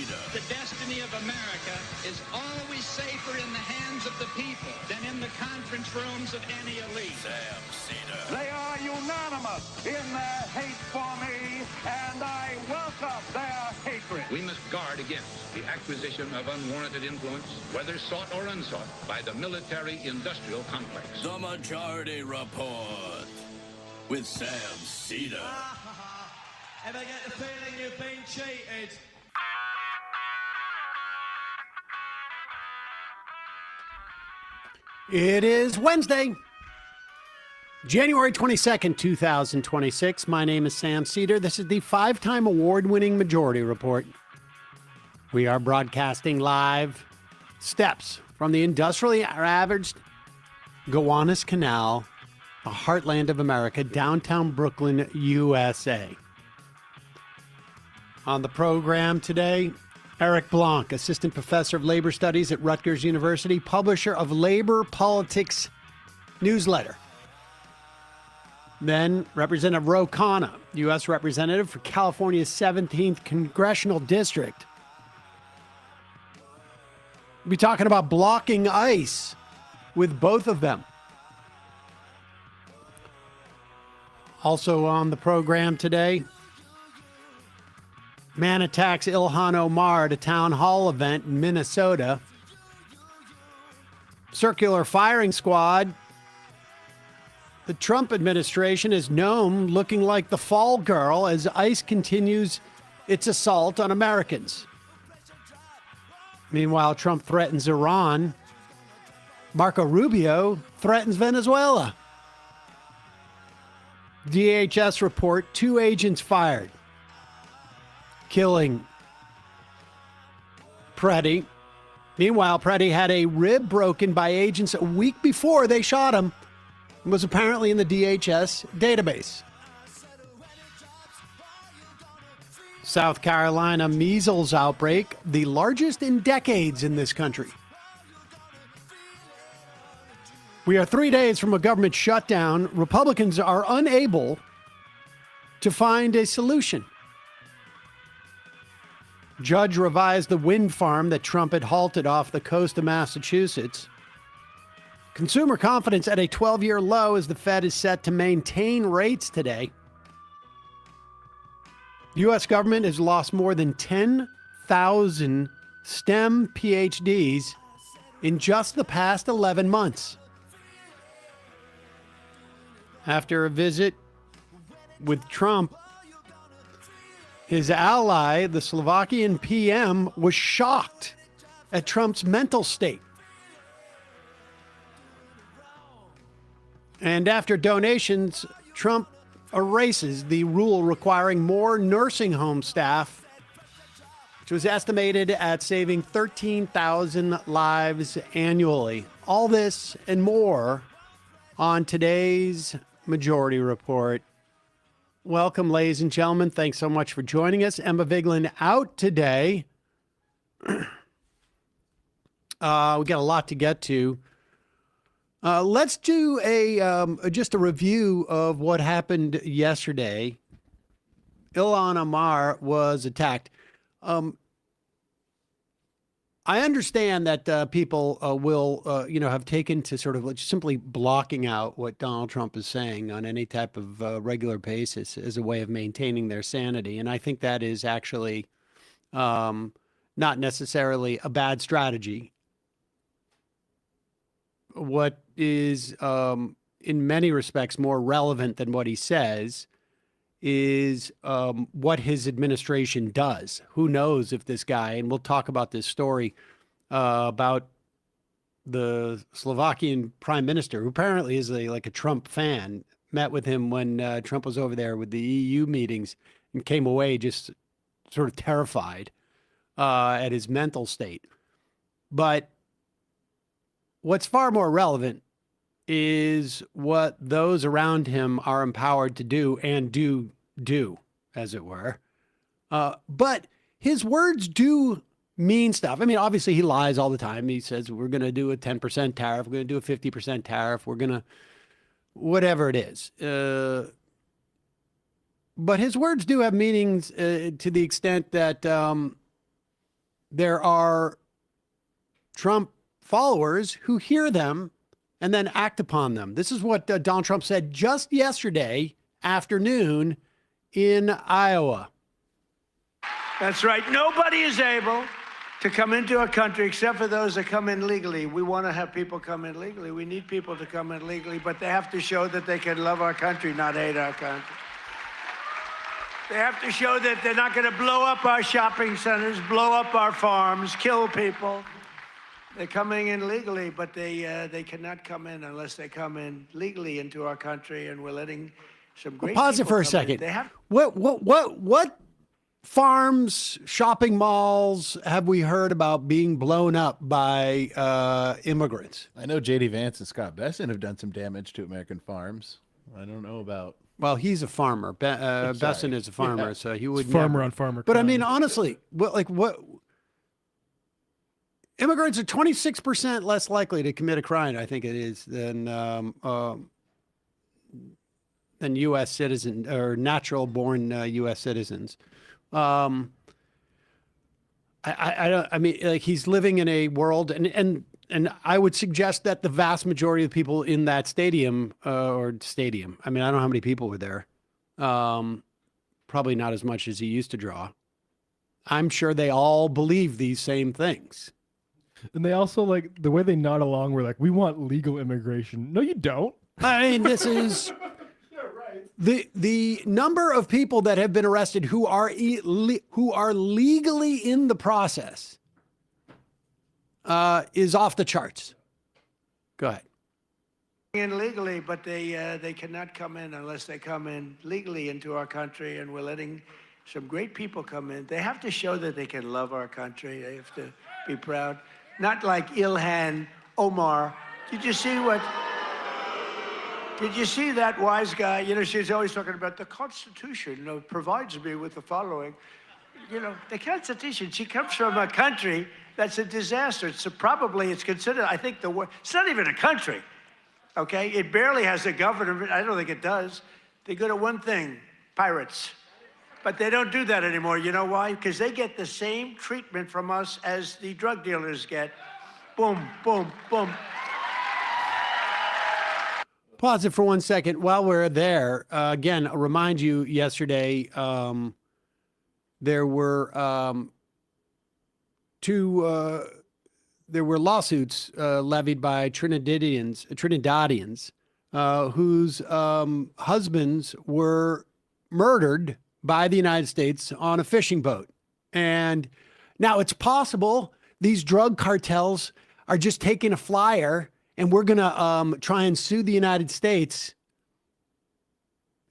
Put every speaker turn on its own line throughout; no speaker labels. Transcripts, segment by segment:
Seder.
The destiny of America is always safer in the hands of the people than in the conference rooms of any elite.
Sam Seder.
They are unanimous in their hate for me, and I welcome their hatred.
We must guard against the acquisition of unwarranted influence, whether sought or unsought, by the military-industrial complex.
The Majority Report with Sam Seder.
Ever get the feeling you've been cheated?
It is Wednesday, January 22nd, 2026. My name is Sam Seder. This is the five-time award-winning Majority Report. We are broadcasting live steps from the industrially ravaged Gowanus Canal, the heartland of America, downtown Brooklyn, USA. On the program today, Eric Blanc, Assistant Professor of Labor Studies at Rutgers University, publisher of Labor Politics newsletter. Then Representative Khanna, U.S. Representative for California's 17th Congressional District. We'll be talking about blocking ICE with both of them. Also on the program today, man attacks Ilhan Omar at a town hall event in Minnesota. Circular firing squad. The Trump administration is known looking like the fall girl as ICE continues its assault on Americans. Meanwhile, Trump threatens Iran. Marco Rubio threatens Venezuela. DHS report, 2 agents fired, killing Preddy. Meanwhile, Preddy had a rib broken by agents a week before they shot him and was apparently in the DHS database. South Carolina measles outbreak, the largest in decades in this country. We are 3 days from a government shutdown. Republicans are unable to find a solution. Judge revised the wind farm that Trump had halted off the coast of Massachusetts. Consumer confidence at a 12-year low as the Fed is set to maintain rates today. The U.S. government has lost more than 10,000 STEM PhDs in just the past 11 months. After a visit with Trump, his ally, the Slovakian PM, was shocked at Trump's mental state. And after donations, Trump erases the rule requiring more nursing home staff, which was estimated at saving 13,000 lives annually. All this and more on today's Majority Report. Welcome, ladies and gentlemen. Thanks so much for joining us. Emma Vigeland out today. We got a lot to get to. Let's do just a review of what happened yesterday. Ilhan Omar was attacked. I understand that people will, have taken to sort of simply blocking out what Donald Trump is saying on any type of regular basis as a way of maintaining their sanity. And I think that is actually not necessarily a bad strategy. What is, in many respects, more relevant than what he says is what his administration does. Who knows if this guy, and we'll talk about this story about the Slovakian prime minister, who apparently is a Trump fan, met with him when Trump was over there with the EU meetings and came away just sort of terrified at his mental state. But what's far more relevant is what those around him are empowered to do and do, as it were. But his words do mean stuff. I mean, obviously he lies all the time. He says, we're going to do a 10% tariff. We're going to do a 50% tariff. We're going to, whatever it is. But his words do have meanings to the extent that there are Trump followers who hear them and then act upon them. This is what Donald Trump said just yesterday afternoon in Iowa.
That's right. Nobody is able to come into our country except for those that come in legally. We want to have people come in legally. We need people to come in legally, but they have to show that they can love our country, not hate our country. They have to show that they're not going to blow up our shopping centers, blow up our farms, kill people. They're coming in legally, but they cannot come in unless they come in legally into our country, and we're letting some great
Pause it for a second. What farms, shopping malls have we heard about being blown up by immigrants?
I know J.D. Vance and Scott Besson have done some damage to American farms. I don't know about.
Well, he's a farmer. Besson is a farmer, so he would
farmer on farmer.
But I mean, honestly, what? Immigrants are 26% less likely to commit a crime, I think it is, than U.S. citizens or natural-born U.S. citizens. I don't. I mean, like, he's living in a world, and I would suggest that the vast majority of the people in that stadium. I mean, I don't know how many people were there. Probably not as much as he used to draw. I'm sure they all believe these same things.
And they also, like, the way they nod along, we're like, we want legal immigration. No, you don't.
I mean, this is the number of people that have been arrested who are legally in the process is off the charts. Go ahead.
In legally, but they cannot come in unless they come in legally into our country, and we're letting some great people come in. They have to show that they can love our country. They have to be proud. Not like Ilhan Omar. Did you see that wise guy? You know, she's always talking about the Constitution, provides me with the following. You know, the Constitution, she comes from a country that's a disaster. It's considered, I think, it's not even a country, okay? It barely has a government. I don't think it does. They're good at one thing, pirates. But they don't do that anymore. You know why? Because they get the same treatment from us as the drug dealers get. Boom, boom, boom.
Pause it for 1 second. While we're there, again, I'll remind you yesterday, there were lawsuits levied by Trinidadians whose husbands were murdered by the United States on a fishing boat. And now it's possible these drug cartels are just taking a flyer, and we're going to try and sue the United States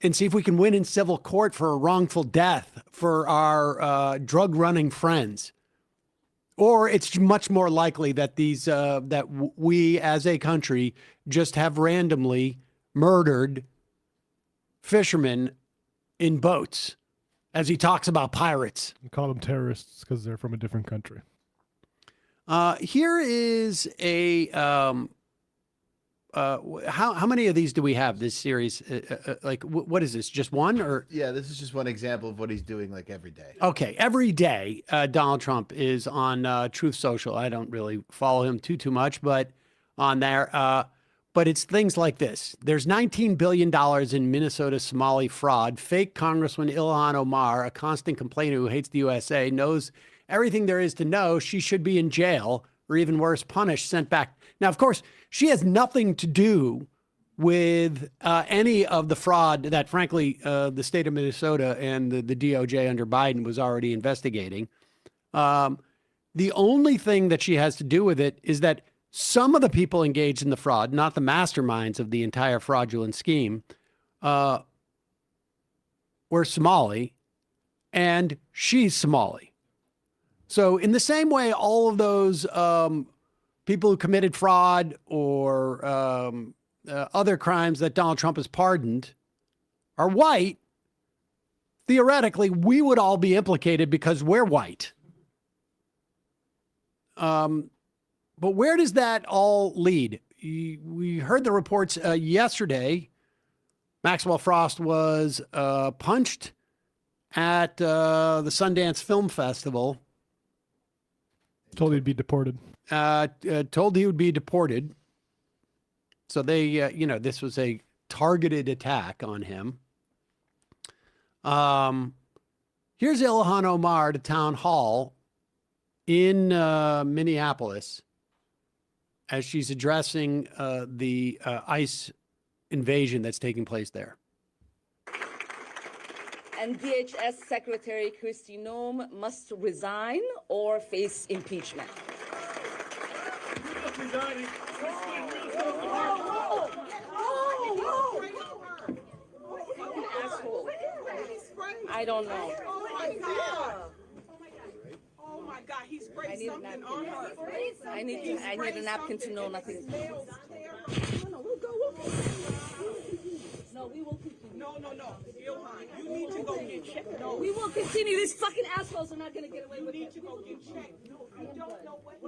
and see if we can win in civil court for a wrongful death for our drug-running friends. Or it's much more likely that we as a country just have randomly murdered fishermen in boats, as he talks about pirates.
We call them terrorists because they're from a different country.
Here is a how many of these do we have this series? What is this? Just one, or?
Yeah, this is just one example of what he's doing like every day.
Okay, every day Donald Trump is on Truth Social. I don't really follow him too much, but on there. But it's things like this. There's $19 billion in Minnesota Somali fraud. Fake Congresswoman Ilhan Omar, a constant complainer who hates the USA, knows everything there is to know. She should be in jail, or even worse, punished, sent back. Now, of course, she has nothing to do with any of the fraud that, frankly, the state of Minnesota and the DOJ under Biden was already investigating. The only thing that she has to do with it is that some of the people engaged in the fraud, not the masterminds of the entire fraudulent scheme, were Somali, and she's Somali. So in the same way, all of those people who committed fraud or other crimes that Donald Trump has pardoned are white, theoretically, we would all be implicated because we're white. But where does that all lead? We heard the reports yesterday. Maxwell Frost was punched at the Sundance Film Festival
Told he'd be deported.
Told he would be deported. So they, this was a targeted attack on him. Here's Ilhan Omar at a town hall in Minneapolis as she's addressing the ICE invasion that's taking place there.
And DHS Secretary Kristi Noem must resign or face impeachment. I don't know.
Oh my God, he sprayed something on her.
I need a napkin to know nothing. No, we will continue.
No. Ilhan, you need to go get checked.
No, we will continue. These fucking assholes are not going to get away with it.
You need to go get checked. No, I don't know what.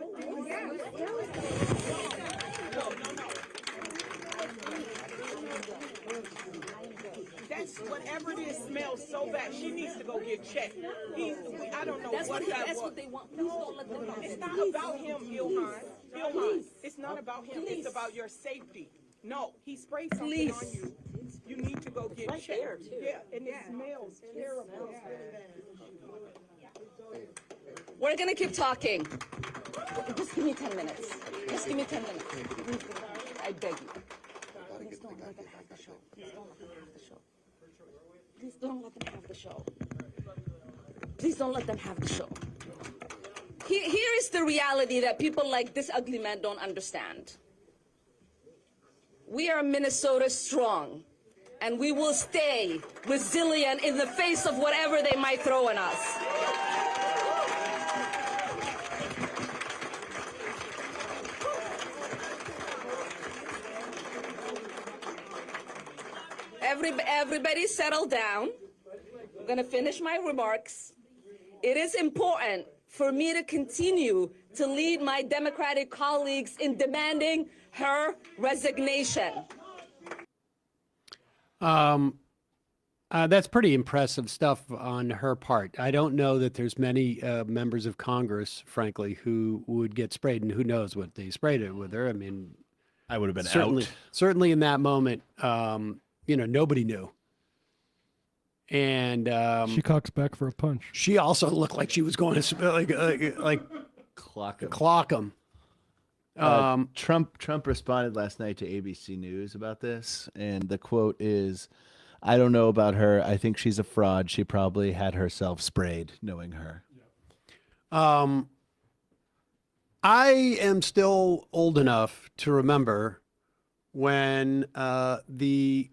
That's whatever it is smells so bad. She needs to go get checked. I don't know
that's
what that was.
That's what they want. Please don't let them.
It's not about him, Ilhan. Ilhan, it's not about him. It's about your safety. No, he sprayed something on you. You need to go get checked. Yeah, and it smells terrible.
We're gonna keep talking. Just give me 10 minutes. Just give me 10 minutes. I beg you. Please don't let them have the show. Please don't let them have the show. Please don't let them have the show. Here is the reality that people like this ugly man don't understand. We are Minnesota strong, and we will stay resilient in the face of whatever they might throw at us. Everybody settle down. I'm going to finish my remarks. It is important for me to continue to lead my Democratic colleagues in demanding her resignation.
That's pretty impressive stuff on her part. I don't know that there's many members of Congress, frankly, who would get sprayed, and who knows what they sprayed it with her. I mean,
I would have been out.
Certainly in that moment, nobody knew. And
she cocks back for a punch.
She also looked like she was going to like clock him.
Trump responded last night to ABC News about this, and the quote is, "I don't know about her. I think she's a fraud. She probably had herself sprayed, knowing her."
I am still old enough to remember when the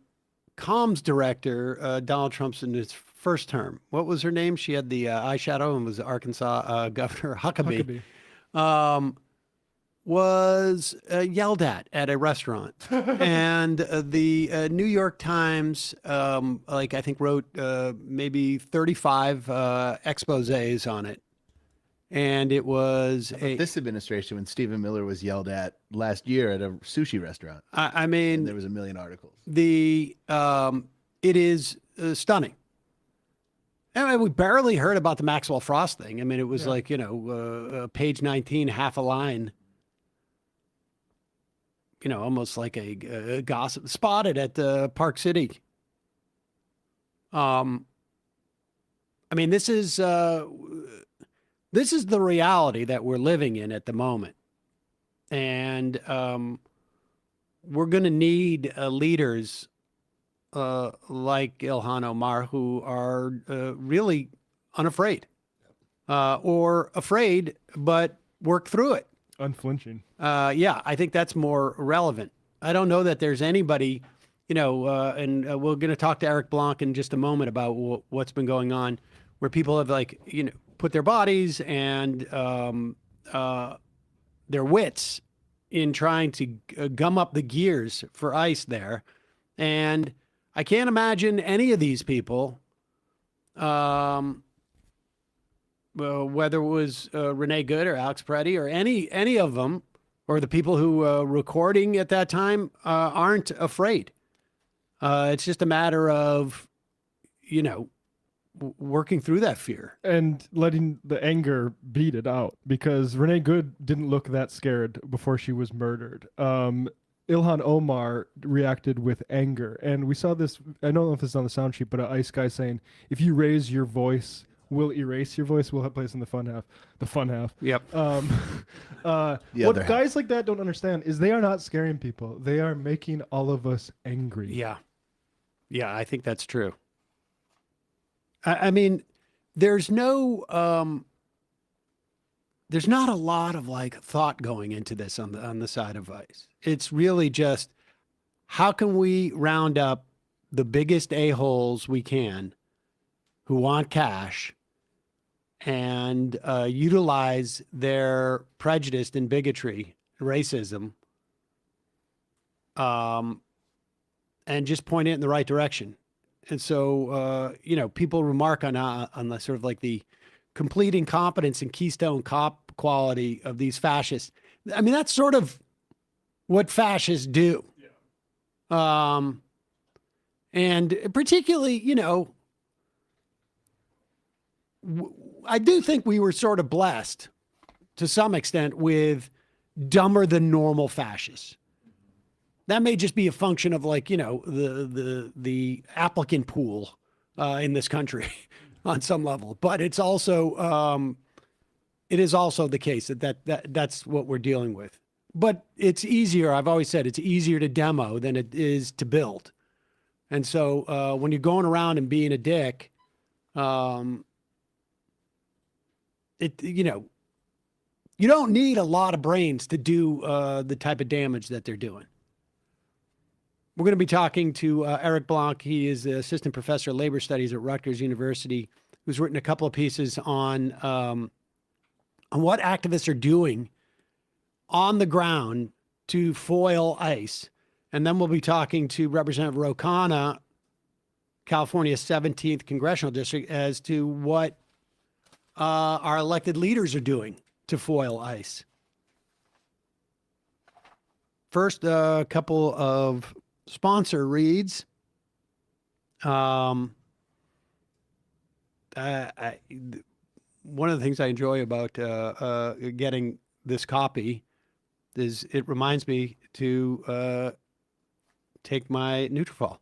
comms director, Donald Trump's in his first term. What was her name? She had the eyeshadow and was Arkansas Governor Huckabee. Was yelled at a restaurant. And the New York Times, I think wrote maybe 35 exposés on it. And it was
this administration, when Stephen Miller was yelled at last year at a sushi restaurant.
I mean,
and there was a million articles.
It is stunning. I mean, we barely heard about the Maxwell Frost thing. I mean, it was page 19, half a line. Almost like a gossip spotted at Park City. I mean, this is the reality that we're living in at the moment. And we're going to need leaders like Ilhan Omar who are really unafraid or afraid, but work through it.
Unflinching.
I think that's more relevant. I don't know that there's anybody, and we're going to talk to Eric Blanc in just a moment about what's been going on, where people have put their bodies and their wits in trying to gum up the gears for ICE there. And I can't imagine any of these people, whether it was Renee Good or Alex Preddy or any of them, or the people who were recording at that time, aren't afraid. It's just a matter of, working through that fear
and letting the anger beat it out, because Renee Good didn't look that scared before she was murdered. Ilhan Omar reacted with anger, and we saw this. I don't know if it's on the sound sheet, but an ICE guy saying, if you raise your voice, we'll erase your voice. We'll have place in the fun half. The fun half.
Yep.
What guys like that don't understand is they are not scaring people. They are making all of us angry.
Yeah, I think that's true. I mean, there's not a lot of like thought going into this on the side of ICE. It's really just, how can we round up the biggest a-holes we can who want cash and utilize their prejudice and bigotry, racism, and just point it in the right direction. And so, people remark on the sort of like the complete incompetence and Keystone Cop quality of these fascists. I mean, that's sort of what fascists do. Yeah. And particularly, I do think we were sort of blessed to some extent with dumber than normal fascists. That may just be a function of like, the applicant pool in this country on some level, but it's also it is also the case that's what we're dealing with. But it's easier. I've always said it's easier to demo than it is to build. And so when you're going around and being a dick, you don't need a lot of brains to do the type of damage that they're doing. We're going to be talking to Eric Blanc. He is the assistant professor of labor studies at Rutgers University, who's written a couple of pieces on what activists are doing on the ground to foil ICE. And then we'll be talking to Representative Khanna, California's 17th Congressional District, as to what our elected leaders are doing to foil ICE. First, a couple of sponsor reads. One of the things I enjoy about getting this copy is it reminds me to take my Nutrafol.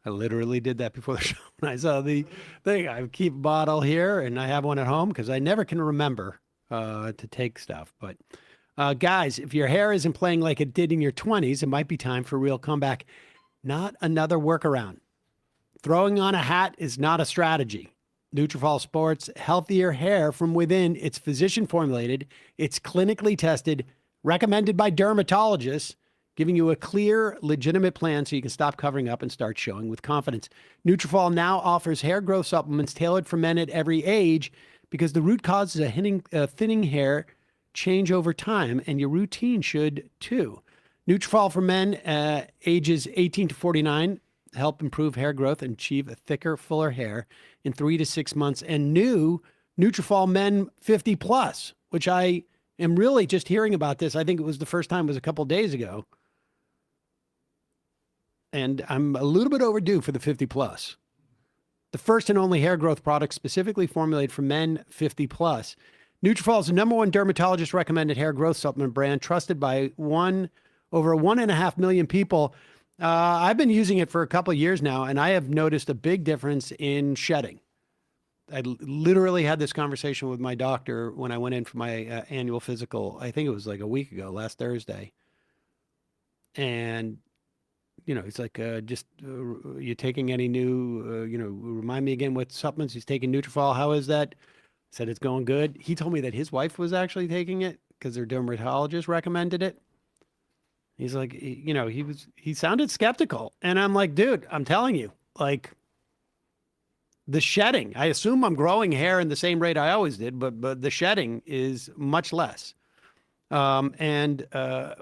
I literally did that before the show when I saw the thing. I keep a bottle here, and I have one at home because I never can remember to take stuff. But guys, if your hair isn't playing like it did in your 20s, it might be time for a real comeback. Not another workaround. Throwing on a hat is not a strategy. Nutrafol sports healthier hair from within. It's physician formulated. It's clinically tested, recommended by dermatologists, giving you a clear, legitimate plan so you can stop covering up and start showing with confidence. Nutrafol now offers hair growth supplements tailored for men at every age because the root causes a thinning hair change over time, and your routine should too. Nutrafol for men ages 18 to 49 help improve hair growth and achieve a thicker, fuller hair in 3 to 6 months. And new Nutrafol Men 50 Plus, which I am really just hearing about this. I think it was the first time was a couple days ago. And I'm a little bit overdue for the 50 Plus. The first and only hair growth product specifically formulated for men 50 plus. Nutrafol is the #1 dermatologist recommended hair growth supplement brand, trusted by over 1.5 million people. I've been using it for a couple of years now, and I have noticed a big difference in shedding. I literally had this conversation with my doctor when I went in for my annual physical. I think it was like a week ago, last Thursday. And, he's like, you taking any new, remind me again what supplements he's taking. Nutrafol, how is that? I said, it's going good. He told me that his wife was actually taking it because their dermatologist recommended it. He's like, he sounded skeptical. And I'm like, dude, I'm telling you, like, the shedding, I assume I'm growing hair in the same rate I always did, but the shedding is much less. And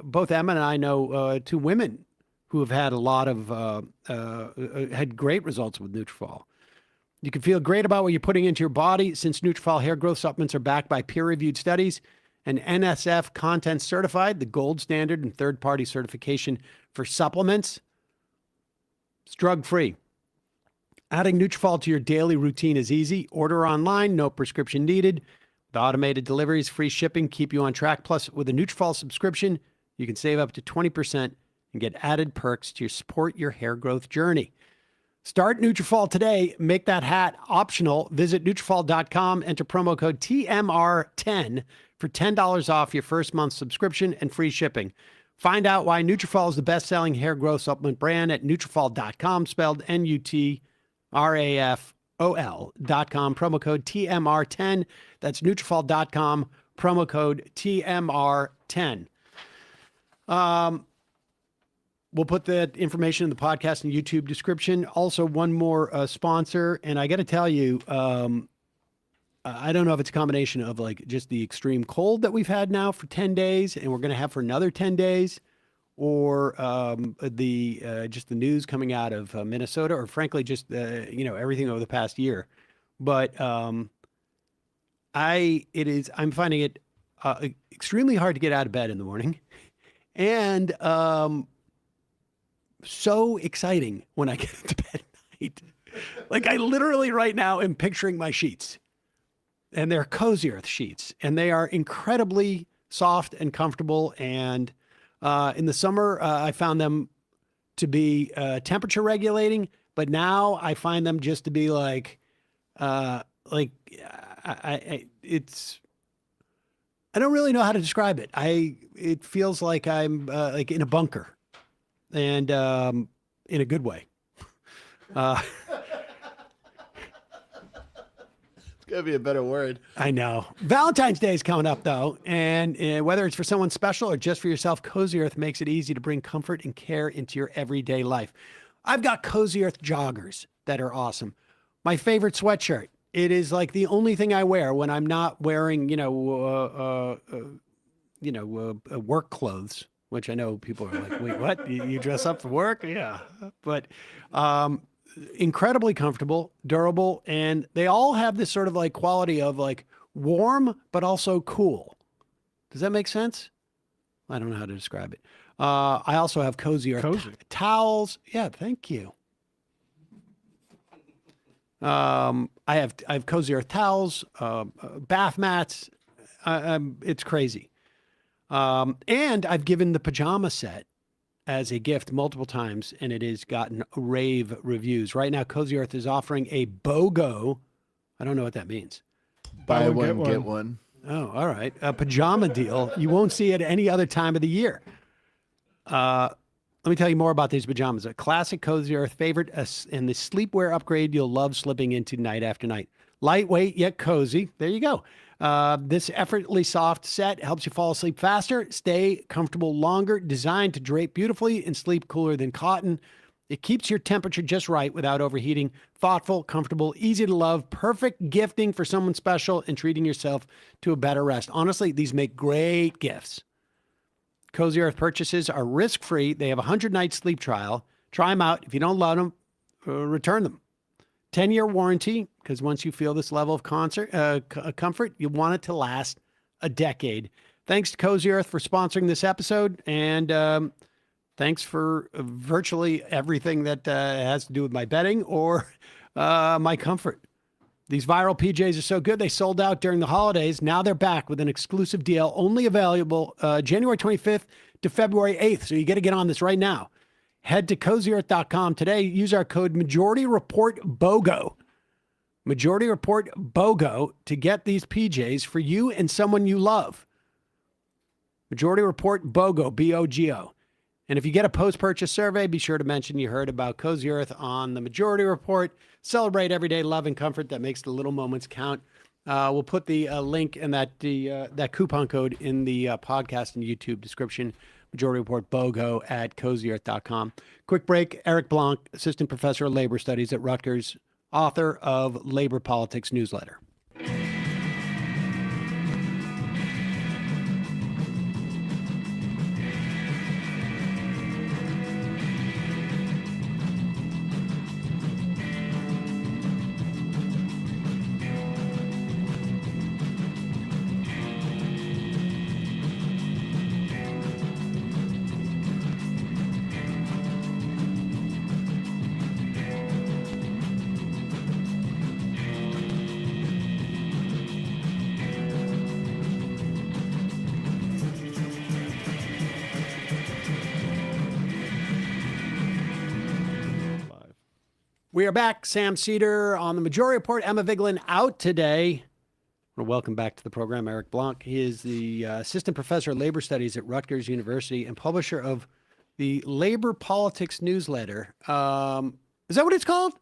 both Emma and I know 2 women who have had a lot of, had great results with Nutrafol. You can feel great about what you're putting into your body since Nutrafol hair growth supplements are backed by peer-reviewed studies and NSF content certified, the gold standard and third-party certification for supplements. It's drug-free. Adding Nutrafol to your daily routine is easy. Order online, no prescription needed. With automated deliveries, free shipping, keep you on track. Plus, with a Nutrafol subscription, you can save up to 20% and get added perks to support your hair growth journey. Start Nutrafol today. Make that hat optional. Visit Nutrafol.com. Enter promo code TMR10 for $10 off your first month subscription and free shipping. Find out why Nutrafol is the best-selling hair growth supplement brand at Nutrafol.com, spelled Nutrafol.com. Promo code TMR10. That's Nutrafol.com. Promo code TMR10. We'll put that information in the podcast and YouTube description. Also, one more sponsor, and I got to tell you, I don't know if it's a combination of like just the extreme cold that we've had now for 10 days, and we're going to have for another 10 days, or just the news coming out of Minnesota, or frankly, just everything over the past year. But I'm finding it extremely hard to get out of bed in the morning, and so exciting when I get into bed at night. Like, I literally right now am picturing my sheets, and they're Cozy Earth sheets, and they are incredibly soft and comfortable. And in the summer, I found them to be temperature regulating, but now I find them just to be I don't really know how to describe it. It feels like I'm like in a bunker. And in a good way.
It's got to be a better word.
I know. Valentine's Day is coming up, though. And whether it's for someone special or just for yourself, Cozy Earth makes it easy to bring comfort and care into your everyday life. I've got Cozy Earth joggers that are awesome. My favorite sweatshirt. It is like the only thing I wear when I'm not wearing, work clothes. Which I know people are like, wait, what? You dress up for work? Yeah. But incredibly comfortable, durable, and they all have this sort of like quality of like warm, but also cool. Does that make sense? I don't know how to describe it. I also have Cozy Earth towels. Yeah, thank you. I have Cozy Earth towels, bath mats. It's crazy. And I've given the pajama set as a gift multiple times, and it has gotten rave reviews. Right now, Cozy Earth is offering a BOGO. I don't know what that means.
Buy one, get one.
Oh, all right. A pajama deal. You won't see it any other time of the year. Let me tell you more about these pajamas. A classic Cozy Earth favorite, and the sleepwear upgrade you'll love slipping into night after night. Lightweight yet cozy. There you go. This effortlessly soft set helps you fall asleep faster, stay comfortable longer, designed to drape beautifully and sleep cooler than cotton. It keeps your temperature just right without overheating. Thoughtful, comfortable, easy to love, perfect gifting for someone special and treating yourself to a better rest. Honestly, these make great gifts. Cozy Earth purchases are risk-free. They have a 100-night sleep trial. Try them out. If you don't love them, return them. 10-year warranty, because once you feel this level of comfort, you want it to last a decade. Thanks to Cozy Earth for sponsoring this episode, and thanks for virtually everything that has to do with my bedding or my comfort. These viral PJs are so good, they sold out during the holidays. Now they're back with an exclusive deal, only available January 25th to February 8th, so you got to get on this right now. Head to CozyEarth.com today. Use our code MajorityReportBOGO. Majority Report BOGO to get these PJs for you and someone you love. Majority Report BOGO, B-O-G-O. And if you get a post-purchase survey, be sure to mention you heard about Cozy Earth on the Majority Report. Celebrate everyday love and comfort that makes the little moments count. We'll put the link and that coupon code in the podcast and YouTube description. Majority Report BOGO at CozyEarth.com. Quick break. Eric Blanc, Assistant Professor of Labor Studies at Rutgers, author of Labor Politics Newsletter. We are back. Sam Seder on the Majority Report. Emma Vigeland out today. I want to welcome back to the program Eric Blanc. He is the assistant professor of labor studies at Rutgers University and publisher of the Labor Politics newsletter. Is that what it's called?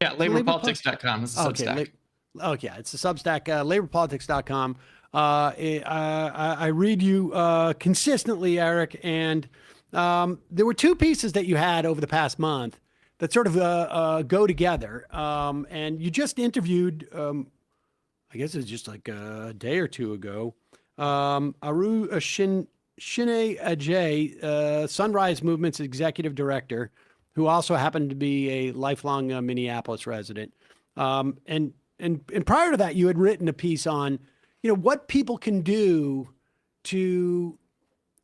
Yeah, laborpolitics.com. It's a Substack.
Yeah, it's the Substack, laborpolitics.com. I read you consistently, Eric, and there were two pieces that you had over the past month that sort of go together. And you just interviewed, I guess it was just like a day or two ago, Aru Shine Ajay, Sunrise Movement's executive director, who also happened to be a lifelong Minneapolis resident. And prior to that, you had written a piece on, what people can do to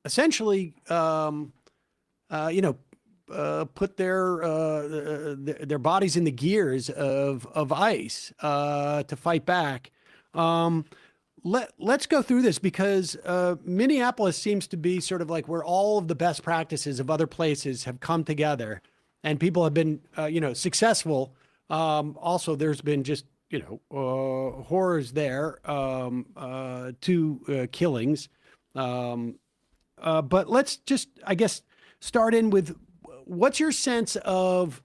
essentially, put their bodies in the gears of ICE to fight back. Let's go through this because Minneapolis seems to be sort of like where all of the best practices of other places have come together, and people have been, successful. Also, there's been just horrors there, 2 killings. But let's just, I guess, start in with what's your sense of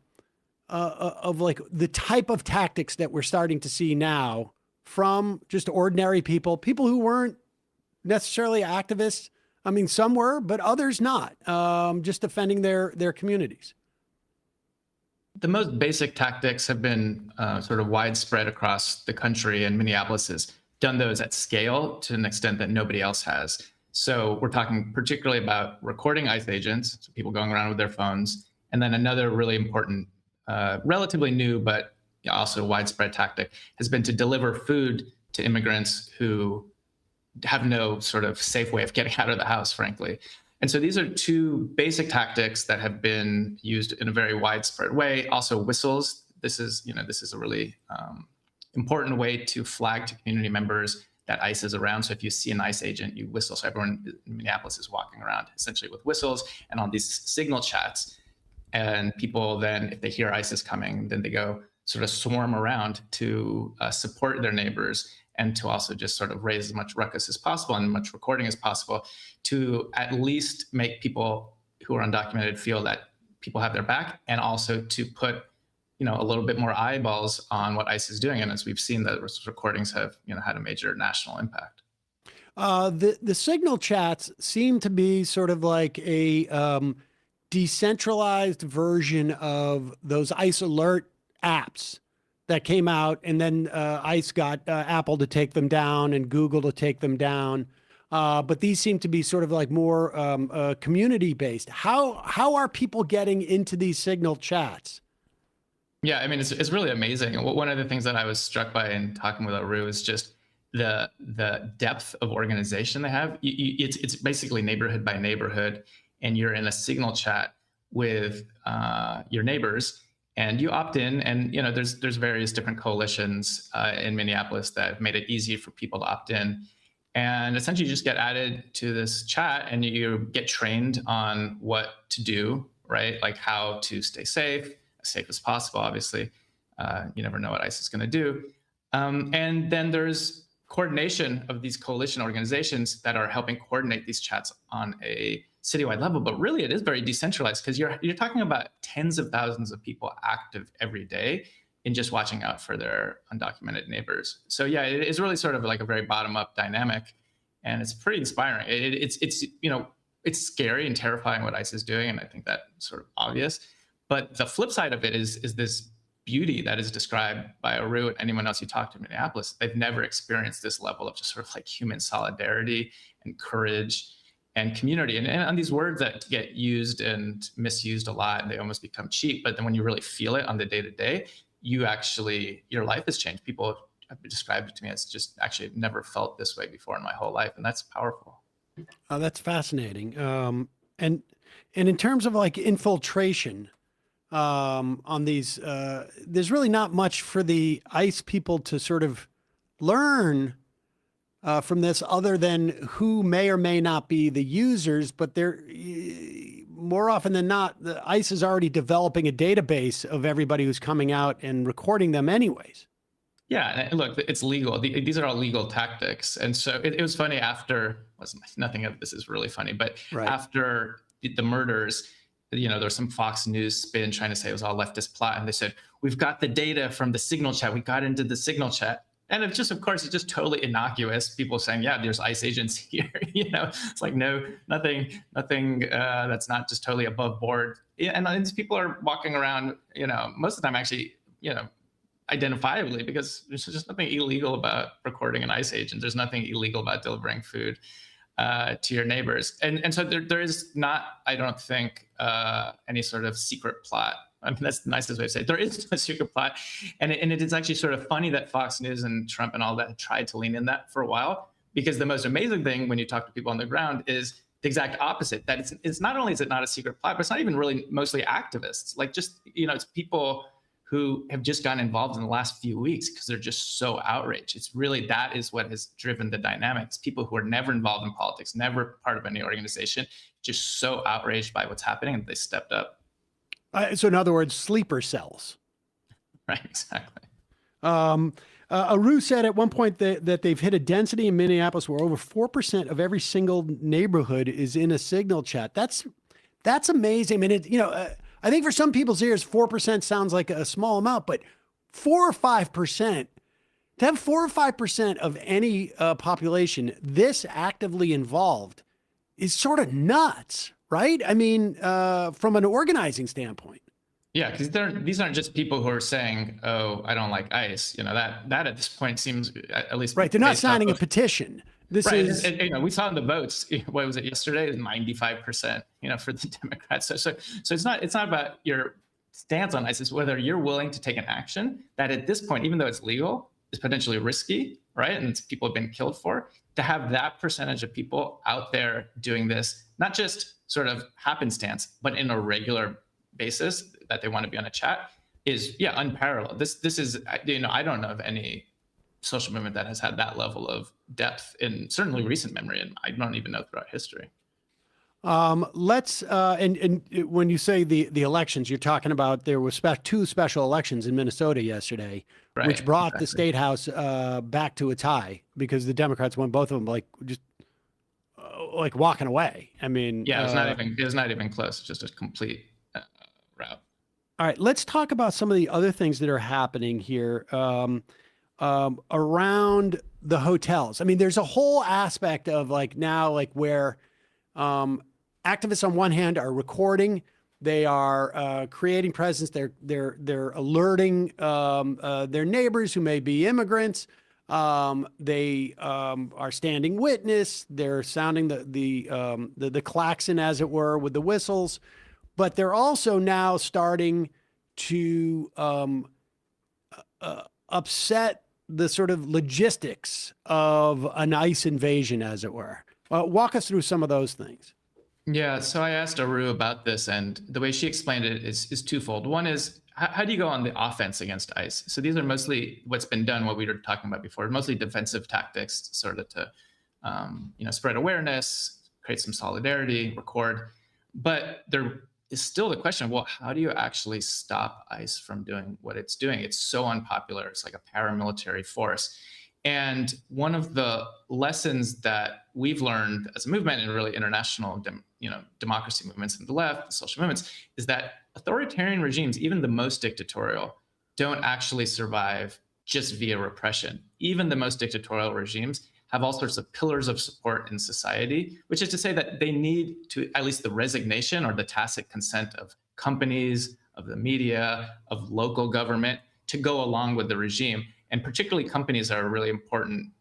like the type of tactics that we're starting to see now from just ordinary people who weren't necessarily activists. I mean, some were, but others not, just defending their communities.
The most basic tactics have been sort of widespread across the country, and Minneapolis has done those at scale to an extent that nobody else has. So we're talking particularly about recording ICE agents, so people going around with their phones. And then another really important, relatively new, but also widespread tactic has been to deliver food to immigrants who have no sort of safe way of getting out of the house, frankly. And so these are 2 basic tactics that have been used in a very widespread way. Also whistles. This is a really important way to flag to community members that ICE is around. So if you see an ICE agent, you whistle. So everyone in Minneapolis is walking around essentially with whistles and on these signal chats. And people then, if they hear ICE is coming, then they go sort of swarm around to support their neighbors and to also just sort of raise as much ruckus as possible and much recording as possible to at least make people who are undocumented feel that people have their back, and also to put a little bit more eyeballs on what ICE is doing. And as we've seen, the recordings have had a major national impact.
The signal chats seem to be sort of like a decentralized version of those ICE alert apps that came out, and then ICE got Apple to take them down and Google to take them down. But these seem to be sort of like more community-based. How are people getting into these signal chats?
Yeah, I mean, it's really amazing. One of the things that I was struck by in talking with Aru is just the depth of organization they have. It's basically neighborhood by neighborhood, and you're in a signal chat with your neighbors, and you opt in. And there's various different coalitions in Minneapolis that have made it easy for people to opt in. And essentially, you just get added to this chat, and you get trained on what to do, right? Like how to stay safe as possible, obviously. You never know what ICE is going to do. And then there's coordination of these coalition organizations that are helping coordinate these chats on a citywide level. But really, it is very decentralized because you're talking about tens of thousands of people active every day in just watching out for their undocumented neighbors. So yeah, it is really sort of like a very bottom-up dynamic, and it's pretty inspiring. It's scary and terrifying what ICE is doing, and I think that's sort of obvious. But the flip side of it is this beauty that is described by Aru and anyone else you talk to in Minneapolis. They've never experienced this level of just sort of like human solidarity and courage and community. And these words that get used and misused a lot, and they almost become cheap. But then when you really feel it on the day-to-day, your life has changed. People have described it to me as just actually never felt this way before in my whole life. And that's powerful.
That's fascinating. And in terms of like infiltration, on these, there's really not much for the ICE people to sort of learn from this other than who may or may not be the users, but more often than not, the ICE is already developing a database of everybody who's coming out and recording them anyways.
Yeah, and look, it's legal. These are all legal tactics. And so it was funny after, nothing of this is really funny, but after the murders, there's some Fox News spin trying to say it was all leftist plot. And they said, we've got the data from the signal chat. We got into the signal chat. And it's just, of course, it's just totally innocuous. People saying, yeah, there's ICE agents here. It's like, no, nothing that's not just totally above board. And these people are walking around, most of the time actually, identifiably, because there's just nothing illegal about recording an ICE agent. There's nothing illegal about delivering food to your neighbors. And so there is not, I don't think, any sort of secret plot. I mean, that's the nicest way to say it. There is no secret plot. And it is actually sort of funny that Fox News and Trump and all that tried to lean in that for a while, because the most amazing thing when you talk to people on the ground is the exact opposite, that it's not only is it not a secret plot, but it's not even really mostly activists. Like just, it's people who have just gotten involved in the last few weeks because they're just so outraged. It's really, that is what has driven the dynamics. People who are never involved in politics, never part of any organization, just so outraged by what's happening, and they stepped up.
So in other words, sleeper cells.
Right, exactly.
Aru said at one point that they've hit a density in Minneapolis where over 4% of every single neighborhood is in a signal chat. That's amazing. I mean, I think for some people's ears, 4% sounds like a small amount, but 4 or 5%, to have 4 or 5% of any population this actively involved is sort of nuts, right? I mean, from an organizing standpoint.
Yeah, because these aren't just people who are saying, "Oh, I don't like ICE." That at this point seems at least
right. They're not signing a petition. This is,
we saw in the votes. What was it yesterday? 95%. For the Democrats. So it's not about your stance on ICE. It's whether you're willing to take an action that at this point, even though it's legal, is potentially risky, right? And people have been killed for. To have that percentage of people out there doing this, not just sort of happenstance, but in a regular basis that they want to be on a chat, is unparalleled. This is I don't know of any social movement that has had that level of depth in certainly recent memory, and I don't even know throughout history.
Let's and when you say the elections, you're talking about there were two special elections in Minnesota yesterday,
right,
which brought the state house back to a tie because the Democrats won both of them like walking away. I mean,
it was not even close. It's just a complete rout.
All right, let's talk about some of the other things that are happening here around the hotels. I mean, there's a whole aspect of where activists on one hand are recording, they are creating presence, they're alerting their neighbors who may be immigrants. They are standing witness. They're sounding the klaxon, as it were, with the whistles. But they're also now starting to upset the sort of logistics of an ICE invasion, as it were. Walk us through some of those things.
Yeah, so I asked Aru about this, and the way she explained it is twofold. One is, how do you go on the offense against ICE? So these are mostly what's been done, what we were talking about before, mostly defensive tactics, sort of to spread awareness, create some solidarity, record. But there is still the question of, well, how do you actually stop ICE from doing what it's doing? It's so unpopular. It's like a paramilitary force. And one of the lessons that we've learned as a movement, and really international democracy movements and the left, social movements, is that authoritarian regimes, even the most dictatorial, don't actually survive just via repression. Even the most dictatorial regimes have all sorts of pillars of support in society, which is to say that they need to at least the resignation or the tacit consent of companies, of the media, of local government to go along with the regime. And particularly companies are a really important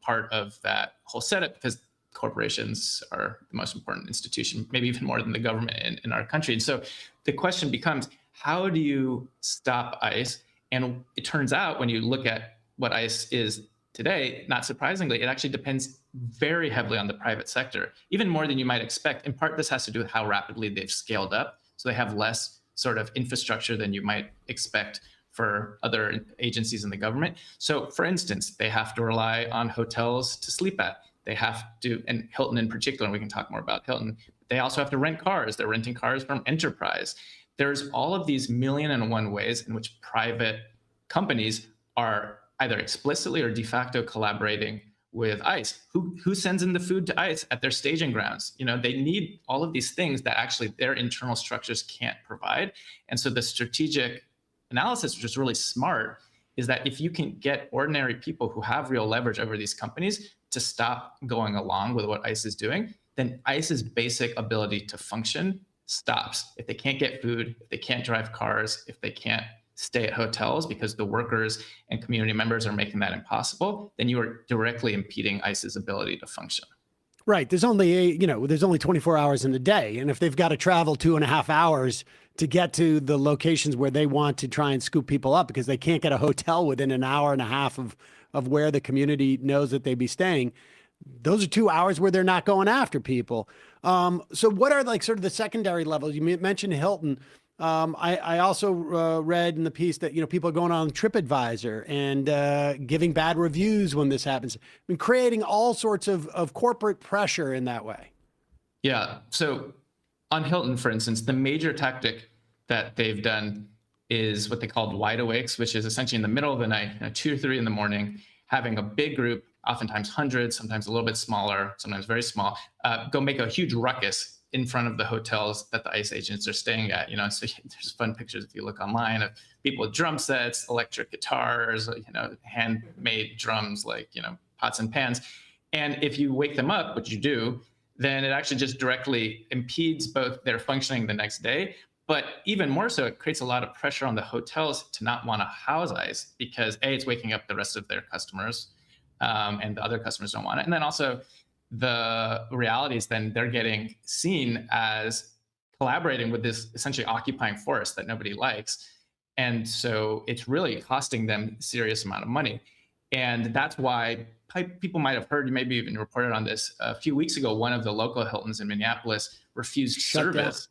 part of that whole setup, because corporations are the most important institution, maybe even more than the government in our country. And so the question becomes, how do you stop ICE? And it turns out when you look at what ICE is today, not surprisingly, it actually depends very heavily on the private sector, even more than you might expect. In part, this has to do with how rapidly they've scaled up. So they have less sort of infrastructure than you might expect for other agencies in the government. So for instance, they have to rely on hotels to sleep at. They have to, and Hilton in particular, and we can talk more about Hilton, They also have to rent cars. They're renting cars from Enterprise. There's all of these 1,000,001 ways in which private companies are either explicitly or de facto collaborating with ICE. Who sends in the food to ICE at their staging grounds? They need all of these things that actually their internal structures can't provide. And so the strategic analysis, which is really smart, is that if you can get ordinary people who have real leverage over these companies to stop going along with what ICE is doing, then ICE's basic ability to function stops. If they can't get food, if they can't drive cars, if they can't stay at hotels because the workers and community members are making that impossible, then you are directly impeding ICE's ability to function.
Right. There's only there's only 24 hours in the day. And if they've got to travel 2.5 hours to get to the locations where they want to try and scoop people up because they can't get a hotel within an hour and a half of where the community knows that they'd be staying, those are 2 hours where they're not going after people. So what are like sort of the secondary levels? You mentioned Hilton. I also read in the piece that, people are going on TripAdvisor and giving bad reviews when this happens. I mean, creating all sorts of corporate pressure in that way.
Yeah. So on Hilton, for instance, the major tactic that they've done is what they called wide awakes, which is essentially in the middle of the night, 2 or 3 in the morning, having a big group, oftentimes hundreds, sometimes a little bit smaller, sometimes very small, go make a huge ruckus in front of the hotels that the ICE agents are staying at. So there's fun pictures if you look online of people with drum sets, electric guitars, handmade drums like, pots and pans. And if you wake them up, which you do, then it actually just directly impedes both their functioning the next day. But even more so, it creates a lot of pressure on the hotels to not want to house ICE because A, it's waking up the rest of their customers, and the other customers don't want it. And then also the reality is then they're getting seen as collaborating with this essentially occupying force that nobody likes. And so it's really costing them a serious amount of money. And that's why people might have heard, you maybe even reported on this a few weeks ago, one of the local Hiltons in Minneapolis refused service.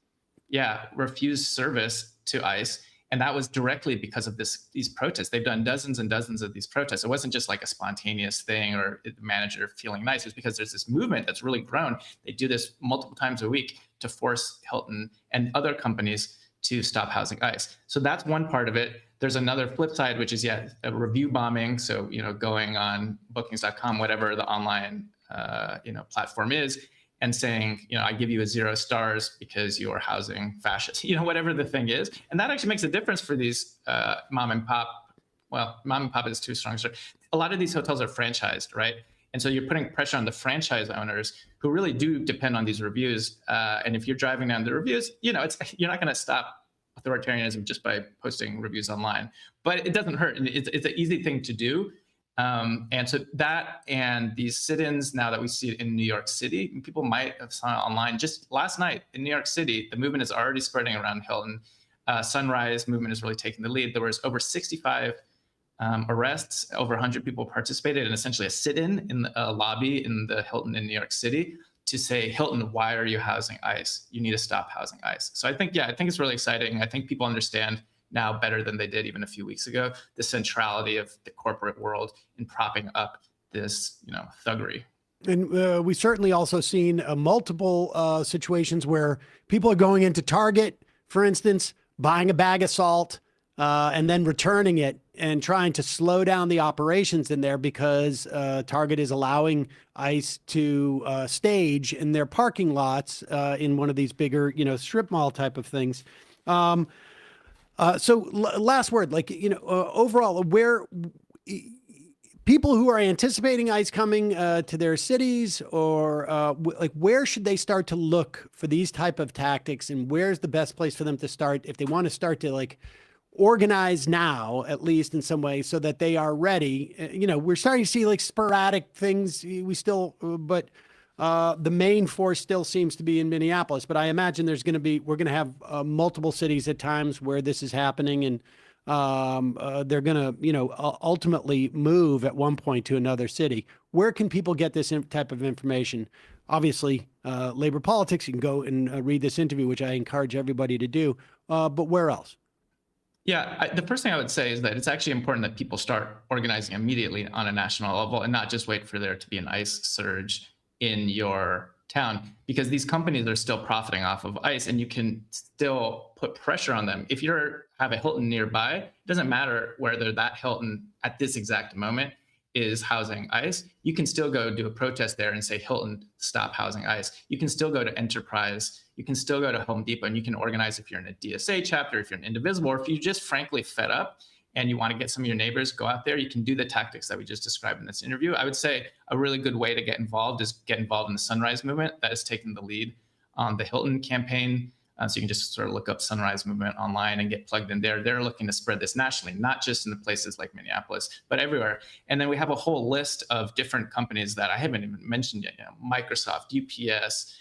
Yeah, refused service to ICE. And that was directly because of these protests. They've done dozens and dozens of these protests. It wasn't just like a spontaneous thing or the manager feeling nice. It's because there's this movement that's really grown. They do this multiple times a week to force Hilton and other companies to stop housing ICE. So that's one part of it. There's another flip side, which is, a review bombing. So, going on bookings.com, whatever the online, platform is, and saying, I give you a 0 stars because you're housing fascists, whatever the thing is. And that actually makes a difference for these mom and pop. Well, mom and pop is too strong. A lot of these hotels are franchised, right? And so you're putting pressure on the franchise owners who really do depend on these reviews. And if you're driving down the reviews, you're not going to stop authoritarianism just by posting reviews online. But it doesn't hurt. And it's an easy thing to do. And so that and these sit-ins now that we see it in New York City, and people might have saw it online just last night in New York City, the movement is already spreading around Hilton. Sunrise movement is really taking the lead. There was over 65 arrests, over 100 people participated in essentially a sit-in in a lobby in the Hilton in New York City to say, Hilton, why are you housing ICE? You need to stop housing ICE. So I think it's really exciting. I think people understand now better than they did even a few weeks ago, the centrality of the corporate world in propping up this, thuggery.
And we've certainly also seen multiple situations where people are going into Target, for instance, buying a bag of salt and then returning it and trying to slow down the operations in there because Target is allowing ICE to stage in their parking lots in one of these bigger, strip mall type of things. So last word, overall, where people who are anticipating ICE coming to their cities or where should they start to look for these type of tactics, and where's the best place for them to start if they want to start to organize now, at least in some way, so that they are ready? We're starting to see sporadic things. But the main force still seems to be in Minneapolis, but I imagine we're going to have multiple cities at times where this is happening, and they're going to, ultimately move at one point to another city. Where can people get this type of information? Obviously, labor politics. You can go and read this interview, which I encourage everybody to do. But where else?
Yeah, the first thing I would say is that it's actually important that people start organizing immediately on a national level and not just wait for there to be an ICE surge in your town, because these companies are still profiting off of ICE, and you can still put pressure on them. If you have a Hilton nearby, it doesn't matter whether that Hilton at this exact moment is housing ICE. You can still go do a protest there and say, Hilton, stop housing ICE. You can still go to Enterprise. You can still go to Home Depot, and you can organize if you're in a DSA chapter, if you're an indivisible, or if you just frankly fed up and you want to get some of your neighbors, go out there. You can do the tactics that we just described in this interview. I would say a really good way to get involved is get involved in the Sunrise Movement that is taking the lead on the Hilton campaign. So you can just sort of look up Sunrise Movement online and get plugged in there. They're looking to spread this nationally, not just in the places like Minneapolis, but everywhere. And then we have a whole list of different companies that I haven't even mentioned yet. Microsoft, UPS,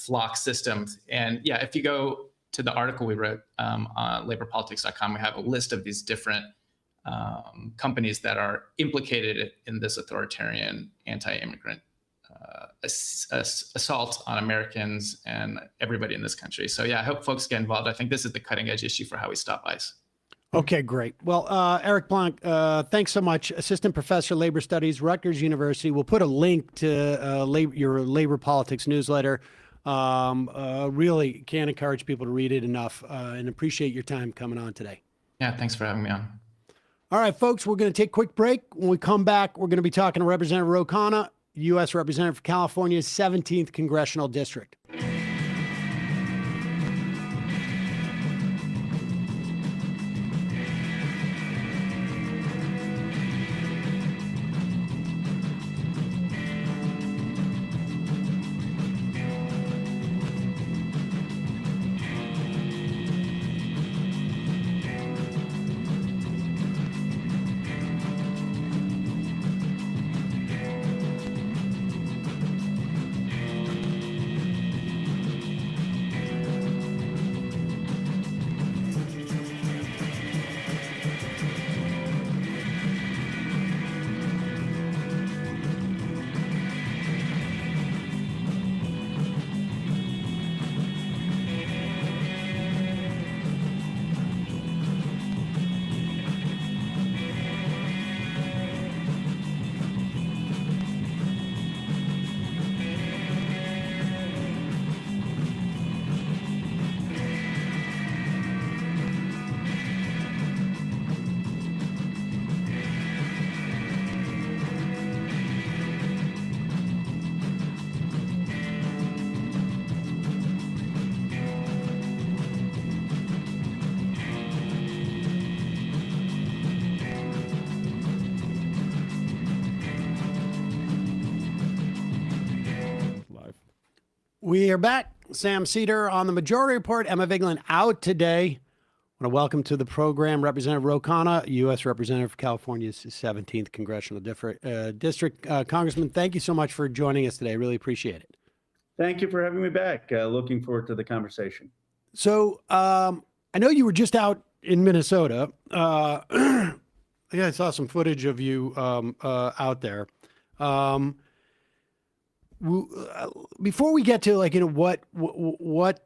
Flock Systems. And yeah, if you go to the article we wrote on laborpolitics.com, we have a list of these different companies that are implicated in this authoritarian anti-immigrant assault on Americans and everybody in this country. So yeah, I hope folks get involved. I think this is the cutting edge issue for how we stop ICE.
Okay, great. Well, Eric Blanc, thanks so much. Assistant Professor, Labor Studies, Rutgers University. We'll put a link to your Labor Politics newsletter. Really can't encourage people to read it enough, and appreciate your time coming on today.
Yeah, thanks for having me on.
All right, folks, we're going to take a quick break. When we come back, we're going to be talking to Representative Ro Khanna, U.S. Representative for California's 17th Congressional District. We are back. Sam Seder on the Majority Report. Emma Vigeland out today. I want to welcome to the program Representative Ro Khanna, U.S. Representative for California's 17th Congressional District. Congressman, thank you so much for joining us today. Really appreciate it.
Thank you for having me back. Looking forward to the conversation.
So I know you were just out in Minnesota. Yeah, I saw some footage of you out there. Before we get to what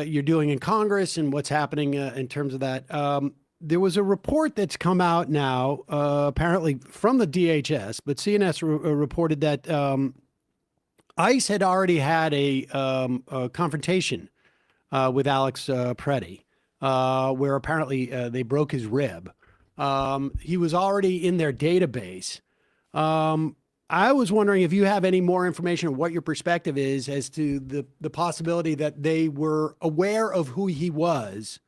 you're doing in Congress and what's happening in terms of that, there was a report that's come out now, apparently from the DHS, but CNS reported that ICE had already had a confrontation with Alex Preddy, where apparently they broke his rib. He was already in their database. I was wondering if you have any more information on what your perspective is as to the possibility that they were aware of who he was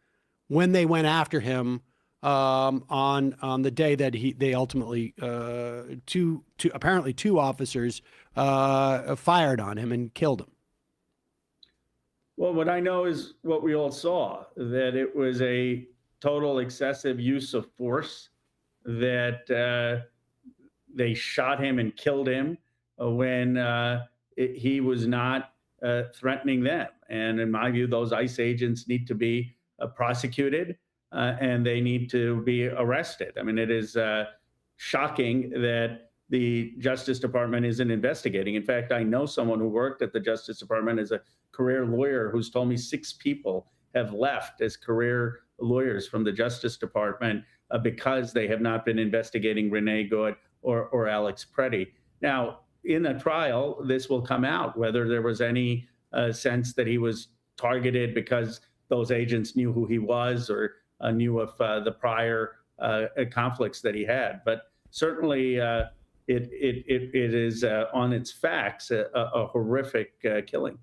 when they went after him on the day that they ultimately apparently two officers fired on him and killed him.
Well, what I know is what we all saw, that it was a total excessive use of force, that they shot him and killed him when he was not threatening them. And in my view, those ICE agents need to be prosecuted and they need to be arrested. I mean, it is shocking that the Justice Department isn't investigating. In fact, I know someone who worked at the Justice Department as a career lawyer who's told me 6 people have left as career lawyers from the Justice Department because they have not been investigating Renee Good or Alex Preddy. Now, in a trial, this will come out, whether there was any sense that he was targeted because those agents knew who he was or knew of the prior conflicts that he had. But certainly it is on its facts a horrific killing.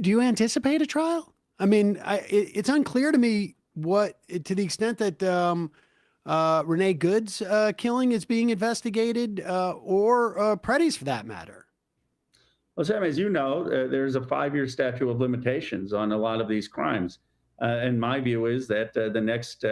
Do you anticipate a trial? I mean, it's unclear to me to the extent that Renee Good's killing is being investigated, or Preddy's for that matter.
Well, Sam, as you know, there's a 5-year statute of limitations on a lot of these crimes. And my view is that the next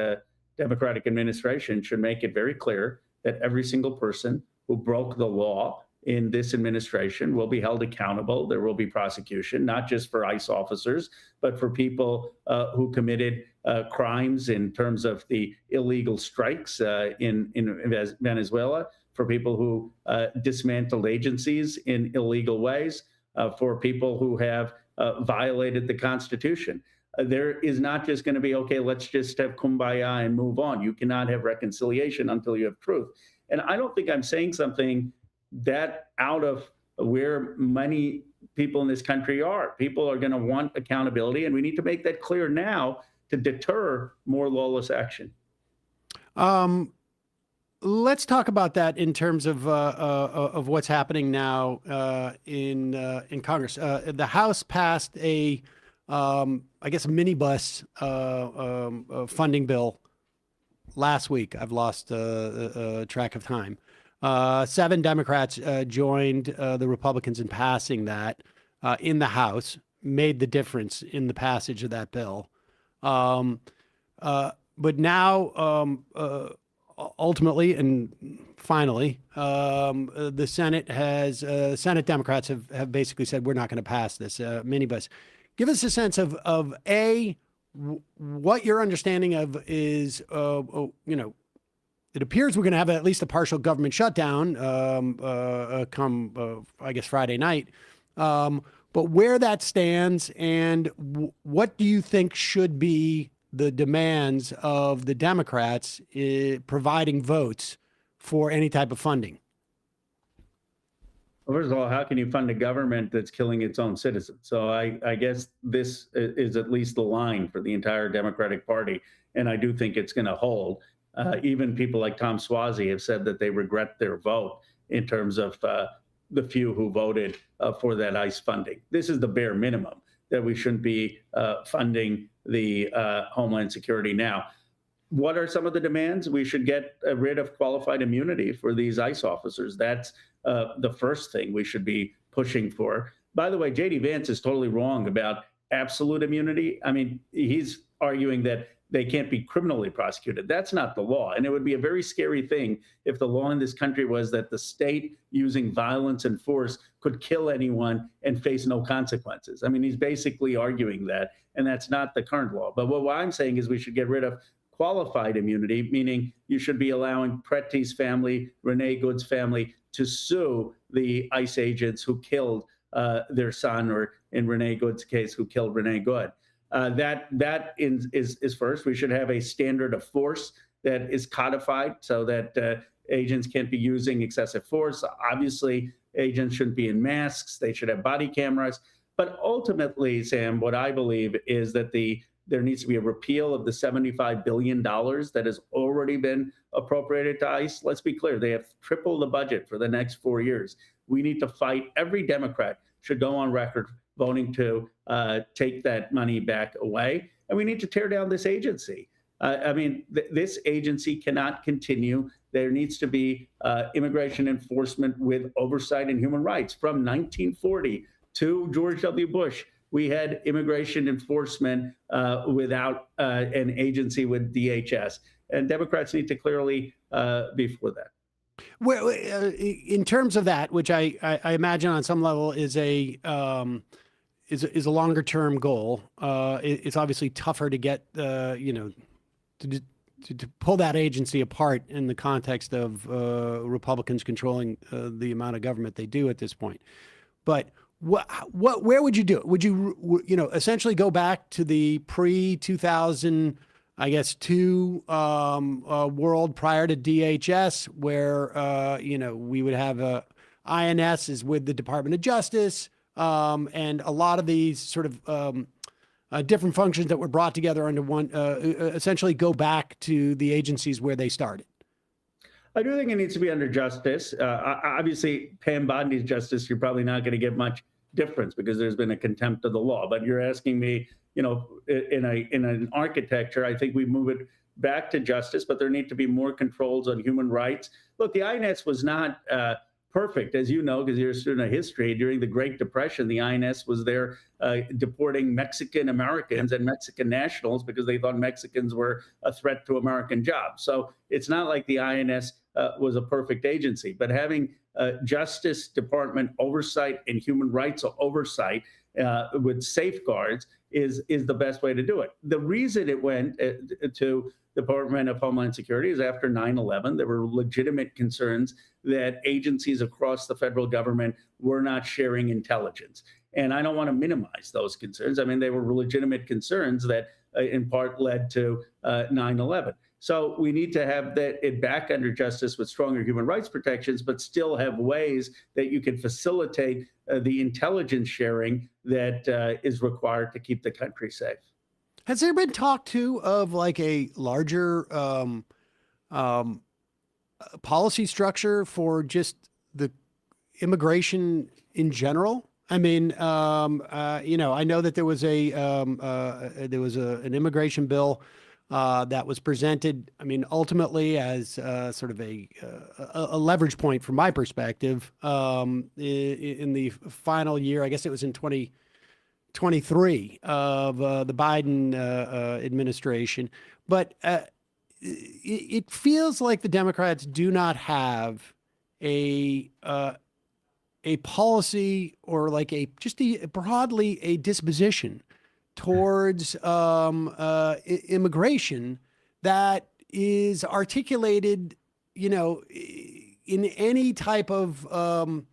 Democratic administration should make it very clear that every single person who broke the law in this administration will be held accountable. There will be prosecution, not just for ICE officers, but for people who committed crimes in terms of the illegal strikes in Venezuela, for people who dismantled agencies in illegal ways, for people who have violated the Constitution. There is not just going to be, okay, let's just have kumbaya and move on. You cannot have reconciliation until you have truth. And I don't think I'm saying something that out of where many people in this country are. People are going to want accountability, and we need to make that clear now to deter more lawless action.
Let's talk about that in terms of what's happening now in Congress. The House passed a minibus funding bill last week. I've lost track of time. 7 Democrats joined the Republicans in passing that in the House, made the difference in the passage of that bill. But now, ultimately and finally, the Senate Senate Democrats have basically said, we're not going to pass this minibus. Give us a sense of what your understanding of is, it appears we're going to have at least a partial government shutdown come Friday night. But where that stands and what do you think should be the demands of the Democrats providing votes for any type of funding?
Well, first of all, how can you fund a government that's killing its own citizens? So I guess this is at least the line for the entire Democratic Party. And I do think it's going to hold. Even people like Tom Suozzi have said that they regret their vote in terms of the few who voted for that ICE funding. This is the bare minimum, that we shouldn't be funding the Homeland Security now. What are some of the demands? We should get rid of qualified immunity for these ICE officers. That's the first thing we should be pushing for. By the way, J.D. Vance is totally wrong about absolute immunity. I mean, he's arguing that they can't be criminally prosecuted. That's not the law. And it would be a very scary thing if the law in this country was that the state using violence and force could kill anyone and face no consequences. I mean, he's basically arguing that, and that's not the current law. But what I'm saying is we should get rid of qualified immunity, meaning you should be allowing Pretty's family, Renee Good's family, to sue the ICE agents who killed their son, or in Renee Good's case, who killed Renee Good. That is first. We should have a standard of force that is codified so that agents can't be using excessive force. Obviously, agents shouldn't be in masks. They should have body cameras. But ultimately, Sam, what I believe is that there needs to be a repeal of the $75 billion that has already been appropriated to ICE. Let's be clear, they have tripled the budget for the next 4 years. We need to fight. Every Democrat should go on record voting to take that money back away. And we need to tear down this agency. This agency cannot continue. There needs to be immigration enforcement with oversight and human rights. From 1940 to George W. Bush, we had immigration enforcement without an agency with DHS. And Democrats need to clearly be for that.
Well, in terms of that, which I imagine on some level is a longer term goal. It's obviously tougher to get to pull that agency apart in the context of Republicans controlling the amount of government they do at this point. But where would you do it? Would you essentially go back to the pre-2000, I guess, world prior to DHS, where we would have a INS is with the Department of Justice, and a lot of these sort of different functions that were brought together under one essentially go back to the agencies where they started.
I do think it needs to be under justice. Obviously, Pam Bondi's justice, you're probably not going to get much difference because there's been a contempt of the law. But you're asking me, in an architecture, I think we move it back to justice, but there need to be more controls on human rights. Look, the INS was not perfect, as you know, because you're a student of history. During the Great Depression, the INS was there deporting Mexican Americans and Mexican nationals because they thought Mexicans were a threat to American jobs. So it's not like the INS was a perfect agency, but having Justice Department oversight and human rights oversight with safeguards is the best way to do it. The reason it went to Department of Homeland Security is after 9/11, there were legitimate concerns that agencies across the federal government were not sharing intelligence. And I don't want to minimize those concerns. I mean, they were legitimate concerns that in part led to 9/11. So we need to have it back under justice with stronger human rights protections, but still have ways that you can facilitate the intelligence sharing that is required to keep the country safe.
Has there been talk too of like a larger policy structure for just the immigration in general? I mean, I know that there was an immigration bill that was presented. I mean, ultimately as sort of a leverage point from my perspective in the final year. I guess it was in 2023 of the Biden administration, but it feels like the Democrats do not have a policy or like broadly a disposition towards immigration that is articulated, in any type of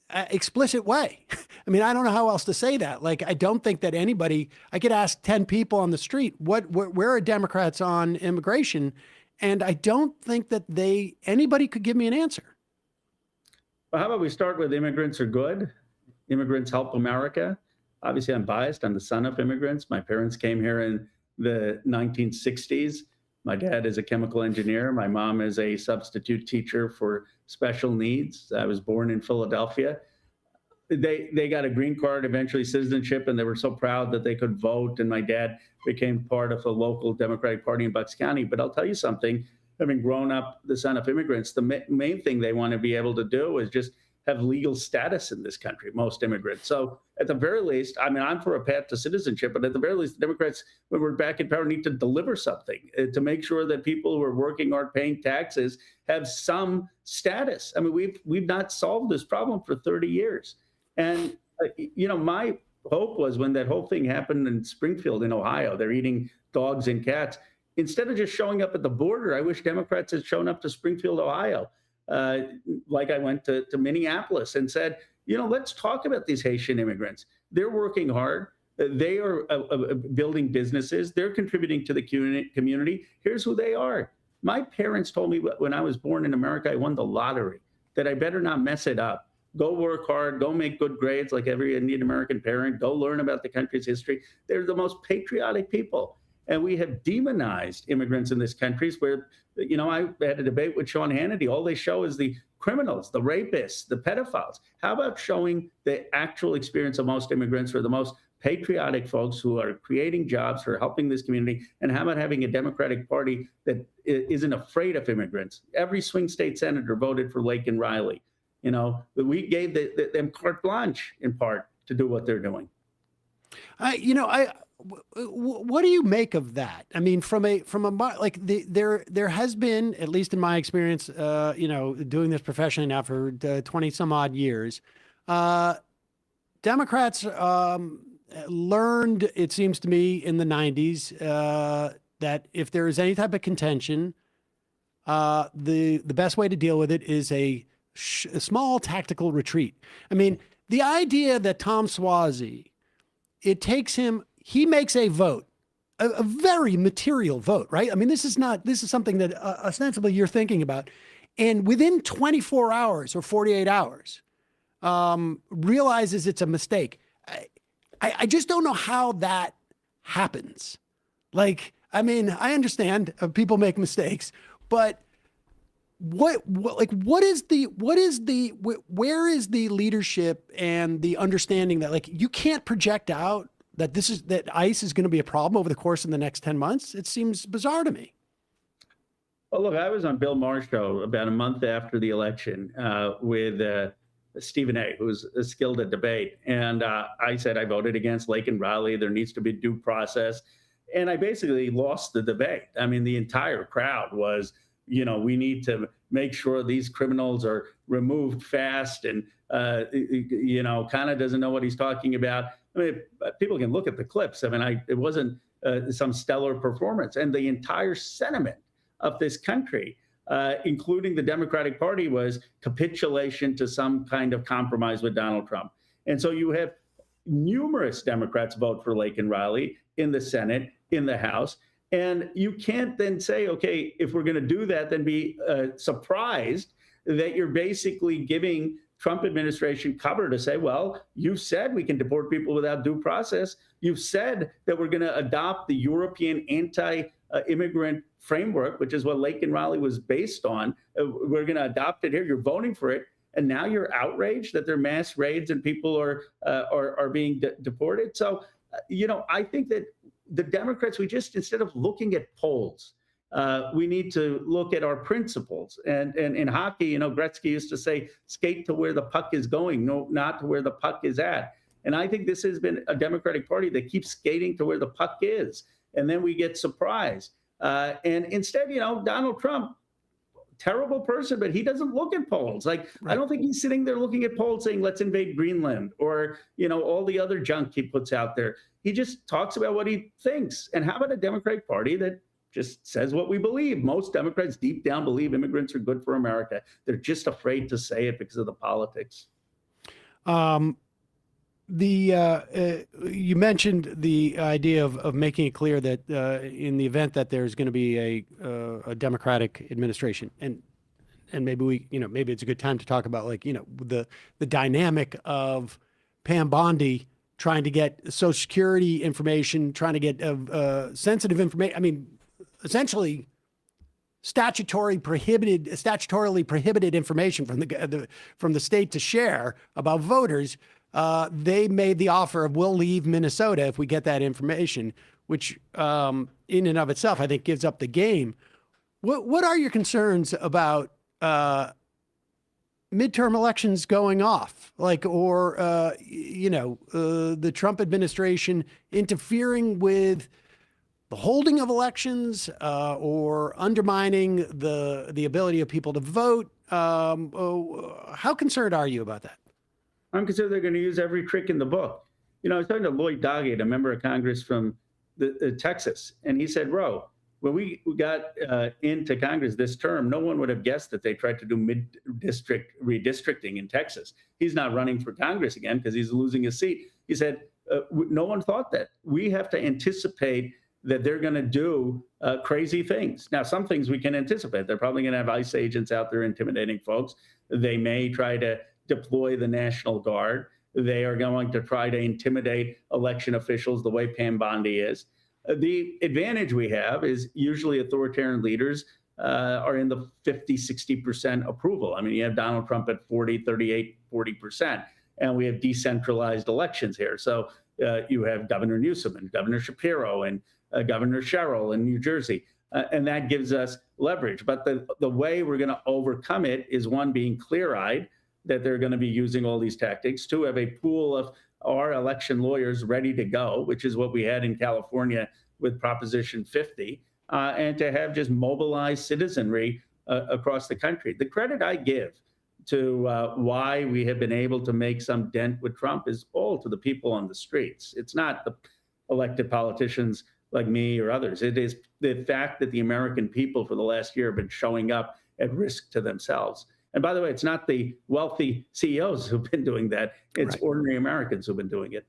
explicit way. I mean, I don't know how else to say that. Like, I don't think that I could ask 10 people on the street, where are Democrats on immigration? And I don't think that anybody could give me an answer.
Well, how about we start with immigrants are good? Immigrants help America. Obviously, I'm biased. I'm the son of immigrants. My parents came here in the 1960s. My dad is a chemical engineer. My mom is a substitute teacher for special needs. I was born in Philadelphia. They got a green card, eventually citizenship, and they were so proud that they could vote. And my dad became part of the local Democratic Party in Bucks County. But I'll tell you something, having grown up the son of immigrants, the main thing they want to be able to do is just have legal status in this country, most immigrants. So at the very least, I mean, I'm for a path to citizenship, but at the very least, the Democrats, when we're back in power, need to deliver something to make sure that people who are working hard, paying taxes, have some status. I mean, we've not solved this problem for 30 years. And, my hope was when that whole thing happened in Springfield in Ohio, they're eating dogs and cats. Instead of just showing up at the border, I wish Democrats had shown up to Springfield, Ohio. Like I went to Minneapolis and said, let's talk about these Haitian immigrants. They're working hard. They are building businesses. They're contributing to the community. Here's who they are. My parents told me when I was born in America, I won the lottery, that I better not mess it up. Go work hard, go make good grades like every Indian American parent, go learn about the country's history. They're the most patriotic people. And we have demonized immigrants in this country where, I had a debate with Sean Hannity. All they show is the criminals, the rapists, the pedophiles. How about showing the actual experience of most immigrants who are the most patriotic folks who are creating jobs, who are helping this community? And how about having a Democratic Party that isn't afraid of immigrants? Every swing state senator voted for Lake and Riley. We gave them carte blanche in part to do what they're doing.
What do you make of that? I mean, there has been, at least in my experience, doing this professionally now for 20 some odd years, Democrats learned, it seems to me, in the 90s that if there is any type of contention, the best way to deal with it is a small tactical retreat. I mean, the idea that Tom Suozzi, it takes him, he makes a vote, a very material vote, right? I mean, this is something that ostensibly you're thinking about. and within 24 hours or 48 hours, realizes it's a mistake. I just don't know how that happens. Like, I mean, I understand people make mistakes, but where is the leadership and the understanding that, like, you can't project out that ICE is going to be a problem over the course of the next 10 months? It seems bizarre to me.
Well, look, I was on Bill Maher's show about a month after the election with Stephen A., who's skilled at debate. And I said I voted against Lake and Riley. There needs to be due process. And I basically lost the debate. I mean, the entire crowd was, we need to make sure these criminals are removed fast. And, Khanna doesn't know what he's talking about. I mean, people can look at the clips. I mean, it wasn't some stellar performance. And the entire sentiment of this country, including the Democratic Party, was capitulation to some kind of compromise with Donald Trump. And so you have numerous Democrats vote for Lake and Riley in the Senate, in the House. And you can't then say, okay, if we're going to do that, then be surprised that you're basically giving Trump administration cover to say, well, you said we can deport people without due process. You've said that we're going to adopt the European anti-immigrant framework, which is what Lake and Riley was based on. We're going to adopt it here. You're voting for it. And now you're outraged that there are mass raids and people are being deported. So, I think that the Democrats, we just, instead of looking at polls, we need to look at our principles. And in hockey, Gretzky used to say, skate to where the puck is going, no, not to where the puck is at. And I think this has been a Democratic Party that keeps skating to where the puck is. And then we get surprised. And instead, Donald Trump, terrible person, but he doesn't look at polls. Like, right. I don't think he's sitting there looking at polls saying, let's invade Greenland or, all the other junk he puts out there. He just talks about what he thinks. And how about a Democratic Party that just says what we believe? Most Democrats deep down believe immigrants are good for America. They're just afraid to say it because of the politics.
You mentioned the idea of making it clear that in the event that there's going to be a Democratic administration, and maybe maybe it's a good time to talk about, like, the dynamic of Pam Bondi trying to get Social Security information, trying to get sensitive information. I mean, essentially statutorily prohibited information from the state to share about voters. They made the offer of, we'll leave Minnesota if we get that information, which in and of itself, I think, gives up the game. What are your concerns about midterm elections going off, or the Trump administration interfering with the holding of elections or undermining the ability of people to vote? How concerned are you about that?
I'm concerned they're going to use every trick in the book. I was talking to Lloyd Doggett, a member of Congress from Texas, and he said, Ro, when we got into Congress this term, no one would have guessed that they tried to do mid-district redistricting in Texas. He's not running for Congress again because he's losing his seat. He said, no one thought that. We have to anticipate that they're going to do crazy things. Now, some things we can anticipate. They're probably going to have ICE agents out there intimidating folks. They may try to deploy the National Guard. They are going to try to intimidate election officials the way Pam Bondi is. The advantage we have is usually authoritarian leaders are in the 50, 60% approval. I mean, you have Donald Trump at 40, 38, 40%, and we have decentralized elections here. So you have Governor Newsom and Governor Shapiro and Governor Sherrill in New Jersey, and that gives us leverage. But the way we're going to overcome it is, one, being clear-eyed that they're going to be using all these tactics, two, have a pool of our election lawyers ready to go, which is what we had in California with Proposition 50, and to have just mobilized citizenry across the country. The credit I give to why we have been able to make some dent with Trump is all to the people on the streets. It's not the elected politicians like me or others. It is the fact that the American people for the last year have been showing up at risk to themselves. And by the way, it's not the wealthy CEOs who've been doing that. It's right. Ordinary Americans who've been doing it.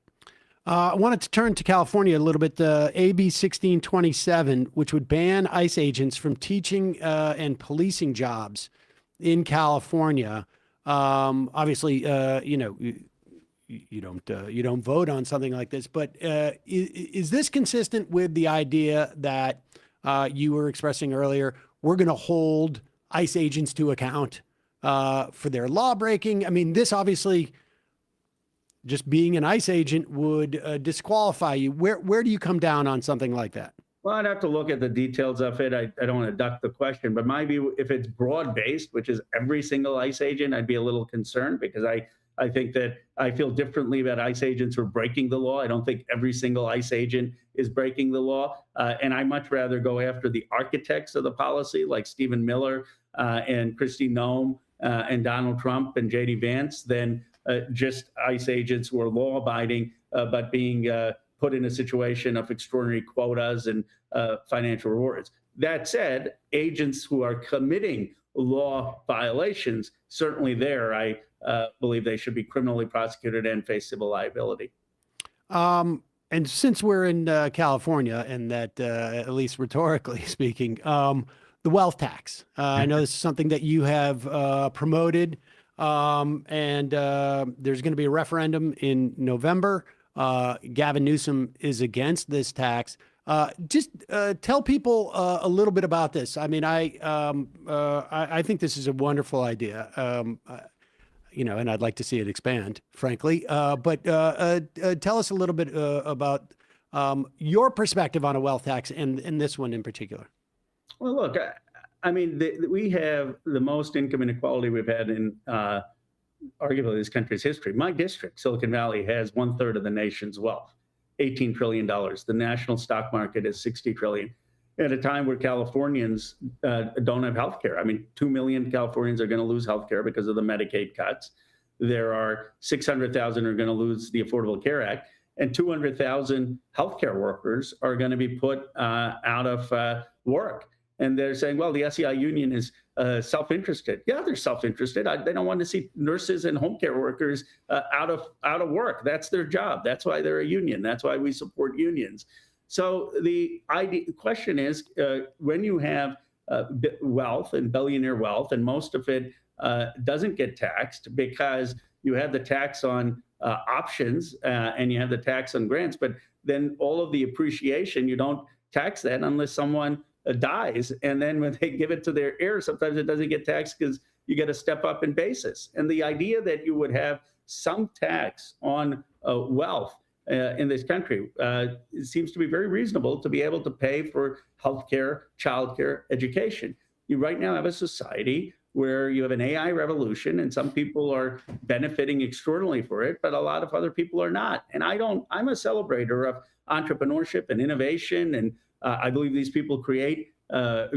I wanted to turn to California a little bit. AB 1627, which would ban ICE agents from teaching and policing jobs in California. Obviously, you don't vote on something like this, but is this consistent with the idea that you were expressing earlier? We're going to hold ICE agents to account for their law breaking. I mean, this obviously, just being an ICE agent would disqualify you. Where do you come down on something like that?
Well, I'd have to look at the details of it. I don't want to duck the question, but my view, if it's broad-based, which is every single ICE agent, I'd be a little concerned, because I think that I feel differently about ICE agents who are breaking the law. I don't think every single ICE agent is breaking the law. And I much rather go after the architects of the policy, like Stephen Miller and Kristi Noem and Donald Trump and J.D. Vance, than just ICE agents who are law-abiding, but being put in a situation of extraordinary quotas and financial rewards. That said, agents who are committing law violations, certainly there, I believe they should be criminally prosecuted and face civil liability.
And since we're in California, and that, at least rhetorically speaking, the wealth tax, I know this is something that you have promoted, and there's going to be a referendum in November. Gavin Newsom is against this tax. Just tell people a little bit about this. I mean, I think this is a wonderful idea. And I'd like to see it expand, frankly. But tell us a little bit about your perspective on a wealth tax, and this one in particular.
Well, look, I mean, we have the most income inequality we've had in arguably this country's history. My district, Silicon Valley, has 1/3 of the nation's wealth, $18 trillion. The national stock market is $60 trillion. At a time where Californians don't have health care. I mean, 2 million Californians are going to lose health care because of the Medicaid cuts. There are 600,000 are going to lose the Affordable Care Act, and 200,000 healthcare workers are going to be put out of work. And they're saying, well, the SEI union is self-interested. Yeah, they're self-interested. They don't want to see nurses and home care workers out of work. That's their job. That's why they're a union. That's why we support unions. So the question is, when you have wealth and billionaire wealth, and most of it doesn't get taxed because you have the tax on options and you have the tax on grants, but then all of the appreciation, you don't tax that unless someone dies. And then when they give it to their heirs, sometimes it doesn't get taxed because you get a step up in basis. And the idea that you would have some tax on wealth in this country, it seems to be very reasonable to be able to pay for healthcare, childcare, education. You right now have a society where you have an AI revolution, and some people are benefiting extraordinarily for it, but a lot of other people are not. And I'm a celebrator of entrepreneurship and innovation, and I believe these people create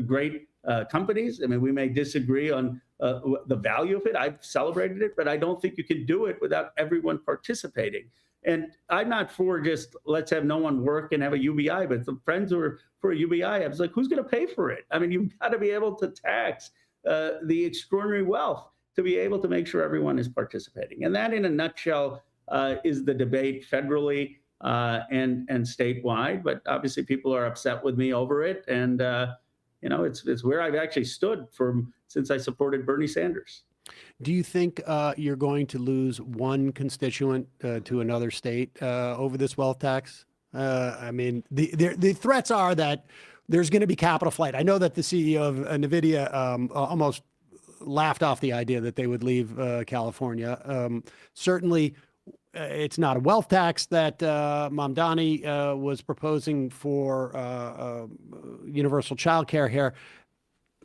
great companies. I mean, we may disagree on the value of it. I've celebrated it, but I don't think you can do it without everyone participating. And I'm not for just let's have no one work and have a UBI, but the friends who are for a UBI, I was like, who's going to pay for it? I mean, you've got to be able to tax the extraordinary wealth to be able to make sure everyone is participating. And that, in a nutshell, is the debate federally and statewide. But obviously, people are upset with me over it, and it's where I've actually stood since I supported Bernie Sanders.
Do you think you're going to lose one constituent to another state over this wealth tax? I mean, the threats are that there's going to be capital flight. I know that the CEO of NVIDIA almost laughed off the idea that they would leave California. Certainly, it's not a wealth tax that Mamdani was proposing for universal child care here.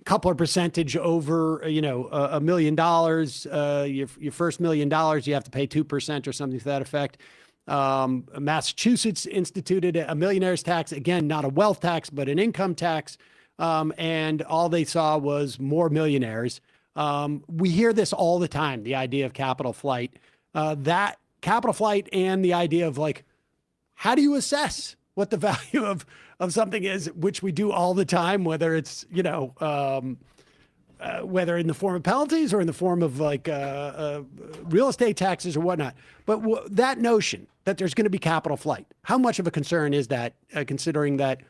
Couple of percentage over, $1 million, your first $1 million, you have to pay 2% or something to that effect. Massachusetts instituted a millionaire's tax, again, not a wealth tax, but an income tax. And all they saw was more millionaires. We hear this all the time, the idea of capital flight. That capital flight and the idea of how do you assess what the value of something is, which we do all the time, whether it's, whether in the form of penalties or in the form of real estate taxes or whatnot. But that notion that there's going to be capital flight, how much of a concern is that, considering that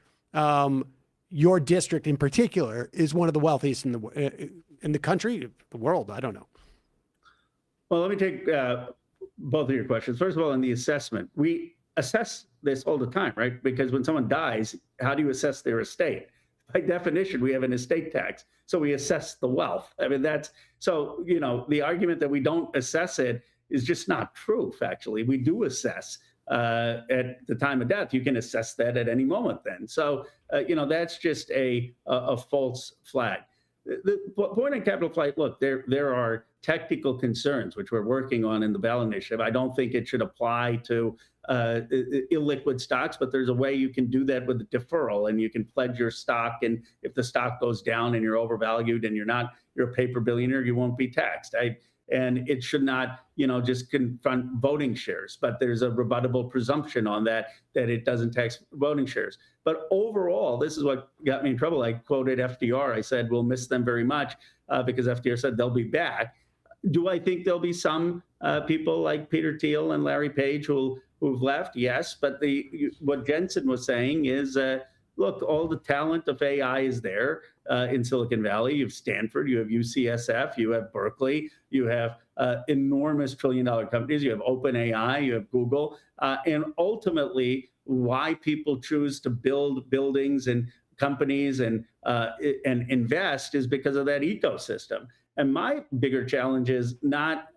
your district in particular is one of the wealthiest in the country, the world. I don't know.
Well, let me take both of your questions. First of all, in the assessment, we assess this all the time, right? Because when someone dies, how do you assess their estate? By definition, we have an estate tax. So we assess the wealth. I mean, so, the argument that we don't assess it is just not true, factually. We do assess at the time of death. You can assess that at any moment then. So, that's just a false flag. The point on capital flight, look, there are technical concerns, which we're working on in the ballot initiative. I don't think it should apply to illiquid stocks, but there's a way you can do that with a deferral, and you can pledge your stock. And if the stock goes down and you're overvalued and you're a paper billionaire, you won't be taxed. And it should not, just confront voting shares, but there's a rebuttable presumption on that it doesn't tax voting shares. But overall, this is what got me in trouble. I quoted FDR. I said, we'll miss them very much because FDR said they'll be back. Do I think there'll be some people like Peter Thiel and Larry Page who've left? Yes. But what Jensen was saying is, look, all the talent of AI is there in Silicon Valley. You have Stanford, you have UCSF, you have Berkeley, you have enormous trillion-dollar companies, you have OpenAI, you have Google. And ultimately, why people choose to build buildings and companies and invest is because of that ecosystem. And my bigger challenge is not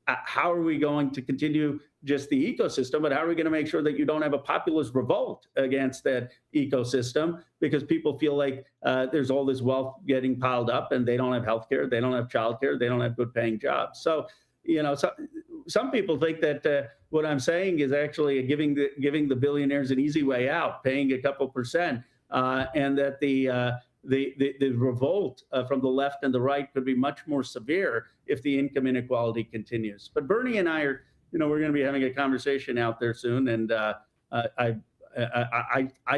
how are we going to continue just the ecosystem, but how are we going to make sure that you don't have a populist revolt against that ecosystem because people feel like there's all this wealth getting piled up and they don't have healthcare, they don't have childcare, they don't have good paying jobs. So, some people think that what I'm saying is actually giving the billionaires an easy way out, paying a couple percent, and that the revolt from the left and the right could be much more severe if the income inequality continues. But Bernie and I are, we're going to be having a conversation out there soon, and I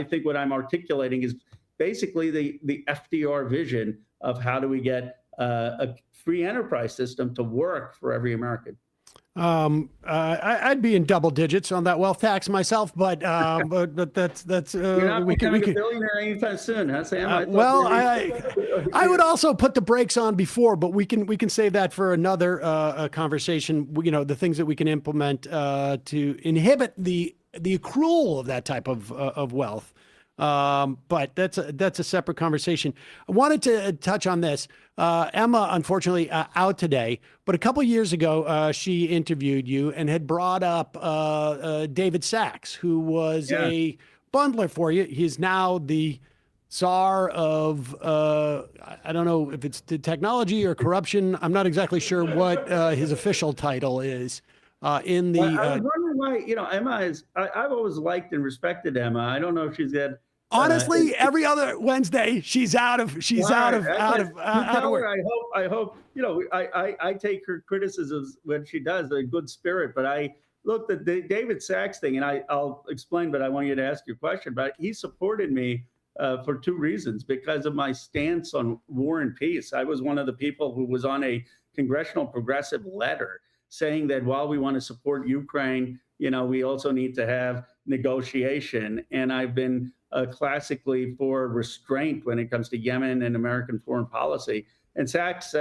think what I'm articulating is basically the FDR vision of how do we get a free enterprise system to work for every American.
I'd be in double digits on that wealth tax myself, but that's
You're not
we
becoming
can.
a billionaire anytime soon, huh, Sam?
I would also put the brakes on before, but we can save that for another conversation. The things that we can implement to inhibit the accrual of that type of wealth. But that's a separate conversation. I wanted to touch on this. Emma, unfortunately, out today, but a couple years ago, she interviewed you and had brought up David Sachs, who was a bundler for you. He's now the czar of, I don't know if it's the technology or corruption. I'm not exactly sure what his official title is. I was
wondering why, Emma is, I've always liked and respected Emma. I don't know if she's got.
Honestly, every other Wednesday, she's out of work.
I hope, I take her criticisms when she does in good spirit, but I look at the David Sachs thing, and I'll explain, but I want you to ask your question. But he supported me for two reasons: because of my stance on war and peace. I was one of the people who was on a congressional progressive letter saying that while we want to support Ukraine, we also need to have negotiation. And I've been classically for restraint when it comes to Yemen and American foreign policy. And Sachs,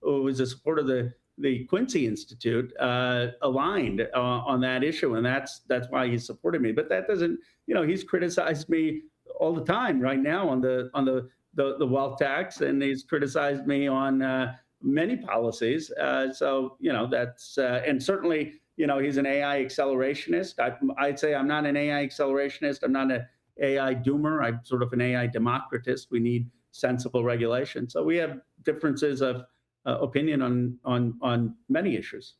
who was a supporter of the Quincy Institute, aligned on that issue, and that's why he supported me. But that doesn't, he's criticized me all the time right now on the wealth tax, and he's criticized me on many policies. So that's and certainly he's an AI accelerationist. I'd say I'm not an AI accelerationist. I'm not an AI doomer. I'm sort of an AI democratist. We need sensible regulation. So we have differences of opinion on many issues.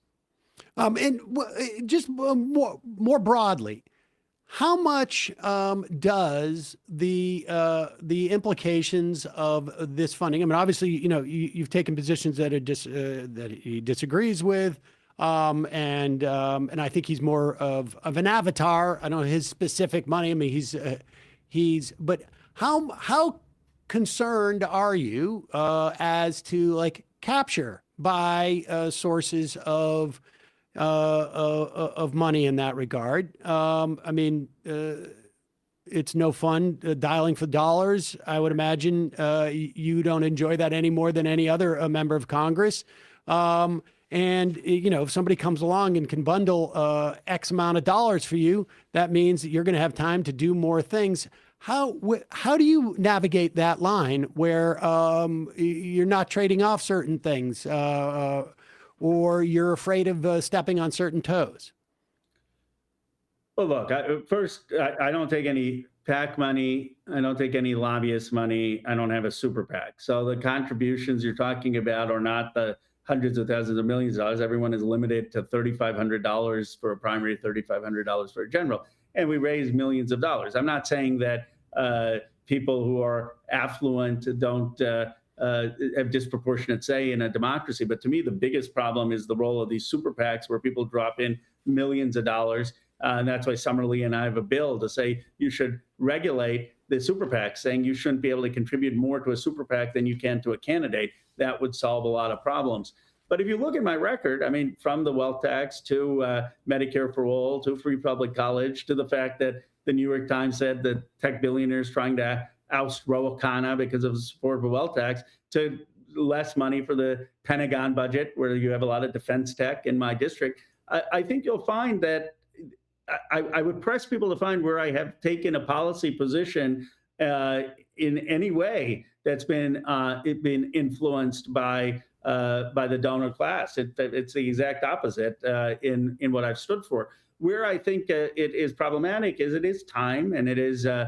And just more broadly, how much does the implications of this funding? I mean, obviously, you've taken positions that that he disagrees with, and I think he's more of an avatar. I don't know his specific money. I mean, but how concerned are you as to capture by sources of money in that regard? I mean, it's no fun dialing for dollars. I would imagine you don't enjoy that any more than any other member of Congress. And, if somebody comes along and can bundle X amount of dollars for you, that means that you're going to have time to do more things. How do you navigate that line where you're not trading off certain things or you're afraid of stepping on certain toes?
Well, look, I don't take any PAC money. I don't take any lobbyist money. I don't have a super PAC. So the contributions you're talking about are not the hundreds of thousands of millions of dollars. Everyone is limited to $3,500 for a primary, $3,500 for a general. And we raise millions of dollars. I'm not saying that people who are affluent don't have disproportionate say in a democracy. But to me, the biggest problem is the role of these super PACs where people drop in millions of dollars. And that's why Summerlee and I have a bill to say you should regulate the super PAC, saying you shouldn't be able to contribute more to a super PAC than you can to a candidate. That would solve a lot of problems. But if you look at my record, I mean, from the wealth tax to Medicare for all, to free public college, to the fact that the New York Times said that tech billionaires trying to oust Khanna because of the support for wealth tax, to less money for the Pentagon budget, where you have a lot of defense tech in my district, I think you'll find that I would press people to find where I have taken a policy position in any way that's been influenced by the donor class. It's the exact opposite in what I've stood for. Where I think it is problematic is it is time, and it is an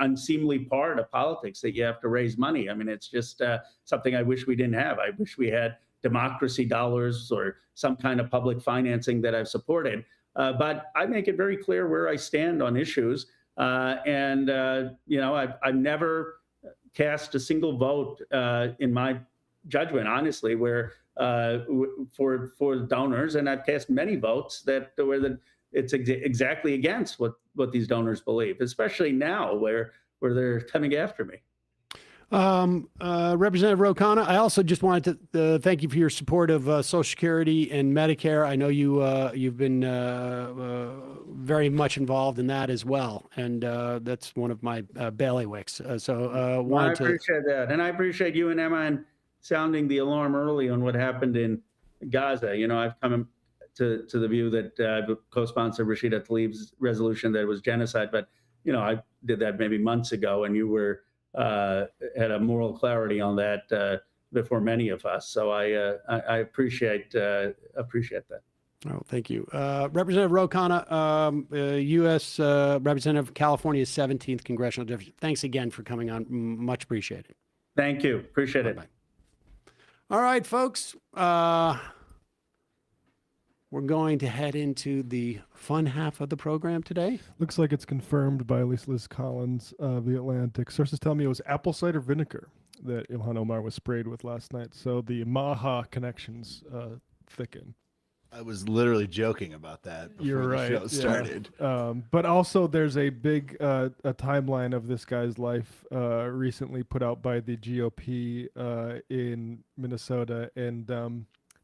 unseemly part of politics that you have to raise money. I mean, it's just something I wish we didn't have. I wish we had democracy dollars or some kind of public financing that I've supported. But I make it very clear where I stand on issues. I've never cast a single vote in my judgment, honestly, where for donors, and I've cast many votes where it's exactly against what these donors believe, especially now where they're coming after me.
Representative Khanna, I also just wanted to thank you for your support of Social Security and Medicare. I know you've been very much involved in that as well, and that's one of my bailiwicks.
I appreciate that, and I appreciate you and Emma sounding the alarm early on what happened in Gaza. I've come to the view that co-sponsored Rashida Tlaib's resolution that it was genocide, but I did that maybe months ago, and you were. Had a moral clarity on that before many of us. So I appreciate that.
Oh, thank you. Representative Khanna, U.S. Representative California's 17th Congressional District. Thanks again for coming on. Much appreciated.
Thank you. Appreciate it.
Bye-bye. All right, folks. We're going to head into the fun half of the program today.
Looks like it's confirmed by at least Liz Collins of The Atlantic. Sources tell me it was apple cider vinegar that Ilhan Omar was sprayed with last night. So the Maha connections thicken.
I was literally joking about that before
You're
the
right.
show started.
Yeah. But also there's a big a timeline of this guy's life recently put out by the GOP in Minnesota. And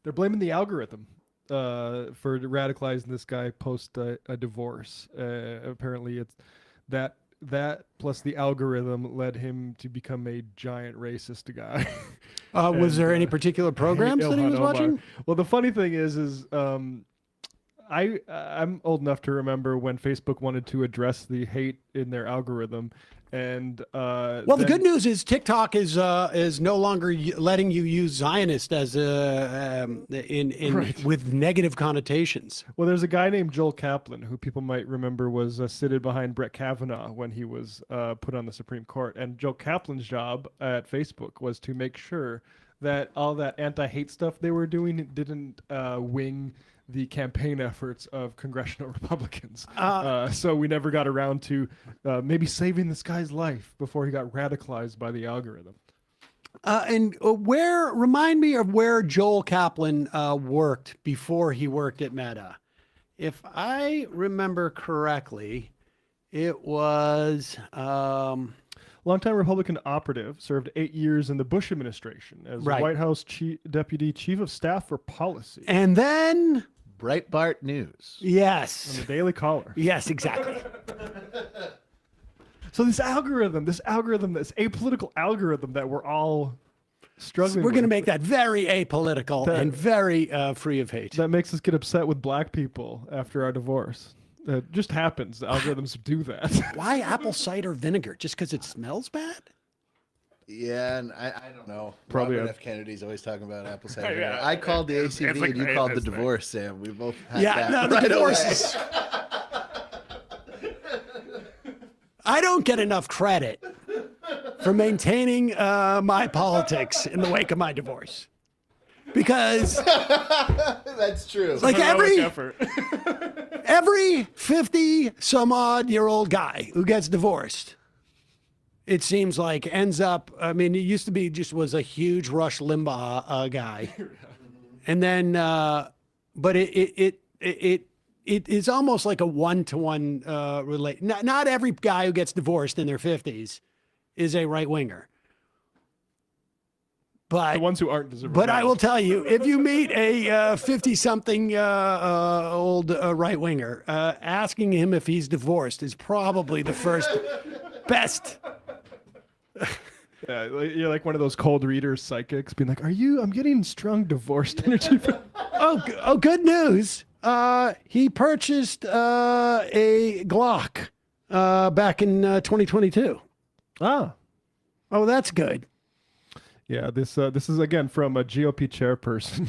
they're blaming the algorithm for radicalizing this guy post a divorce. Apparently it's that plus the algorithm led him to become a giant racist guy.
Was there any particular programs that he was watching?
Well, the funny thing is I'm old enough to remember when Facebook wanted to address the hate in their algorithm. And
the good news is TikTok is no longer letting you use Zionist as with negative connotations.
Well, there's a guy named Joel Kaplan who people might remember was seated behind Brett Kavanaugh when he was put on the Supreme Court. And Joel Kaplan's job at Facebook was to make sure that all that anti-hate stuff they were doing didn't wing the campaign efforts of congressional Republicans. So we never got around to maybe saving this guy's life before he got radicalized by the algorithm.
Remind me of where Joel Kaplan worked before he worked at Meta. If I remember correctly, it was...
Longtime Republican operative, served 8 years in the Bush administration as White House Deputy Chief of Staff for Policy.
And then...
Breitbart News.
Yes.
On the Daily Caller.
Yes, exactly.
So this apolitical algorithm that we're all struggling
We're going to
with,
make that very apolitical and very free of hate.
that makes us get upset with black people after our divorce. That just happens. The algorithms do that.
Why apple cider vinegar? Just because it smells bad?
Yeah, and I don't know.
Probably
Robert
a-
F. Kennedy's always talking about apple cider.
Yeah,
vinegar. I called the ACV
it's a
and you
great
called the
mistake.
divorce, Sam. We both had
Yeah,
that
no, the
right
divorce
away.
is... I don't get enough credit for maintaining my politics in the wake of my divorce. Because
That's true.
like
Heroic effort.
every 50 some odd year old guy who gets divorced, it seems like ends up, I mean, it used to be just was a huge Rush Limbaugh guy. And then, but it is almost like a one-to-one relate. Not every guy who gets divorced in their 50s is a right winger. But
The ones who aren't deserve.
but I will tell you, if you meet a 50-something old right winger, asking him if he's divorced is probably the first best.
Yeah, you're like one of those cold readers psychics being like, I'm getting strong divorced energy.
Oh, good news. He purchased a Glock back in 2022.
Oh,
that's good.
yeah. This is again from a GOP chairperson.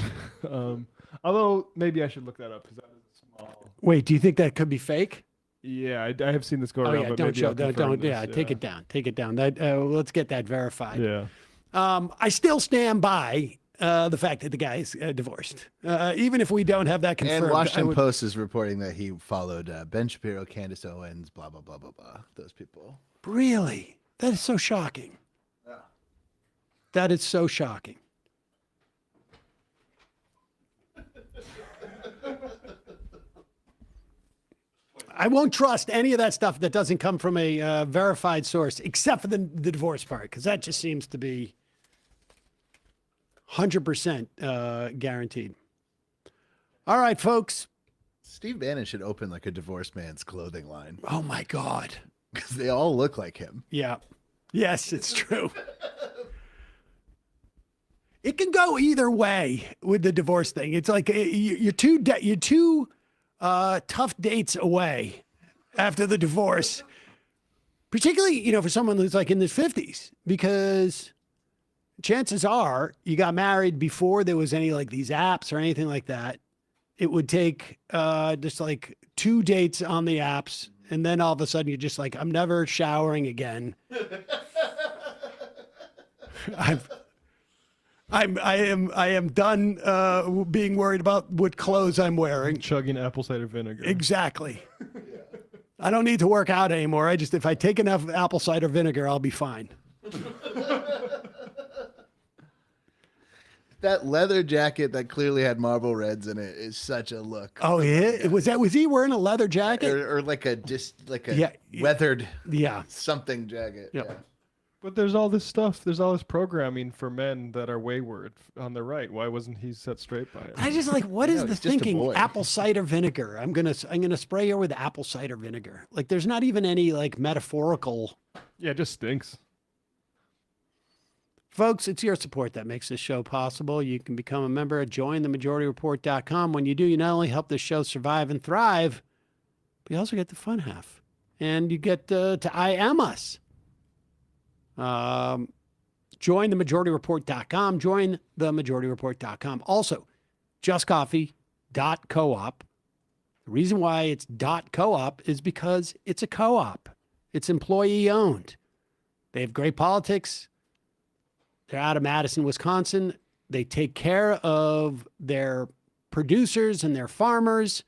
Although maybe I should look that up because that is small.
Wait, do you think that could be fake?
Yeah, I have seen this go
Oh
around.
yeah,
but
don't
maybe
show,
I'll
don't,
confirm
don't
this,
yeah, take it down, take it down. That let's get that verified.
Yeah.
I still stand by the fact that the guy is divorced, even if we don't have that confirmed.
And
I
Washington
would-
Post is reporting that he followed Ben Shapiro, Candace Owens, blah, blah, blah, blah, blah. Those people.
Really, that is so shocking.
Yeah.
That is so shocking. I won't trust any of that stuff that doesn't come from a verified source, except for the divorce part, because that just seems to be 100% guaranteed. All right, folks.
Steve Bannon should open like a divorced man's clothing line.
Oh, my God.
Because they all look like him.
Yeah. Yes, it's true. It can go either way with the divorce thing. It's like you're two tough dates away after the divorce, particularly, for someone who's like in their 50s, because chances are you got married before there was any like these apps or anything like that. It would take just like 2 dates on the apps. And then all of a sudden you're just like, I'm never showering again. I am done being worried about what clothes I'm wearing.
Chugging apple cider vinegar.
Exactly. I don't need to work out anymore. If I take enough apple cider vinegar, I'll be fine.
That leather jacket that clearly had marble reds in it is such a look.
Oh, yeah. Was he wearing a leather jacket?
Or like a
Yeah.
weathered
Yeah.
something jacket.
Yep.
Yeah.
But there's all this stuff. There's all this programming for men that are wayward on the right. Why wasn't he set straight by it?
I just like, what is
No,
the
he's just a
thinking?
boy.
Apple cider vinegar. I'm gonna spray her with apple cider vinegar. Like, there's not even any like metaphorical.
Yeah, it just stinks.
Folks, it's your support that makes this show possible. You can become a member at jointhemajorityreport.com. When you do, you not only help this show survive and thrive, but you also get the fun half. And you get to I am us. Jointhemajorityreport.com. Jointhemajorityreport.com. Also, justcoffee.coop. The reason why it's .coop is because it's a co-op. It's employee owned. They have great politics. They're out of Madison, Wisconsin. They take care of their producers and their farmers.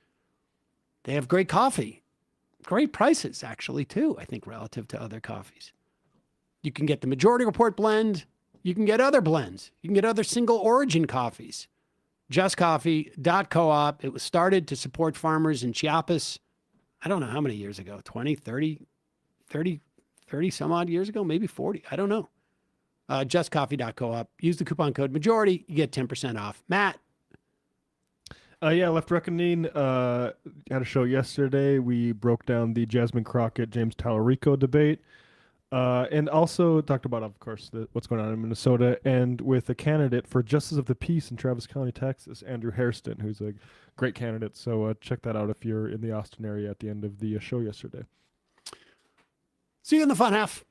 They have great coffee. Great prices, actually, too, I think, relative to other coffees. You can get the Majority Report blend. You can get other blends. You can get other single origin coffees. JustCoffee.coop. It was started to support farmers in Chiapas. I don't know how many years ago, 20, 30 some odd years ago, maybe 40. I don't know. JustCoffee.coop. Use the coupon code majority. You get 10% off. Matt.
Yeah, Left Reckoning had a show yesterday. We broke down the Jasmine Crockett, James Tallarico debate. And also talked about, of course, what's going on in Minnesota, and with a candidate for Justice of the Peace in Travis County, Texas, Andrew Hairston, who's a great candidate. So check that out if you're in the Austin area at the end of the show yesterday.
See you in the fun half.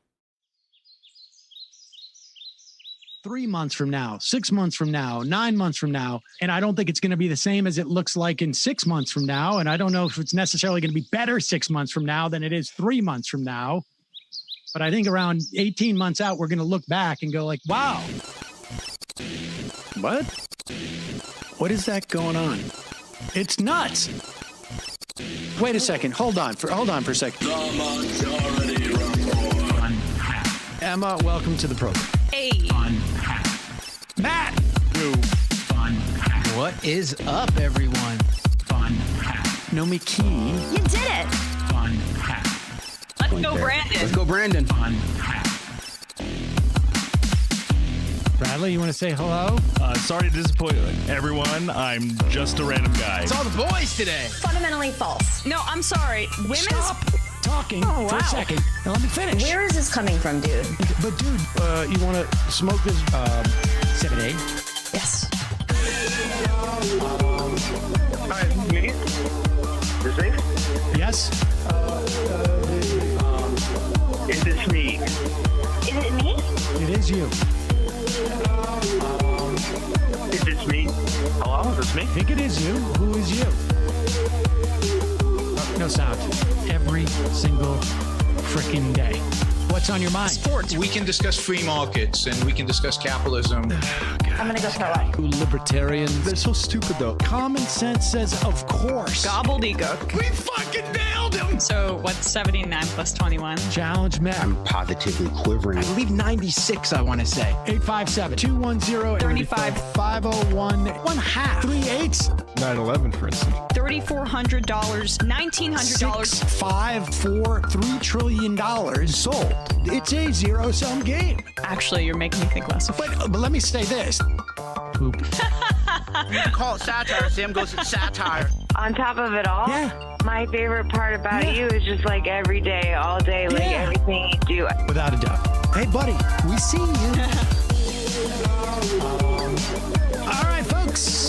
3 months from now, 6 months from now, 9 months from now. And I don't think it's going to be the same as it looks like in 6 months from now. And I don't know if it's necessarily going to be better 6 months from now than it is 3 months from now. But I think around 18 months out, we're going to look back and go like, wow. What? What is that going on? It's nuts. Wait a second. Hold on for a second.
The Majority Report.
Emma, welcome to the program.
Hey.
Matt.
What is up, everyone?
Nomi Key.
You did it. Let's go, Brandon.
Let's go, Brandon.
Bradley, you want to say hello?
Sorry to disappoint everyone. I'm just a random guy.
It's all the boys today.
Fundamentally false. No, I'm sorry. Women's.
Stop talking for a second. Now let me finish.
Where is this coming from, dude?
But dude, you want to smoke this 7A?
Yes.
Hi, me? Is it?
Yes.
Is this me?
Is it me?
It is you.
Is this me? Hello, is this me?
I think it is you. Who is you? No sound. Every single frickin' day. What's on your mind?
Sports.
We can discuss free markets and we can discuss capitalism.
I'm gonna go throw up.
Libertarians.
They're so stupid, though.
Common sense says, of course.
Gobbledygook.
We fucking nailed him.
So what's 79 plus 21?
Challenge met.
I'm positively quivering. I believe 96, I want to say.
857-210-35 501 1/2 3/8
9/11, for instance.
$3,400, $1,900.
654 $3 trillion sold. It's a zero-sum game.
Actually, you're making me think less of it.
But let me say this. Poop.
Call it satire. Sam goes to satire.
On top of it all,
Yeah.
my favorite part about you is just like every day, all day, like everything you do.
Without a doubt. Hey, buddy, we see you. All right, folks.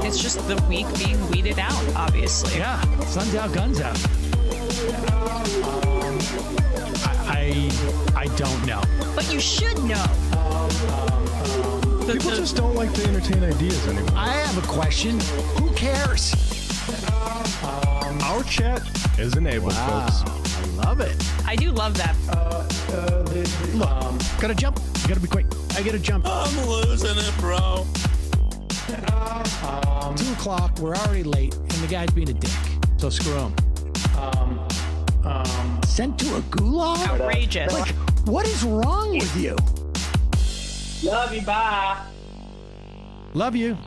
It's just the week being weeded out, obviously.
Yeah, sun's out, guns out. I don't know.
But you should know.
People just don't like to entertain ideas anymore.
I have a question. Who cares?
Our chat is enabled, folks.
I love it.
I do love that.
Look, gotta jump. Gotta be quick. I gotta jump.
I'm losing it, bro.
2 o'clock. We're already late, and the guy's being a dick. So screw him. Sent to a gulag?
Outrageous.
Like, what is wrong with you?
Love you, bye.
Love you.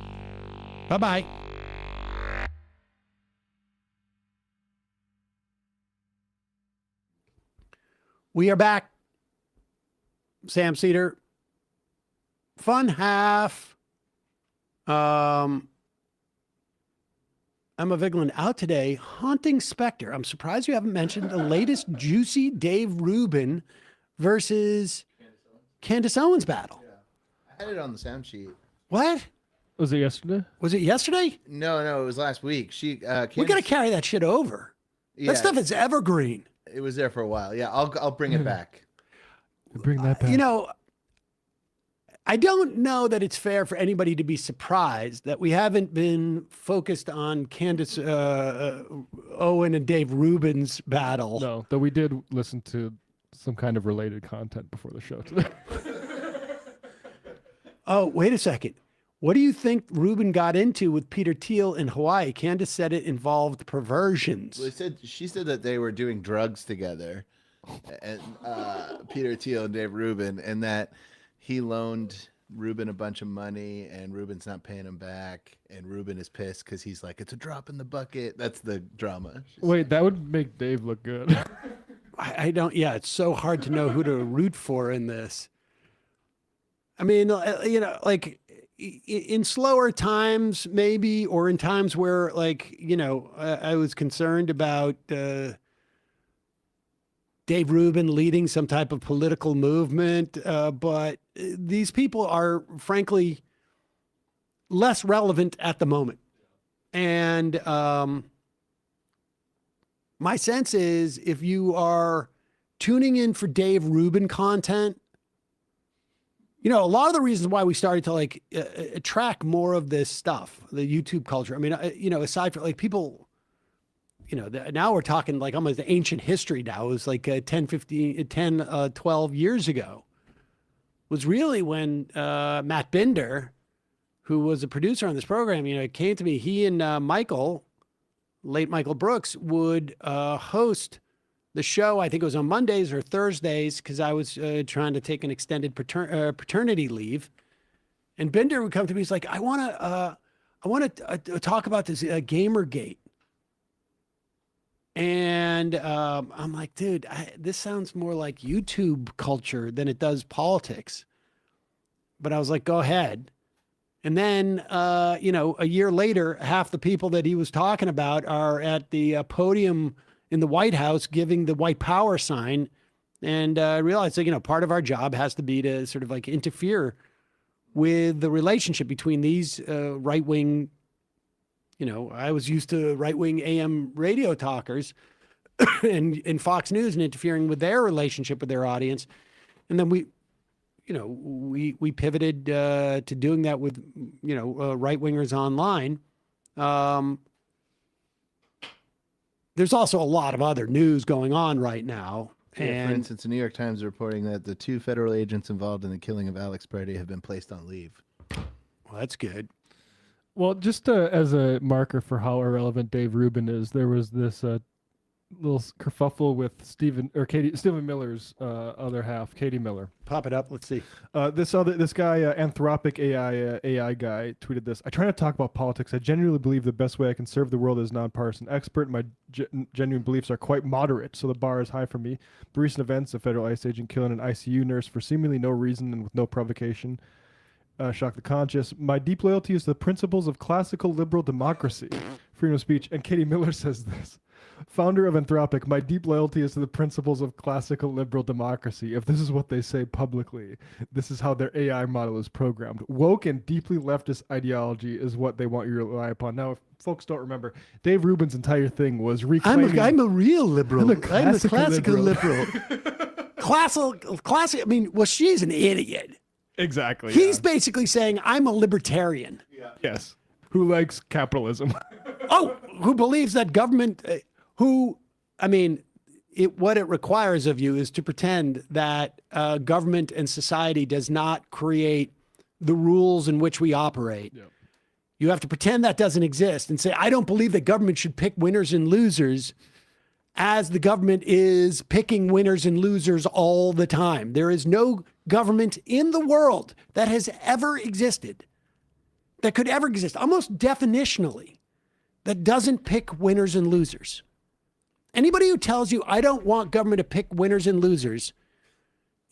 Bye-bye. We are back. Sam Seder. Fun half. Emma Vigeland out today. Haunting Spectre. I'm surprised you haven't mentioned the latest juicy Dave Rubin versus Candace Owens battle.
I had it on the sound sheet.
What?
Was it yesterday?
Was it yesterday?
No, it was last week.
We got to carry that shit over.
Yeah.
That stuff is evergreen.
It was there for a while. Yeah, I'll bring it back.
Bring that back.
You know, I don't know that it's fair for anybody to be surprised that we haven't been focused on Candace Owen and Dave Rubin's battle.
No, though we did listen to some kind of related content before the show today.
Oh, wait a second. What do you think Rubin got into with Peter Thiel in Hawaii? Candace said it involved perversions.
Well, she said that they were doing drugs together, and Peter Thiel and Dave Rubin, and that he loaned Rubin a bunch of money, and Rubin's not paying him back, and Rubin is pissed because he's like, it's a drop in the bucket. That's the drama.
Wait, that would make Dave look good.
I don't. Yeah, it's so hard to know who to root for in this. I mean, you know, like
in slower times, maybe, or in times where, like, I was concerned about Dave Rubin leading some type of political movement. But these people are, frankly, less relevant at the moment. And my sense is if you are tuning in for Dave Rubin content, a lot of the reasons why we started to track more of this stuff, the YouTube culture. I mean, aside from people, now we're talking like almost ancient history now. It was like 12 years ago was really when Matt Binder, who was a producer on this program, it came to me, he and late Michael Brooks, would host the show. I think it was on Mondays or Thursdays, because I was trying to take an extended paternity leave. And Binder would come to me. He's like, I want to talk about this Gamergate. And I'm like, dude, this sounds more like YouTube culture than it does politics. But I was like, go ahead. And then, a year later, half the people that he was talking about are at the podium in the White House giving the white power sign. And I realized that, part of our job has to be to sort of like interfere with the relationship between these right-wing, I was used to right-wing AM radio talkers and Fox News and interfering with their relationship with their audience. And then we pivoted to doing that with, right-wingers online. There's also a lot of other news going on right now.
Yeah, for instance, the New York Times is reporting that the 2 federal agents involved in the killing of Alex Purdy have been placed on leave.
Well, that's good.
Well, just as a marker for how irrelevant Dave Rubin is, there was this little kerfuffle with Stephen Miller's other half, Katie Miller.
Pop it up. Let's see.
This guy, Anthropic AI guy, tweeted this. I try not to talk about politics. I genuinely believe the best way I can serve the world is nonpartisan expert. My genuine beliefs are quite moderate, so the bar is high for me. But recent events, a federal ICE agent killing an ICU nurse for seemingly no reason and with no provocation, shocked the conscious. My deep loyalty is to the principles of classical liberal democracy, freedom of speech. And Katie Miller says this. Founder of Anthropic, my deep loyalty is to the principles of classical liberal democracy. If this is what they say publicly, this is how their AI model is programmed. Woke and deeply leftist ideology is what they want you to rely upon. Now, if folks don't remember, Dave Rubin's entire thing was reclaiming...
I'm a real liberal.
I'm a classical
liberal. Classic. I mean, well, she's an idiot.
Exactly.
He's basically saying, I'm a libertarian.
Yeah. Yes. Who likes capitalism.
Who believes that government... what it requires of you is to pretend that government and society does not create the rules in which we operate. Yep. You have to pretend that doesn't exist and say, I don't believe that government should pick winners and losers, as the government is picking winners and losers all the time. There is no government in the world that has ever existed, that could ever exist, almost definitionally, that doesn't pick winners and losers. Anybody who tells you, I don't want government to pick winners and losers,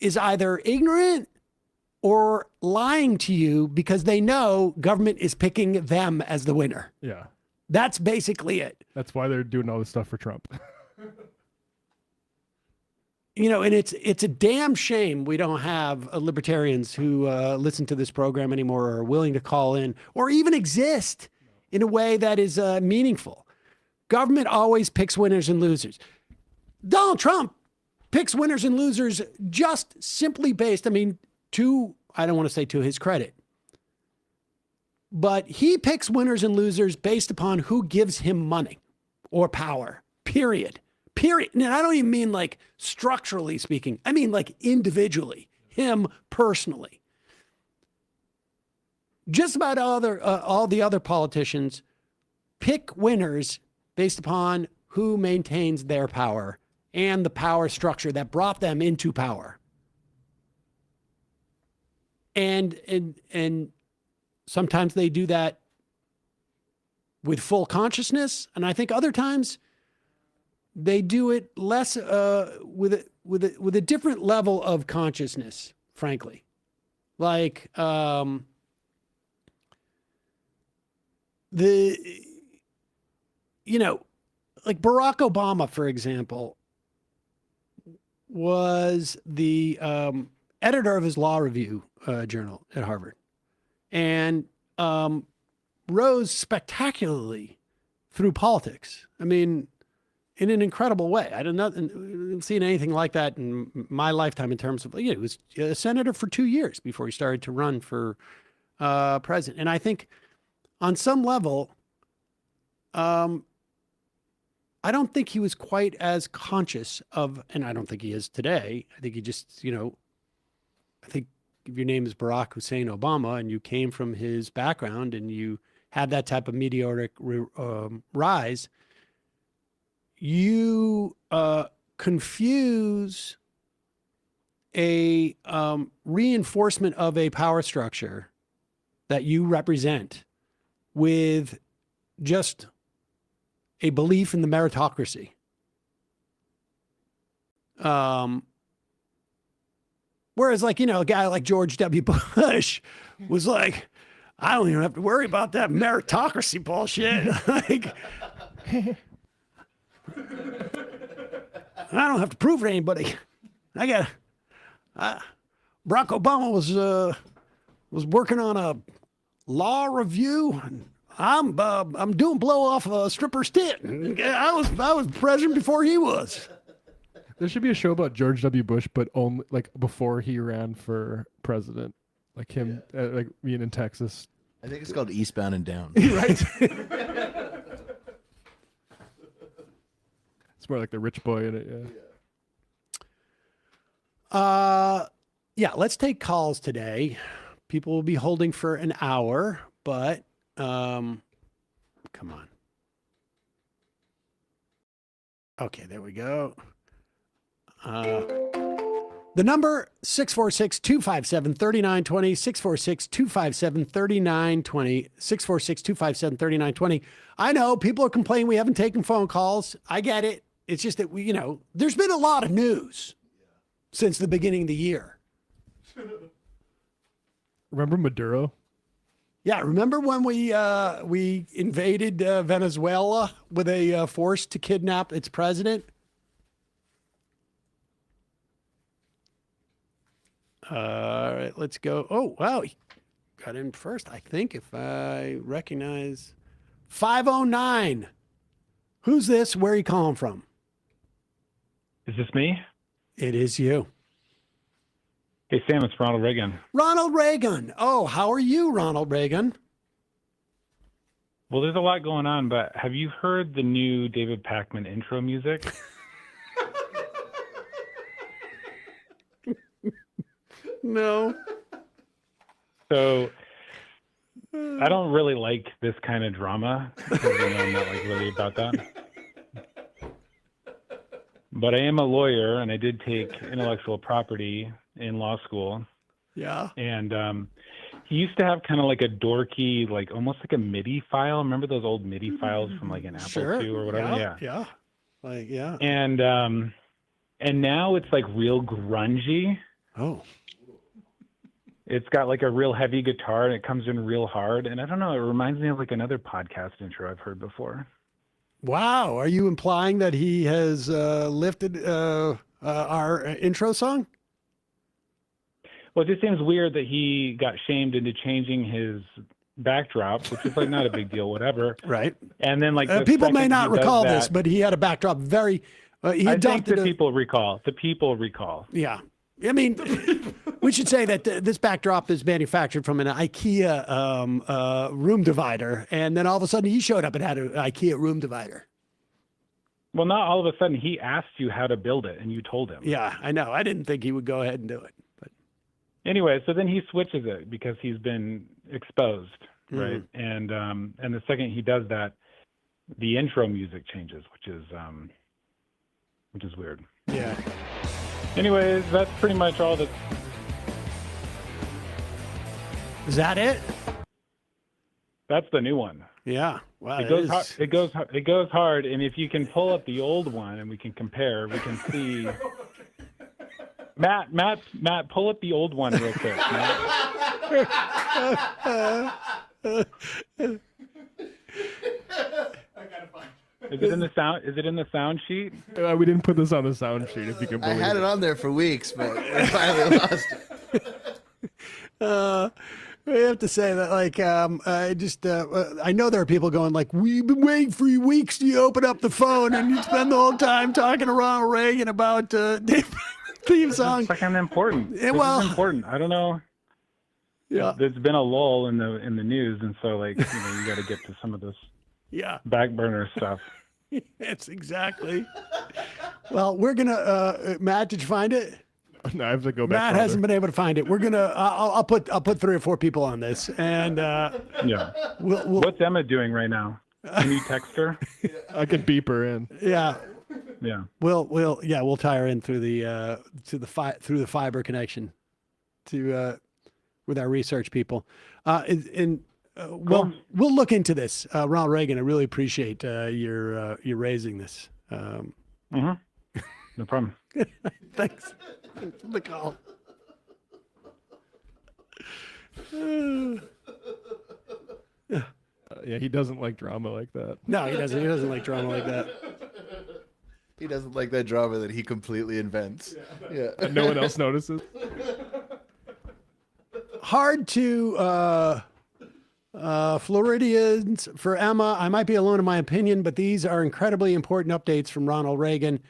is either ignorant or lying to you because they know government is picking them as the winner.
Yeah.
That's basically it.
That's why they're doing all this stuff for Trump.
And it's a damn shame we don't have libertarians who listen to this program anymore, or are willing to call in, or even exist in a way that is meaningful. Government always picks winners and losers. Donald Trump picks winners and losers just simply based, I don't want to say to his credit, but he picks winners and losers based upon who gives him money or power, period. And I don't even mean like structurally speaking. I mean like individually, him personally. Just about all the other politicians pick winners based upon who maintains their power and the power structure that brought them into power. And sometimes they do that with full consciousness, and I think other times they do it less with a different level of consciousness, frankly. Like like Barack Obama, for example, was the editor of his law review journal at Harvard, and rose spectacularly through politics. I mean, in an incredible way. I haven't seen anything like that in my lifetime in terms of, he was a senator for 2 years before he started to run for president. And I think on some level, I don't think he was quite as conscious of, and I don't think he is today. I think he just, I think if your name is Barack Hussein Obama and you came from his background and you had that type of meteoric rise, you confuse a reinforcement of a power structure that you represent with just a belief in the meritocracy. Whereas, like, a guy like George W. Bush was like, I don't even have to worry about that meritocracy bullshit. Like, I don't have to prove it to anybody. Barack Obama was working on a law review, and I'm doing blow off a stripper's tit. I was president before he was.
There should be a show about George W. Bush, but only like before he ran for president, like him, like being in Texas.
I think it's called Eastbound and Down.
Right. It's more like the rich boy in it. Yeah.
Yeah. Let's take calls today. People will be holding for an hour, but come on. Okay, there we go. The number 646-257-3920, 646-257-3920, 646-257-3920. I know people are complaining we haven't taken phone calls. I get it. It's just that there's been a lot of news since the beginning of the year.
Remember Maduro?
Yeah, remember when we invaded Venezuela with a force to kidnap its president? All right, let's go. Oh, wow. He got in first, I think, if I recognize. 509. Who's this? Where are you calling from?
Is this me?
It is you.
Hey, Sam, it's Ronald Reagan.
Ronald Reagan. Oh, how are you, Ronald Reagan?
Well, there's a lot going on, but have you heard the new David Pakman intro music?
No.
So I don't really like this kind of drama because I'm not really about that. But I am a lawyer, and I did take intellectual property in law school.
Yeah.
And he used to have kind of like a dorky, like almost like a MIDI file. Remember those old MIDI files from like an Apple II or whatever?
Yeah. Like, yeah.
And now it's like real grungy.
Oh.
It's got like a real heavy guitar and it comes in real hard. And I don't know, it reminds me of like another podcast intro I've heard before.
Wow. Are you implying that he has lifted our intro song?
Well, it just seems weird that he got shamed into changing his backdrop, which is like not a big deal, whatever.
Right.
And then like
people may not recall this, but he had a backdrop very. He
I think the people recall. The people recall.
Yeah. I mean, we should say that this backdrop is manufactured from an IKEA room divider, and then all of a sudden he showed up and had an IKEA room divider.
Well, not all of a sudden. He asked you how to build it, and you told him.
Yeah, I know. I didn't think he would go ahead and do it. But
anyway, so then he switches it because he's been exposed, right?
Mm-hmm.
And the second he does that, the intro music changes, which is weird.
Yeah.
Anyways, that's pretty much all that.
Is that it?
That's the new one.
Yeah. Wow.
It goes hard. It goes hard. And if you can pull up the old one and we can compare, we can see. Matt, pull up the old one real quick. Is it in the sound? Is it in the sound sheet?
We didn't put this on the sound sheet, if you can
I
believe
had it on there for weeks, but I finally lost it.
We have to say that, like, I know there are people going like, we've been waiting for weeks to open up the phone, and you spend the whole time talking to Ronald Reagan about theme song.
It's like I'm important.
Yeah,
This is important. I don't know.
Yeah.
There's been a lull in the news, and so like you got to get to some of this back burner stuff.
Yes, exactly. Well, we're gonna Matt, did you find it?
No, I have to go back.
Matt hasn't been able to find it. We're gonna I'll put 3 or 4 people on this, and
Yeah.
we'll,
What's Emma doing right now? Can you text her?
I could beep her in.
yeah.
Yeah.
We'll tie her in through the fiber connection to with our research people. We'll look into this. Ronald Reagan, I really appreciate your raising this.
No problem.
Thanks for the call.
Yeah, he doesn't like drama like that.
No, he doesn't. He doesn't like drama like that.
He doesn't like that drama that he completely invents. Yeah.
And no one else notices.
Hard to Floridians for Emma. I might be alone in my opinion, but these are incredibly important updates from Ronald Reagan.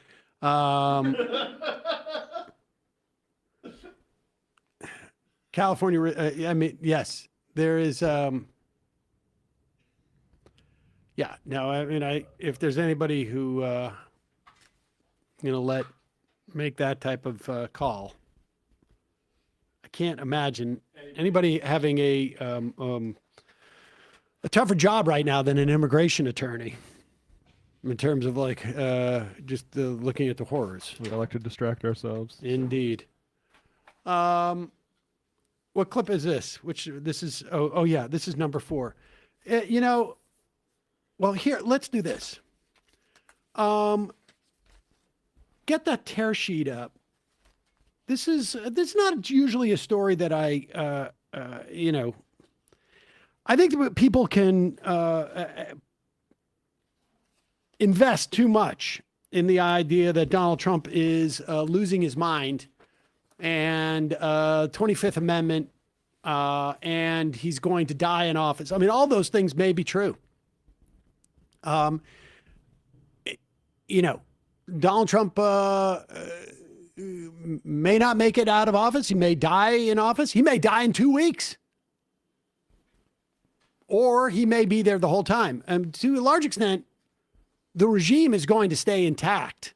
California. I mean, yes, there is. Yeah. No, I mean, if there's anybody who make that type of call, I can't imagine anybody having a tougher job right now than an immigration attorney in terms of like just looking at the horrors.
We like to distract ourselves.
Indeed. What clip is this? This is, oh yeah, this is number 4. Well, here, let's do this. Get that tear sheet up. This is not usually a story that I think that people can invest too much in the idea that Donald Trump is losing his mind and 25th Amendment and he's going to die in office. I mean, all those things may be true. Donald Trump may not make it out of office. He may die in office. He may die in 2 weeks. Or he may be there the whole time. And to a large extent, the regime is going to stay intact.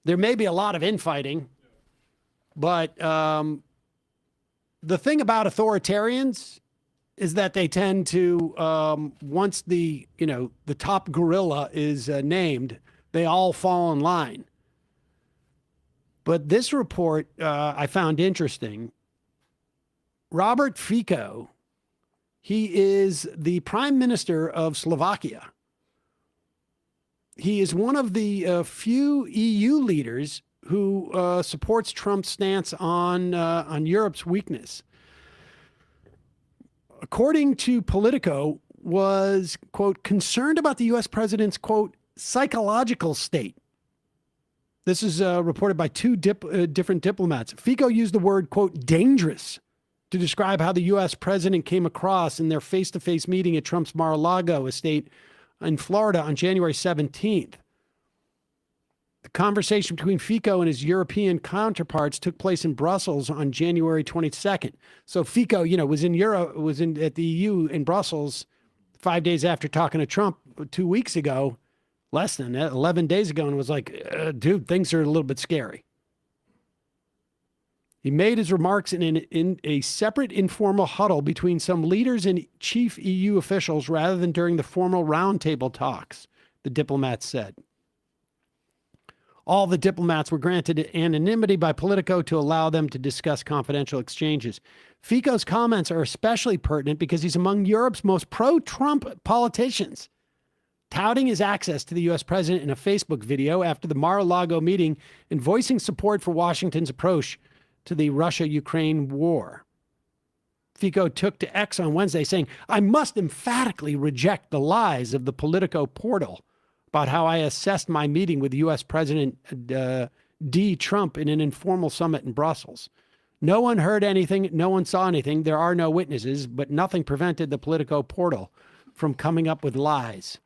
There may be a lot of infighting, but the thing about authoritarians is that they tend to, once the top gorilla is named, they all fall in line. But this report I found interesting. Robert Fico, he is the prime minister of Slovakia. He is one of the few EU leaders who supports Trump's stance on Europe's weakness. According to Politico, was, quote, concerned about the U.S. president's, quote, psychological state. This is reported by 2 different diplomats. Fico used the word, quote, dangerous to describe how the U.S. president came across in their face-to-face meeting at Trump's Mar-a-Lago estate in Florida on January 17th. The conversation between Fico and his European counterparts took place in Brussels on January 22nd. So Fico, was in Europe, at the EU in Brussels 5 days after talking to Trump 2 weeks ago, less than 11 days ago, and was like, dude, things are a little bit scary. He made his remarks in a separate informal huddle between some leaders and chief EU officials rather than during the formal roundtable talks, the diplomats said. All the diplomats were granted anonymity by Politico to allow them to discuss confidential exchanges. Fico's comments are especially pertinent because he's among Europe's most pro-Trump politicians, touting his access to the U.S. president in a Facebook video after the Mar-a-Lago meeting and voicing support for Washington's approach to the Russia-Ukraine war. Fico took to X on Wednesday saying, I must emphatically reject the lies of the Politico portal about how I assessed my meeting with U.S. President D. Trump in an informal summit in Brussels. No one heard anything. No one saw anything. There are no witnesses, but nothing prevented the Politico portal from coming up with lies.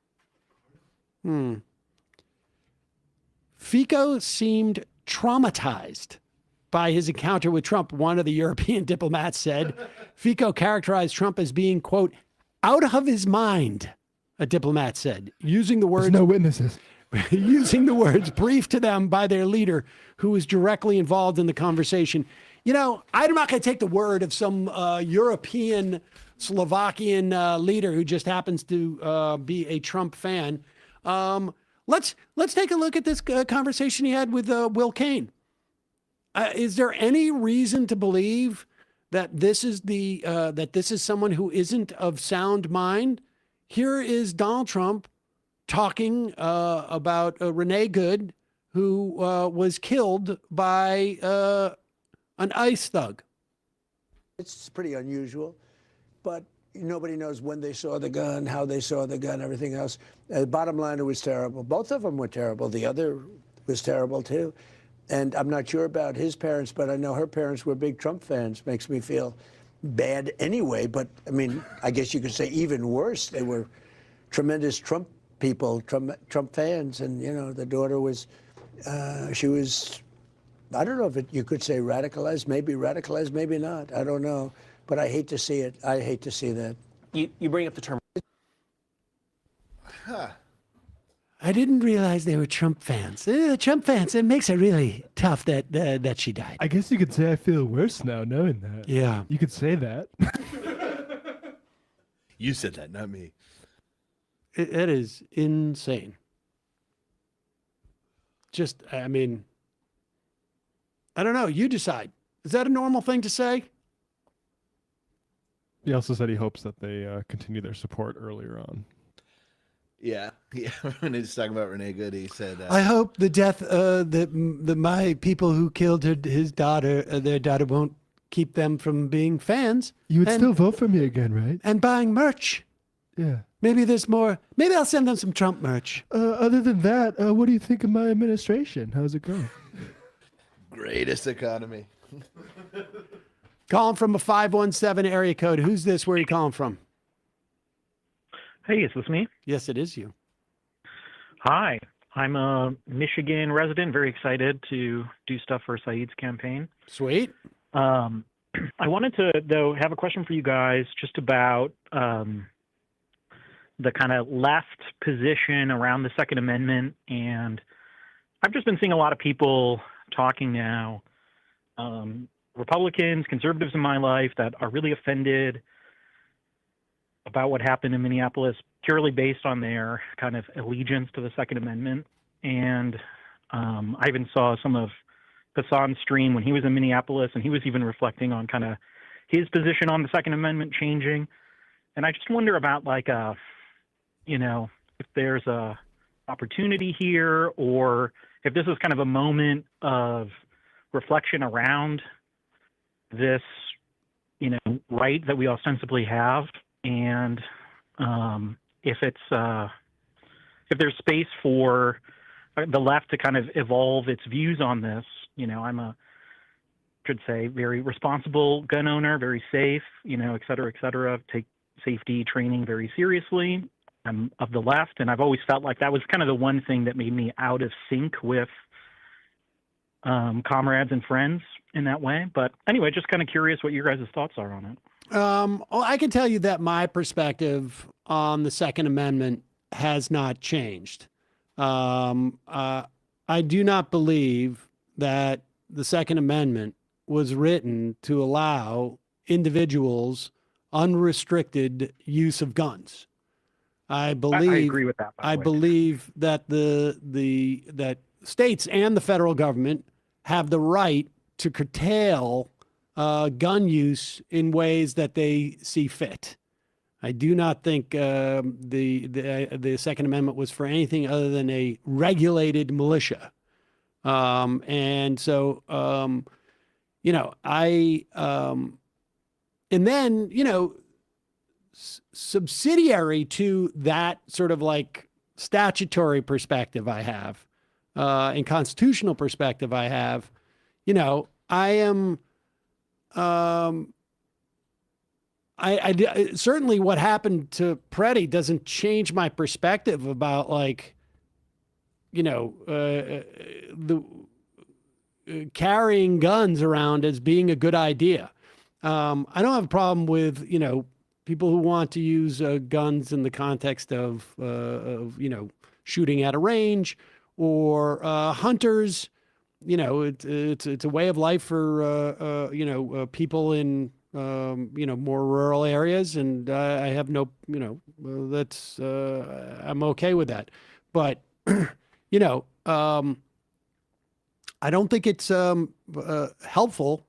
Fico seemed traumatized by his encounter with Trump, one of the European diplomats said. Fico characterized Trump as being, quote, out of his mind, a diplomat said, using the words...
There's no witnesses.
Using the words briefed to them by their leader, who was directly involved in the conversation. You know, I'm not going to take the word of some European, Slovakian leader who just happens to be a Trump fan. Let's take a look at this conversation he had with Will Cain. Is there any reason to believe that this is someone who isn't of sound mind? Here is Donald Trump talking about Renee Good, who was killed by an ICE thug.
It's pretty unusual, but nobody knows when they saw the gun, how they saw the gun, everything else. Bottom line, it was terrible. Both of them were terrible. The other was terrible, too. And I'm not sure about his parents, but I know her parents were big Trump fans. Makes me feel bad anyway. But, I mean, I guess you could say even worse. They were tremendous Trump people, Trump fans. And, you know, the daughter was, she was, I don't know if you could say radicalized, maybe not. I don't know. But I hate to see it. I hate to see that.
You bring up the term.
I didn't realize they were Trump fans. Trump fans, it makes it really tough that she died.
I guess you could say I feel worse now knowing that.
Yeah.
You could say that.
You said that, not me.
It is insane. Just, I mean, I don't know. You decide. Is that a normal thing to say?
He also said he hopes that they continue their support earlier on.
Yeah. When he was talking about Renee Good, he said,
I hope the death, my people who killed his daughter, their daughter won't keep them from being fans.
You would still vote for me again, right?
And buying merch.
Yeah.
Maybe there's more. Maybe I'll send them some Trump merch.
Other than that, what do you think of my administration? How's it going?
Greatest economy.
Calling from a 517 area code. Who's this? Where are you calling from?
Hey, is this me?
Yes, it is you.
Hi, I'm a Michigan resident, very excited to do stuff for Saeed's campaign.
Sweet.
I wanted to, though, have a question for you guys just about the kind of left position around the Second Amendment. And I've just been seeing a lot of people talking now, Republicans, conservatives in my life, that are really offended about what happened in Minneapolis purely based on their kind of allegiance to the Second Amendment. And I even saw some of Hassan's stream when he was in Minneapolis, and he was even reflecting on kind of his position on the Second Amendment changing. And I just wonder about, like, you know, if there's a opportunity here, or if this is kind of a moment of reflection around this, you know, right that we ostensibly have. And if there's space for the left to kind of evolve its views on this, you know, I'm should say, very responsible gun owner, very safe, you know, et cetera, take safety training very seriously. I'm of the left, and I've always felt like that was kind of the one thing that made me out of sync with comrades and friends in that way. But anyway, just kind of curious what your guys' thoughts are on it.
Well, I can tell you that my perspective on the Second Amendment has not changed. I do not believe that the Second Amendment was written to allow individuals unrestricted use of guns. I
agree with that.
I believe that that states and the federal government have the right to curtail gun use in ways that they see fit. I do not think the Second Amendment was for anything other than a regulated militia. And so, you know, and then, you know, subsidiary to that sort of like statutory perspective I have, and constitutional perspective I have, you know, I am, I certainly what happened to Preddy doesn't change my perspective about, like, you know, carrying guns around as being a good idea. I don't have a problem with, you know, people who want to use guns in the context of you know, shooting at a range, or hunters. You know, it's a way of life for you know, people in you know, more rural areas, and I have no, you know, that's I'm okay with that. But you know, I don't think it's helpful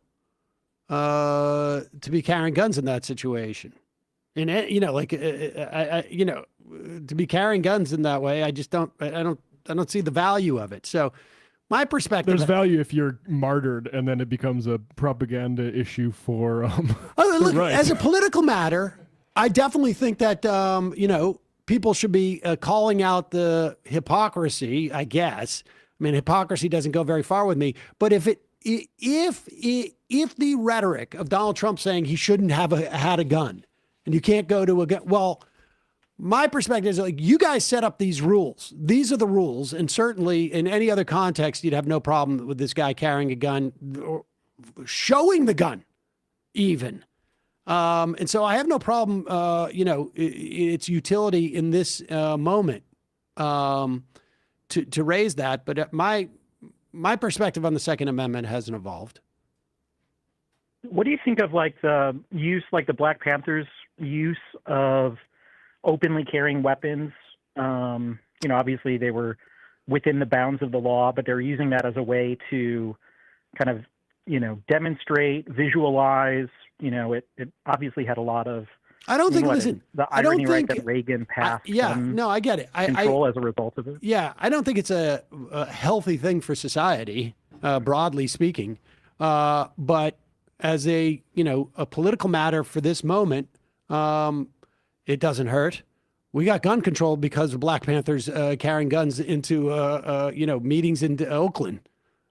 to be carrying guns in that situation. And you know, like you know, to be carrying guns in that way, I just don't see the value of it. So my perspective,
there's value if you're martyred and then it becomes a propaganda issue for
look,
right.
As a political matter, I definitely think that you know, people should be calling out the hypocrisy, I guess. I mean, hypocrisy doesn't go very far with me, but if the rhetoric of Donald Trump saying he shouldn't have had a gun, and you can't go to a gun, well, my perspective is, like, you guys set up these rules. These are the rules. And certainly in any other context, you'd have no problem with this guy carrying a gun or showing the gun even. And so I have no problem, you know, its utility in this moment to raise that. But my perspective on the Second Amendment hasn't evolved.
What do you think of, like, the use, like the Black Panthers' use of openly carrying weapons? You know, obviously they were within the bounds of the law, but they're using that as a way to kind of, you know, demonstrate, visualize. You know, it obviously had a lot of,
I don't think, listen,
the
I don't
irony, right,
think
that Reagan passed.
Yeah, no, I get it.
Control as a result of it.
Yeah, I don't think it's a healthy thing for society, broadly speaking. But as a, you know, a political matter for this moment, it doesn't hurt. We got gun control because of Black Panthers carrying guns into, you know, meetings in Oakland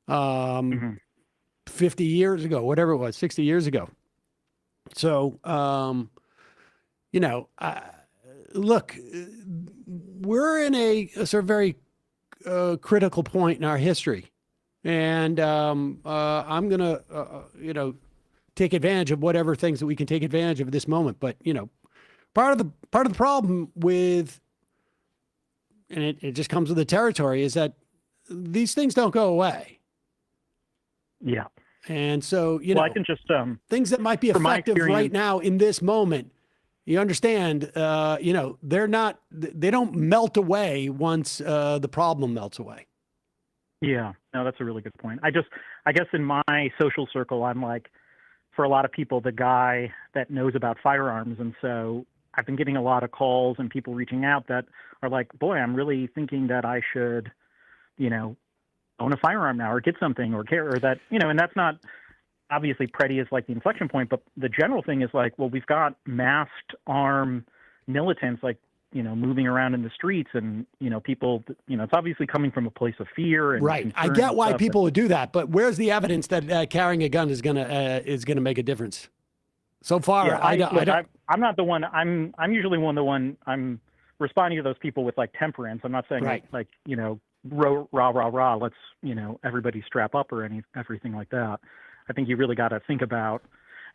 50 years ago, whatever it was, 60 years ago. So, you know, look, we're in a sort of very critical point in our history. And I'm going to, you know, take advantage of whatever things that we can take advantage of at this moment. But, you know, part of the problem with, and it just comes with the territory, is that these things don't go away.
Yeah.
And so, you know,
I can just
things that might be effective right now in this moment, you understand, you know, they don't melt away once the problem melts away.
Yeah, no, that's a really good point. I guess in my social circle, I'm like, for a lot of people, the guy that knows about firearms. And so I've been getting a lot of calls and people reaching out that are like, boy, I'm really thinking that I should, you know, own a firearm now, or get something, or care, or that, you know, and that's not, obviously Preddy is like the inflection point, but the general thing is like, well, we've got masked armed militants, like, you know, moving around in the streets, and, you know, people, you know, it's obviously coming from a place of fear. And
right. I get why people would do that, but where's the evidence that carrying a gun is gonna make a difference? So far,
yeah,
I don't.
I'm not the one. I'm usually I'm responding to those people with, like, temperance. I'm not saying
right.
like, you know, rah, let's, you know, everybody strap up or everything like that. I think you really got to think about,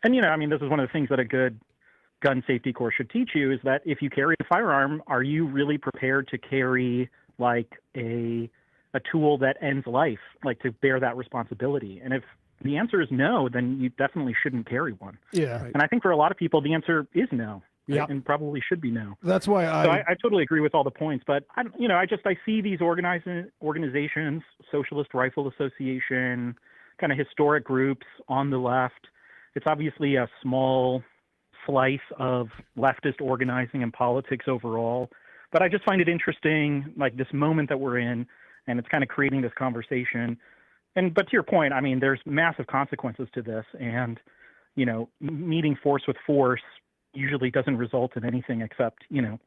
and, you know, I mean, this is one of the things that a good gun safety course should teach you, is that if you carry a firearm, are you really prepared to carry, like, a tool that ends life, like, to bear that responsibility? And if the answer is no, then you definitely shouldn't carry one.
Yeah. Right.
And I think for a lot of people, the answer is no.
Yeah.
And probably should be no.
That's why
I totally agree with all the points, but I see these organizations, Socialist Rifle Association, kind of historic groups on the left. It's obviously a small slice of leftist organizing and politics overall, but I just find it interesting, like, this moment that we're in, and it's kind of creating this conversation. But to your point, I mean, there's massive consequences to this, and, you know, meeting force with force usually doesn't result in anything except, you know,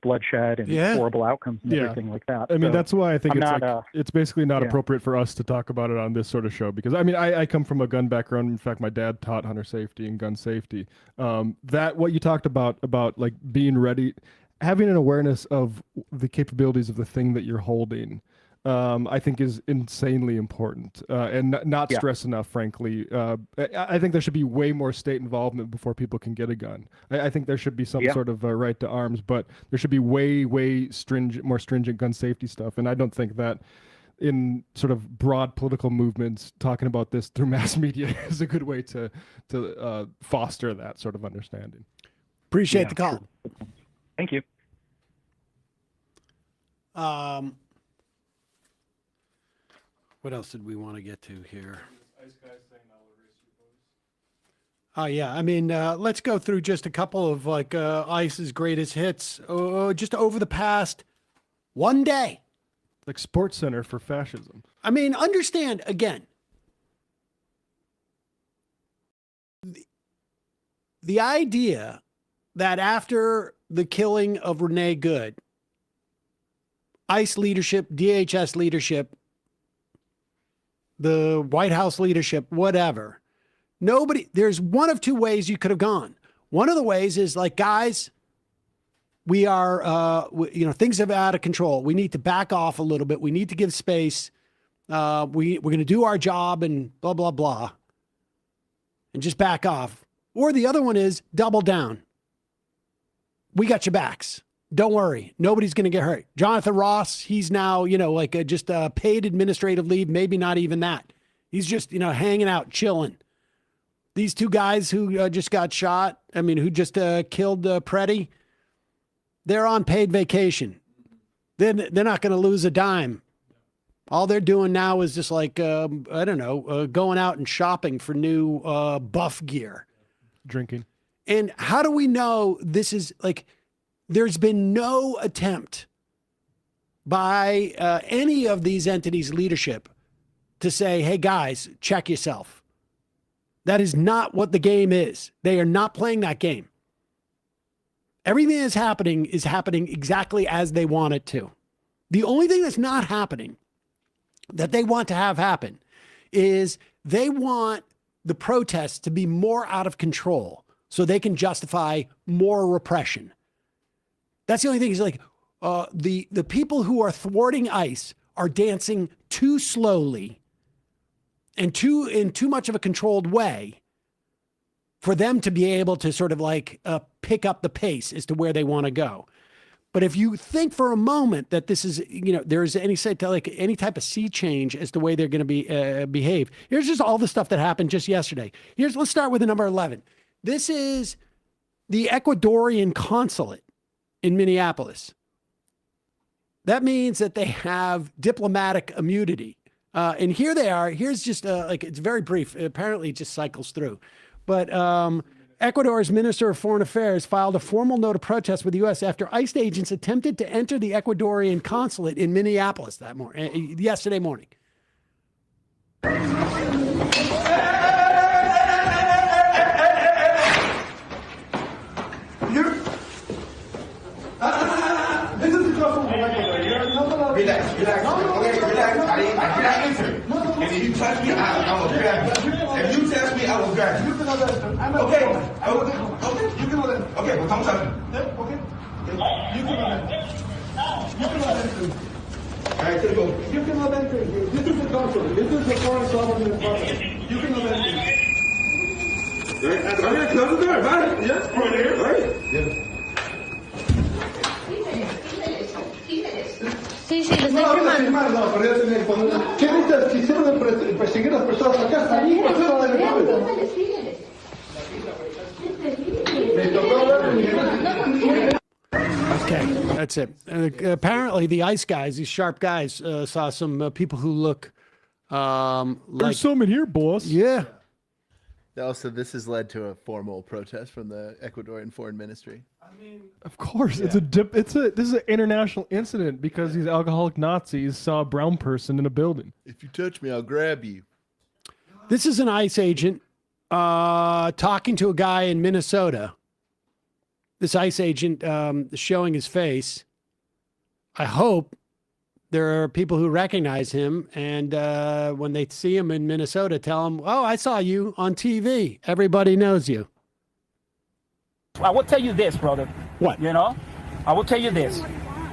bloodshed and horrible outcomes and everything like that.
I mean,
So
that's why I think
I'm
it's
not,
like, it's basically not
yeah.
appropriate for us to talk about it on this sort of show, because I mean, I come from a gun background. In fact, my dad taught hunter safety and gun safety. That what you talked about like being ready, having an awareness of the capabilities of the thing that you're holding, I think is insanely important, and not stressed enough, frankly. I think there should be way more state involvement before people can get a gun. I think there should be some sort of right to arms, but there should be way more stringent gun safety stuff. And I don't think that in sort of broad political movements, talking about this through mass media is a good way to foster that sort of understanding.
Appreciate the call.
Thank you.
What else did we want to get to here? Oh yeah, I mean, let's go through just a couple of like ICE's greatest hits just over the past one day.
Like Sports Center for fascism.
I mean, understand again. The idea that after the killing of Renee Good, ICE leadership, DHS leadership, the White House leadership, whatever, there's one of two ways you could have gone. One of the ways is like, guys, we are, things are out of control. We need to back off a little bit. We need to give space. We're going to do our job and blah, blah, blah, and just back off. Or the other one is double down. We got your backs. Don't worry. Nobody's going to get hurt. Jonathan Ross, he's now, just paid administrative leave. Maybe not even that. He's just, hanging out, chilling. These two guys who just got shot, who just killed Preddy, they're on paid vacation. They're not going to lose a dime. All they're doing now is just like, going out and shopping for new buff gear.
Drinking.
And how do we know this is like, there's been no attempt by any of these entities' leadership to say, hey, guys, check yourself. That is not what the game is. They are not playing that game. Everything that's happening is happening exactly as they want it to. The only thing that's not happening that they want to have happen is they want the protests to be more out of control so they can justify more repression. That's the only thing. Is like the people who are thwarting ICE are dancing too slowly and in too much of a controlled way for them to be able to sort of like pick up the pace as to where they want to go. But if you think for a moment that this is, there's any type of sea change as to the way they're going to be behave. Here's just all the stuff that happened just yesterday. Let's start with the number 11. This is the Ecuadorian consulate in Minneapolis. That means that they have diplomatic immunity. And here they are. Here's just it's very brief. Apparently it just cycles through. But Ecuador's Minister of Foreign Affairs filed a formal note of protest with the U.S. after ICE agents attempted to enter the Ecuadorian consulate in Minneapolis yesterday morning.
Relax. Okay, relax. I did not enter. And if you touch me, I will grab you. If you touch me, I will grab you. Okay. You can let him. Okay, well, don't touch me. Okay. You can let him. All right, here we go. You can let enter. This is the consulate. This is the foreign sovereign department. You can let enter. Right here, close the door, right? Yes, right here. Right? Yeah.
Sí, lo estoy firmando. ¿Qué dices? Quisieron perseguir a las personas acá, está ahí, por fuera del Estado.
Okay, that's it. Apparently, the ICE guys, these sharp guys, saw some people who look
There's some in here, boss.
Yeah.
Also, this has led to a formal protest from the Ecuadorian Foreign Ministry.
Of course, this is an international incident because these alcoholic Nazis saw a brown person in a building.
If you touch me, I'll grab you.
This is an ICE agent talking to a guy in Minnesota. this ICE agent showing his face. I hope there are people who recognize him, and when they see him in Minnesota, tell him, "Oh, I saw you on TV. Everybody knows you."
I will tell you this, brother.
What?
You know, I will tell you this.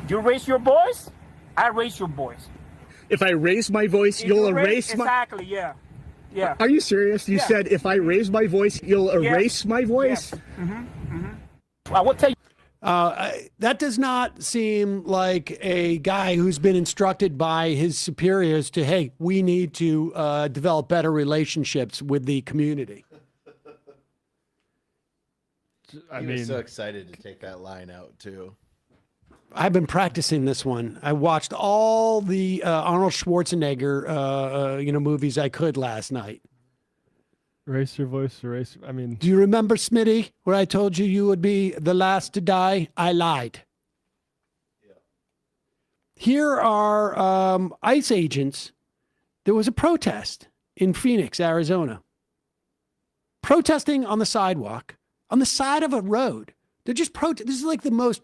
You raise your voice, I raise your voice.
If I raise my voice,
If
you'll
you raise-
erase my...
Exactly, yeah. Yeah.
Are you serious? You
Yeah.
said if I raise my voice, you'll erase my voice?
I will tell you.
That does not seem like a guy who's been instructed by his superiors to, hey, we need to develop better relationships with the community.
He was so excited to take that line out too.
I've been practicing this one. I watched all the Arnold Schwarzenegger, movies I could last night.
Erase your voice, erase. I mean,
Do you remember, Smitty, where I told you you would be the last to die? I lied. Here are ICE agents. There was a protest in Phoenix, Arizona. Protesting on the sidewalk, on the side of a road. They're just This is like the most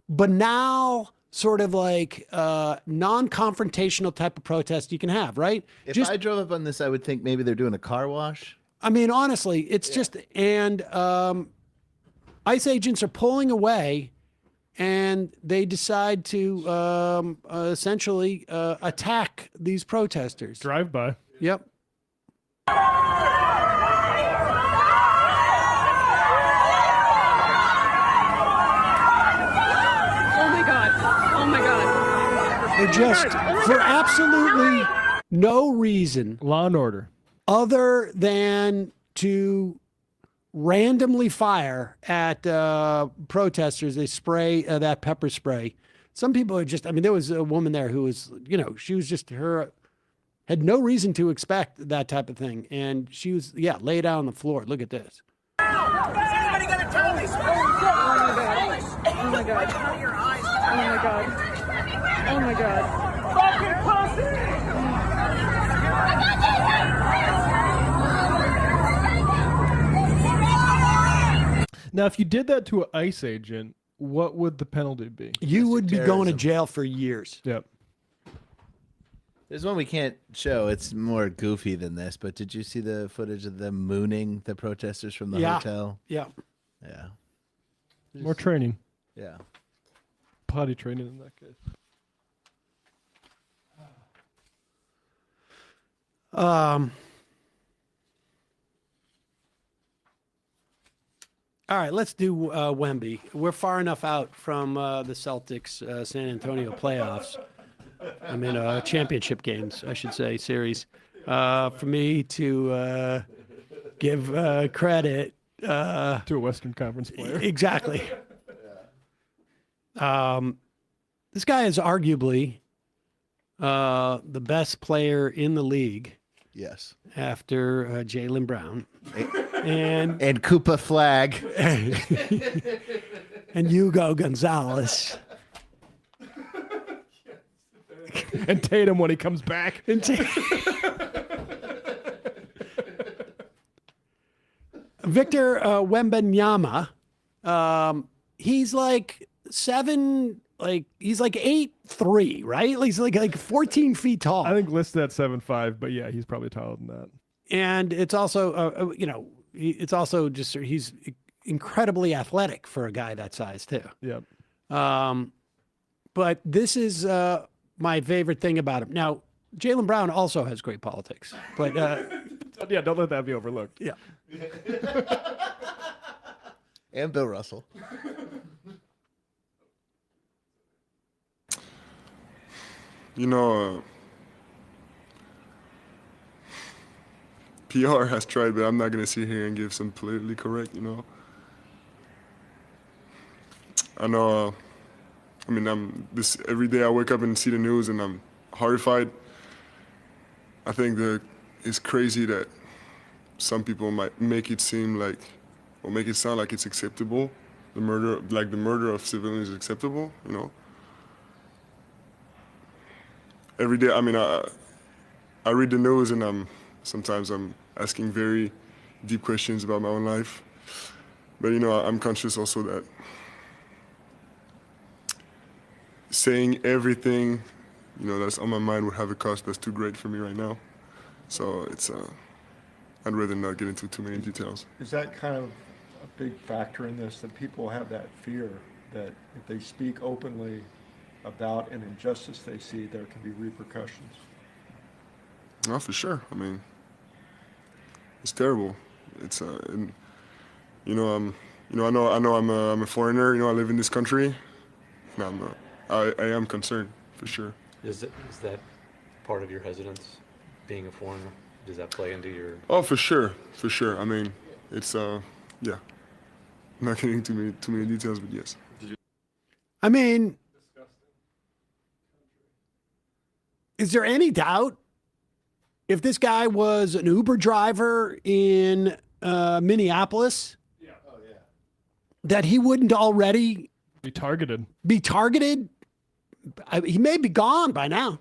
banal sort of non-confrontational type of protest you can have, right?
If I drove up on this, I would think maybe they're doing a car wash.
I mean, honestly, it's just, and ICE agents are pulling away, and they decide to essentially attack these protesters.
Drive by.
Yep. They're just, for absolutely no reason.
Law and order.
Other than to randomly fire at protesters. They spray that pepper spray. Some people are just, there was a woman there who was, she was just had no reason to expect that type of thing. And she was, laid down on the floor. Look at this.
Anybody gonna tell me? Oh my god. Oh my god. Oh my god. Fucking pussy!
Now, if you did that to an ICE agent, what would the penalty be?
You would be going to jail for years.
Yep.
There's one we can't show. It's more goofy than this, but did you see the footage of them mooning the protesters from the hotel?
Yeah.
Yeah.
More training.
Yeah.
Potty training in that case.
All right, let's do Wemby. We're far enough out from the Celtics San Antonio playoffs. Championship games, I should say, series. For me to give credit
to a Western Conference player.
Exactly. This guy is arguably the best player in the league.
Yes.
After Jaylen Brown. And
Koopa Flag.
And Hugo Gonzalez.
And Tatum when he comes back.
Victor Wembanyama. He's like 8'3", right? He's like 14 feet tall.
I think listed at 7'5", but yeah, he's probably taller than that.
And it's also, it's also just, he's incredibly athletic for a guy that size too.
Yep.
But this is my favorite thing about him. Now, Jaylen Brown also has great politics, but
yeah, don't let that be overlooked.
Yeah.
And Bill Russell.
PR has tried, but I'm not going to sit here and give some politically correct, I know, every day I wake up and see the news and I'm horrified. I think that it's crazy that some people might make it seem like, or make it sound like it's acceptable. The murder of civilians is acceptable, Every day, I read the news and sometimes I'm asking very deep questions about my own life. But, you know, I'm conscious also that saying everything, you know, that's on my mind would have a cost that's too great for me right now. So it's, I'd rather not get into too many details.
Is that kind of a big factor in this, that people have that fear that if they speak openly about an injustice they see, there can be repercussions?
No, for sure. I mean, it's terrible. It's, and, you know, I know I'm a foreigner. You know, I live in this country. No, I am concerned for sure.
Is that part of your hesitance, being a foreigner? Does that play into your?
Oh, for sure. I mean, it's yeah. I'm not getting too many details, but yes.
I mean, is there any doubt if this guy was an Uber driver in Minneapolis, that he wouldn't already
be targeted?
He may be gone by now.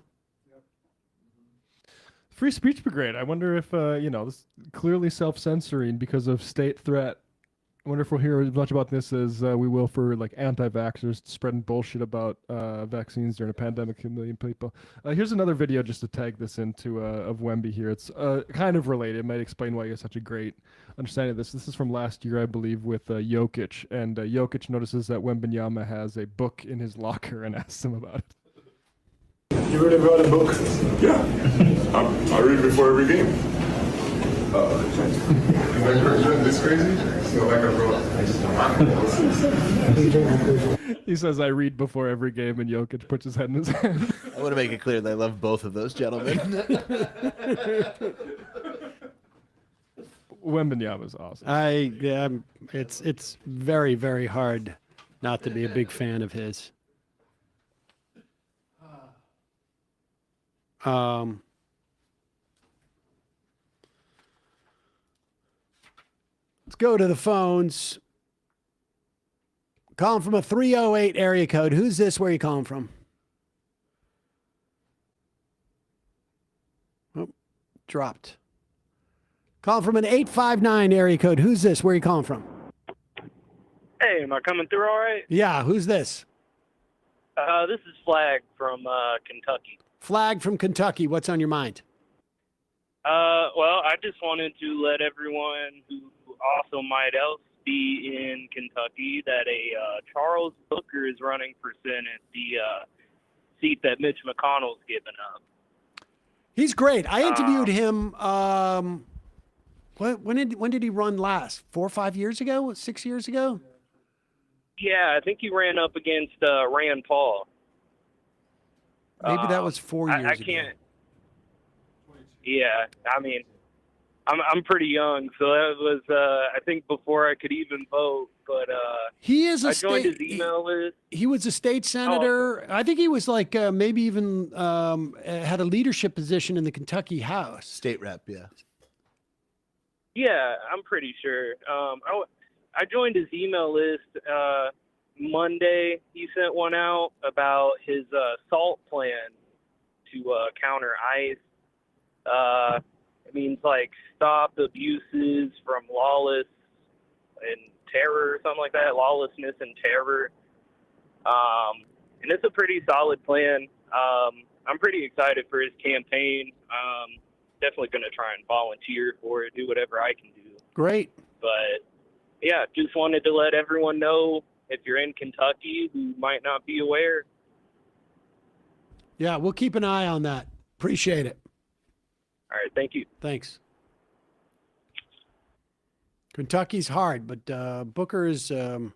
Free speech brigade. I wonder if, you know, this clearly self-censoring because of state threat. I wonder if we'll hear as much about this as we will for like anti-vaxxers spreading bullshit about vaccines during a pandemic to a million people. Here's another video just to tag this into of Wemby here. It's kind of related. It might explain why you have such a great understanding of this. This is from last year, I believe, with Jokic. And Jokic notices that Wembanyama has a book in his locker and asks him about it.
You really wrote a book? Yeah. I read before every game. This crazy? It's not like I wrote.
He says, I read before every game, and Jokic puts his head in his hand.
I want to make it clear that I love both of those gentlemen.
Wembanyama is awesome.
It's very, very hard not to be a big fan of his. Let's go to the phones. Calling from a 308 area code. Who's this? Where are you calling from? Oh, dropped. Calling from an 859 area code. Who's this? Where are you calling from?
Hey, am I coming through all right?
Yeah, who's this?
This is Flag from Kentucky.
Flag from Kentucky. What's on your mind?
Well, I just wanted to let everyone who also might else be in Kentucky that a Charles Booker is running for Senate, the seat that Mitch McConnell's given up.
He's great. I interviewed him. When did he run last? 4 or 5 years ago? 6 years ago?
Yeah, I think he ran up against Rand Paul.
Maybe that was 4 years ago.
I can't. Yeah, I mean, I'm pretty young, so that was I think before I could even vote. But
he is
I joined his email list.
He was a state senator. I think he was like maybe even had a leadership position in the Kentucky House.
State rep, yeah.
Yeah, I'm pretty sure. I joined his email list Monday. He sent one out about his SALT plan to counter ICE. It means like stop abuses from lawless and terror or something like that, lawlessness and terror. And it's a pretty solid plan. I'm pretty excited for his campaign. Definitely going to try and volunteer for it, do whatever I can do.
Great.
But yeah, just wanted to let everyone know if you're in Kentucky who might not be aware.
Yeah, we'll keep an eye on that. Appreciate it.
All right, thank you.
Thanks. Kentucky's hard, but Booker is a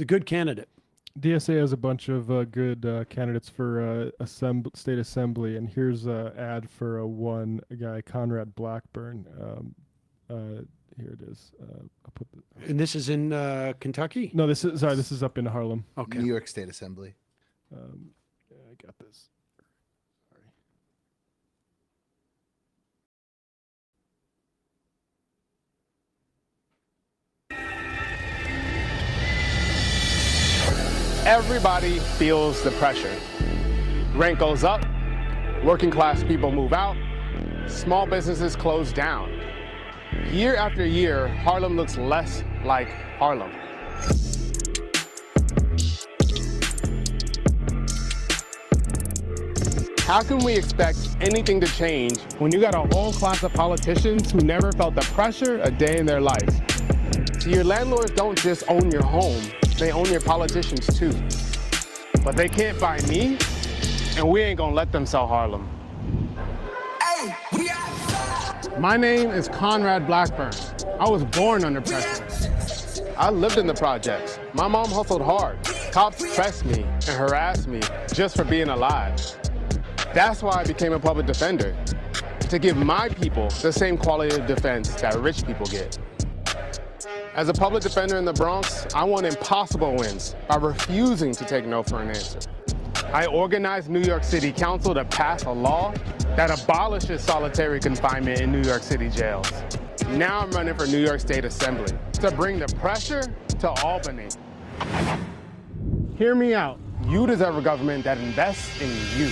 good candidate.
DSA has a bunch of good candidates for state assembly, and here's an ad for a guy, Conrad Blackburn. Here it is. I'll put
and this is in Kentucky?
No, this is up in Harlem.
Okay.
New York State Assembly.
Yeah, I got this.
Everybody feels the pressure. Rent goes up, working class people move out, small businesses close down. Year after year, Harlem looks less like Harlem. How can we expect anything to change when you got a whole class of politicians who never felt the pressure a day in their life? See, your landlords don't just own your home, they own your politicians too. But they can't buy me, and we ain't gonna let them sell Harlem. My name is Conrad Blackburn. I was born under pressure. I lived in the projects. My mom hustled hard. Cops pressed me and harassed me just for being alive. That's why I became a public defender, to give my people the same quality of defense that rich people get. As a public defender in the Bronx, I won impossible wins by refusing to take no for an answer. I organized New York City Council to pass a law that abolishes solitary confinement in New York City jails. Now I'm running for New York State Assembly to bring the pressure to Albany. Hear me out. You deserve a government that invests in you.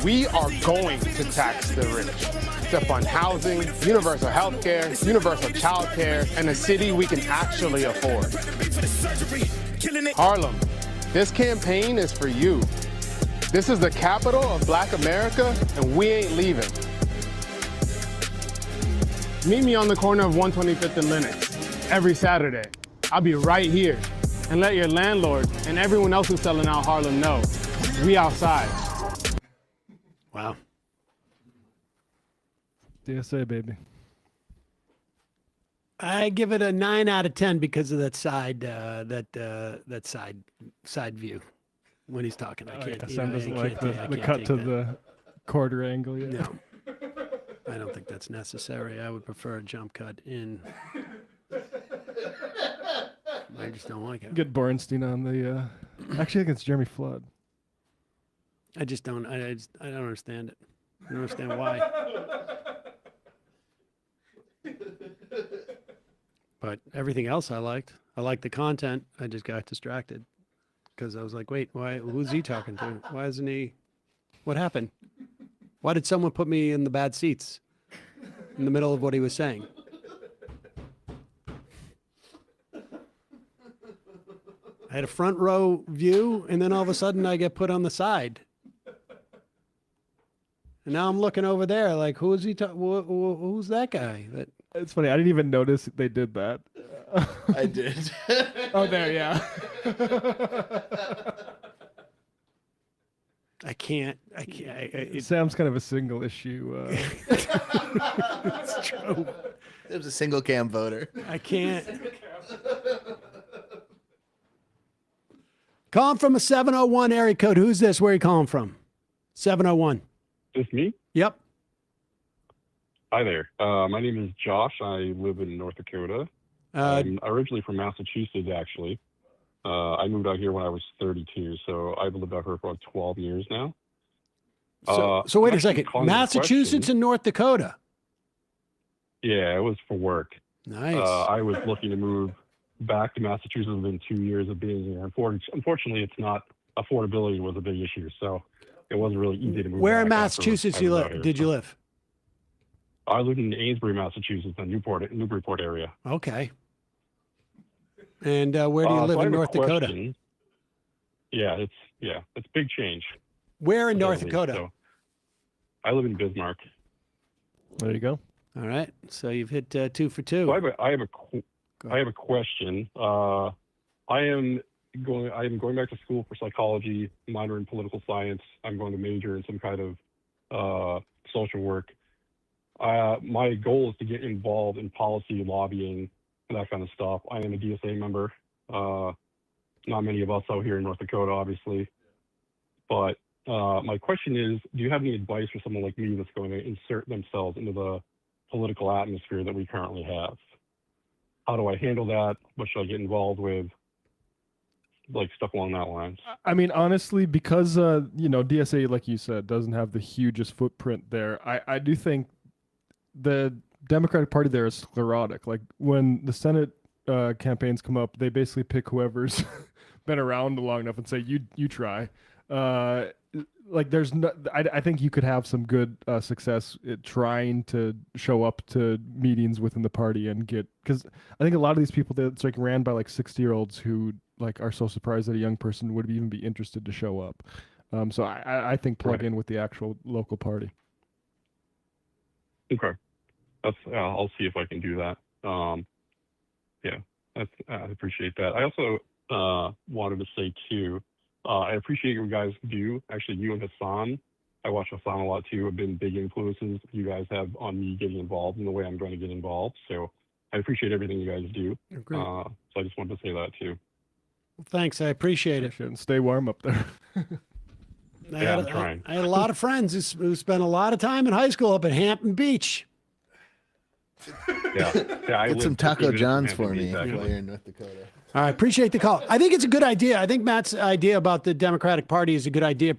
We are going to tax the rich to fund housing, universal health care, universal child care, and a city we can actually afford. Harlem, this campaign is for you. This is the capital of Black America, and we ain't leaving. Meet me on the corner of 125th and Lenox every Saturday. I'll be right here. And let your landlord and everyone else who's selling out Harlem know we outside.
Wow.
DSA, baby.
I give it a 9 out of 10 because of that side side view when he's talking. I can't.
Sam doesn't like the cut to the quarter angle. Yeah.
No, I don't think that's necessary. I would prefer a jump cut in. I just don't like it.
Get Bornstein on the. Actually, I think it's Jeremy Flood.
I just don't. I don't understand it. I don't understand why. But everything else I liked. I liked the content. I just got distracted because I was like, wait, why? Who's he talking to? Why isn't he? What happened? Why did someone put me in the bad seats in the middle of what he was saying? I had a front row view, and then all of a sudden I get put on the side. And now I'm looking over there like, who is he? Who's that guy?
It's funny. I didn't even notice they did that.
I did.
Oh, there, yeah.
I can't.
Sam's kind of a single issue.
It's true.
It was a single cam voter.
I can't. Calling from a 701 area code. Who's this? Where are you calling from? 701.
Just me?
Yep.
Hi there. My name is Josh. I live in North Dakota. I'm originally from Massachusetts, actually. I moved out here when I was 32, so I've lived out here for about 12 years now.
So wait a second. Massachusetts and North Dakota?
Yeah, it was for work.
Nice.
I was looking to move back to Massachusetts within 2 years of being here. Unfortunately, it's not affordability was a big issue, so it wasn't really easy to move.
Where in
back
Massachusetts did you live?
I lived in Amesbury, Massachusetts, the Newburyport area.
Okay. And where do you live in North Dakota?
Yeah, it's big change.
Where in North Dakota?
So, I live in Bismarck.
There you go.
All right. So you've hit 2 for 2.
So I have a question. I am going back to school for psychology, minor in political science. I'm going to major in some kind of social work. My goal is to get involved in policy, lobbying, and that kind of stuff. I am a DSA member. Not many of us out here in North Dakota, obviously. But my question is, do you have any advice for someone like me that's going to insert themselves into the political atmosphere that we currently have? How do I handle that? What should I get involved with? Like stuff along that lines.
I mean, honestly, because DSA, like you said, doesn't have the hugest footprint there. I do think the Democratic Party there is sclerotic. Like when the Senate campaigns come up, they basically pick whoever's been around long enough and say, you try. Like there's no, I think you could have some good success at trying to show up to meetings within the party and get, because I think a lot of these people that's like ran by like 60-year-olds who like are so surprised that a young person would even be interested to show up. So I think plug in with the actual local party.
Okay, I'll see if I can do that. Yeah, I appreciate that. I also wanted to say too, I appreciate what you guys do. Actually, you and Hassan, I watch Hassan a lot too, have been big influences you guys have on me getting involved in the way I'm going to get involved. So I appreciate everything you guys do.
Great.
So I just wanted to say that too.
Well, thanks. I appreciate it.
And stay warm up there.
I'm trying.
I had a lot of friends who spent a lot of time in high school up at Hampton Beach.
Yeah, I
Get some
lived 15
Taco
minutes from
John's
Hampton
for me
Beach,
while
actually.
you're in North Dakota.
All right, appreciate the call. I think it's a good idea. I think Matt's idea about the Democratic Party is a good idea,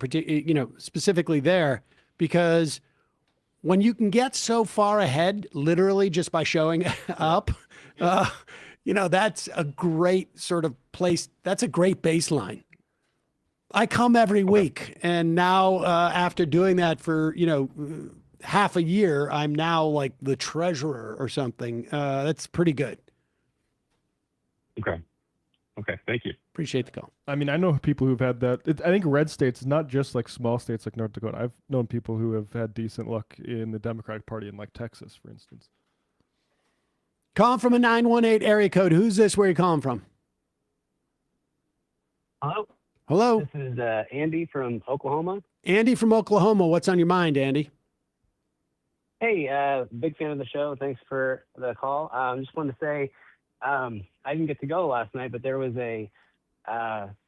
specifically there, because when you can get so far ahead, literally just by showing up, that's a great sort of place. That's a great baseline. I come every week, and now after doing that for, half a year, I'm now like the treasurer or something. That's pretty good.
Okay, thank you.
Appreciate the call.
I mean, I know people who've had that. I think red states, not just like small states like North Dakota. I've known people who have had decent luck in the Democratic Party in like Texas, for instance.
Calling from a 918 area code. Who's this? Where are you calling from?
Hello.
Hello.
This is Andy from Oklahoma.
Andy from Oklahoma. What's on your mind, Andy?
Hey, big fan of the show. Thanks for the call. Just wanted to say I didn't get to go last night, but there was a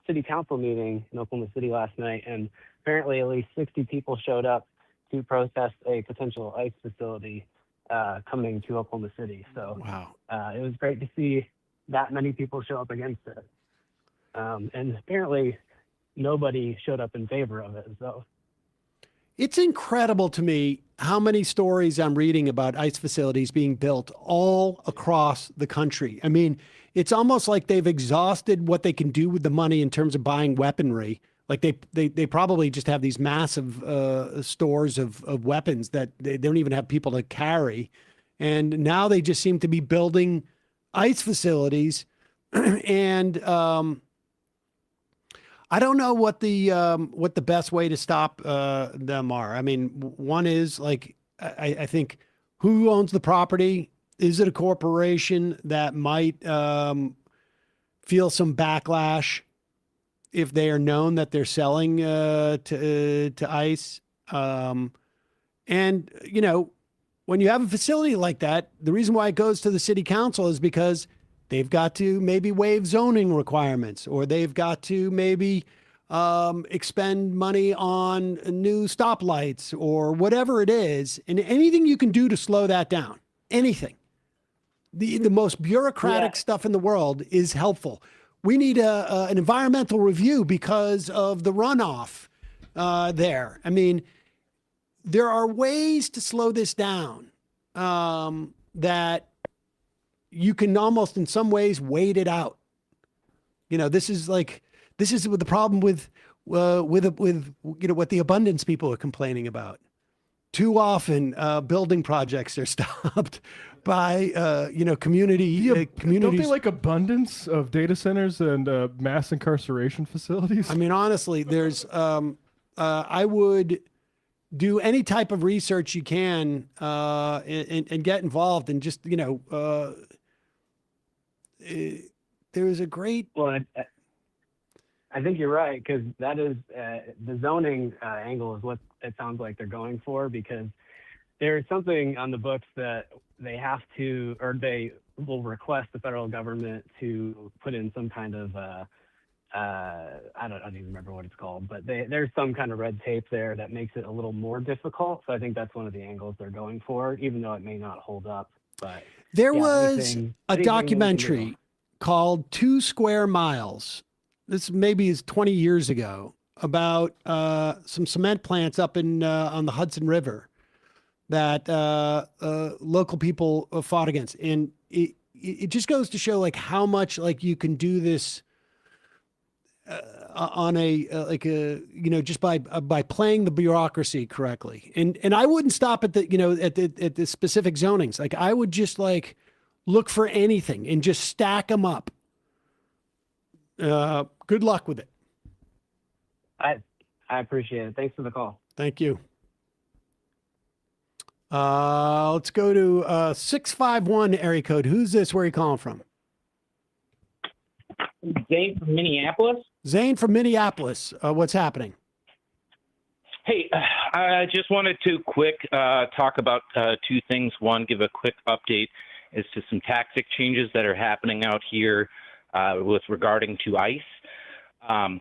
city council meeting in Oklahoma City last night, and apparently at least 60 people showed up to protest a potential ICE facility coming to Oklahoma City. So
wow,
it was great to see that many people show up against it. And apparently nobody showed up in favor of it. So
it's incredible to me how many stories I'm reading about ICE facilities being built all across the country. I mean, it's almost like they've exhausted what they can do with the money in terms of buying weaponry. Like they probably just have these massive stores of weapons that they don't even have people to carry. And now they just seem to be building ICE facilities. And I don't know what the best way to stop them are. I mean, one is like, I think, who owns the property? Is it a corporation that might feel some backlash if they are known that they're selling to ICE? And, when you have a facility like that, the reason why it goes to the city council is because they've got to maybe waive zoning requirements, or they've got to maybe expend money on new stoplights or whatever it is. And anything you can do to slow that down, anything. The most bureaucratic stuff in the world is helpful. We need an environmental review because of the runoff there. I mean, there are ways to slow this down that you can almost in some ways wait it out. This is the problem with what the abundance people are complaining about. Too often building projects are stopped by communities.
Don't they like abundance of data centers and mass incarceration facilities?
I mean, honestly, there's I would do any type of research you can and get involved, and just there is a great.
Well, I think you're right, because that is the zoning angle is what it sounds like they're going for, because there's something on the books that they have to, or they will request the federal government to put in some kind of I don't even remember what it's called, but there's some kind of red tape there that makes it a little more difficult. So I think that's one of the angles they're going for, even though it may not hold up. But
there was a documentary called 2 Square Miles. This maybe is 20 years ago, about some cement plants up in on the Hudson River that local people fought against. And it just goes to show like how much like you can do this. on a like a just by playing the bureaucracy correctly. And I wouldn't stop at the at the specific zonings. Like I would just like look for anything and just stack them up. Good luck with it.
I appreciate it. Thanks for the call.
Thank you. Let's go to 651 area code. Who's this? Where are you calling from?
Zane from Minneapolis.
Zane from Minneapolis. What's happening?
Hey, I just wanted to quick talk about two things. One, give a quick update as to some tactic changes that are happening out here with regarding to ICE.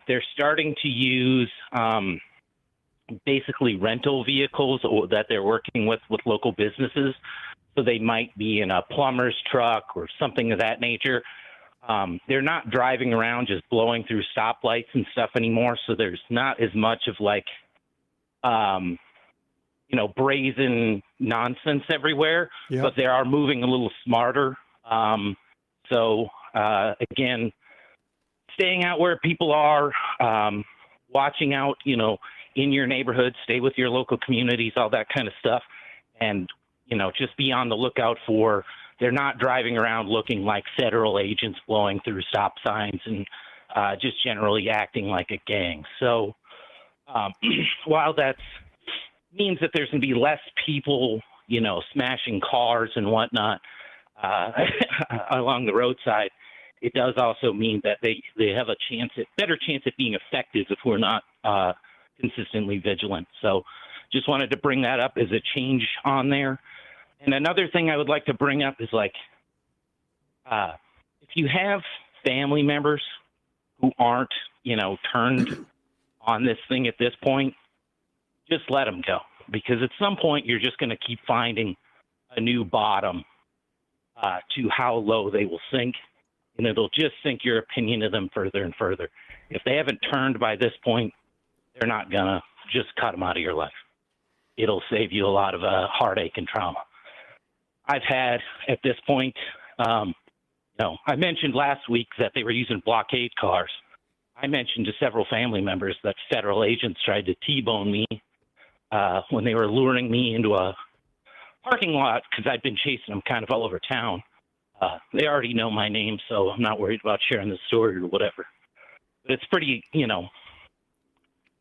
They're starting to use basically rental vehicles that they're working with local businesses. So they might be in a plumber's truck or something of that nature. They're not driving around just blowing through stoplights and stuff anymore. So there's not as much of like, brazen nonsense everywhere, but they are moving a little smarter. Again, staying out where people are, watching out, in your neighborhood, stay with your local communities, all that kind of stuff. And, just be on the lookout for, they're not driving around looking like federal agents blowing through stop signs and just generally acting like a gang. So while that means that there's going to be less people, smashing cars and whatnot along the roadside, it does also mean that they have a better chance at being effective if we're not consistently vigilant. So just wanted to bring that up as a change on there. And another thing I would like to bring up is like, if you have family members who aren't, turned on this thing at this point, just let them go. Because at some point, you're just going to keep finding a new bottom to how low they will sink. And it'll just sink your opinion of them further and further. If they haven't turned by this point, they're not going to just cut them out of your life. It'll save you a lot of heartache and trauma. I've had, at this point, I mentioned last week that they were using blockade cars. I mentioned to several family members that federal agents tried to T-bone me when they were luring me into a parking lot because I'd been chasing them kind of all over town. They already know my name, so I'm not worried about sharing the story or whatever. But it's pretty,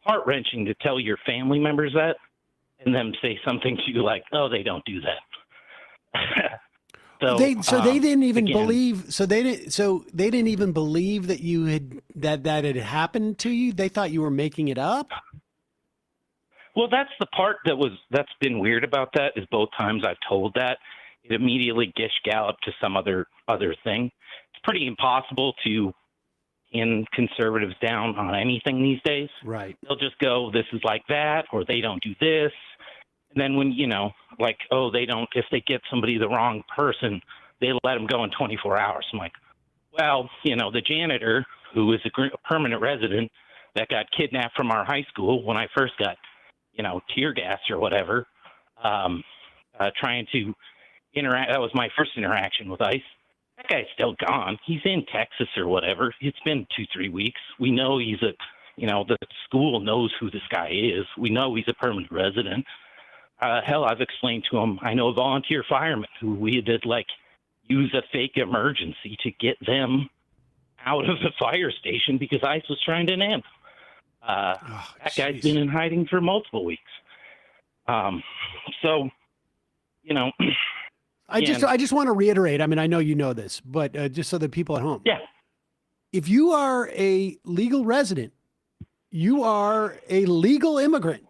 heart-wrenching to tell your family members that and them say something to you like, oh, they don't do that.
They didn't even believe. So they didn't even believe that you had that had happened to you. They thought you were making it up.
Well, that's the part that's been weird about that is both times I've told that it immediately galloped to some other thing. It's pretty impossible to pin conservatives down on anything these days.
Right.
They'll just go, this is like that, or they don't do this. And then when, if they get somebody, the wrong person, they let them go in 24 hours. I'm like, well, the janitor who is a permanent resident that got kidnapped from our high school when I first got, tear gas or whatever, trying to interact. That was my first interaction with ICE. That guy's still gone. He's in Texas or whatever. It's been 2-3 weeks. We know he's the school knows who this guy is. We know he's a permanent resident. Hell, I've explained to him, I know a volunteer fireman who we did use a fake emergency to get them out of the fire station because ICE was trying to nab. That guy's been in hiding for multiple weeks. I
just want to reiterate. I mean, I know you know this, but just so the people at home.
Yeah.
If you are a legal resident, you are a legal immigrant.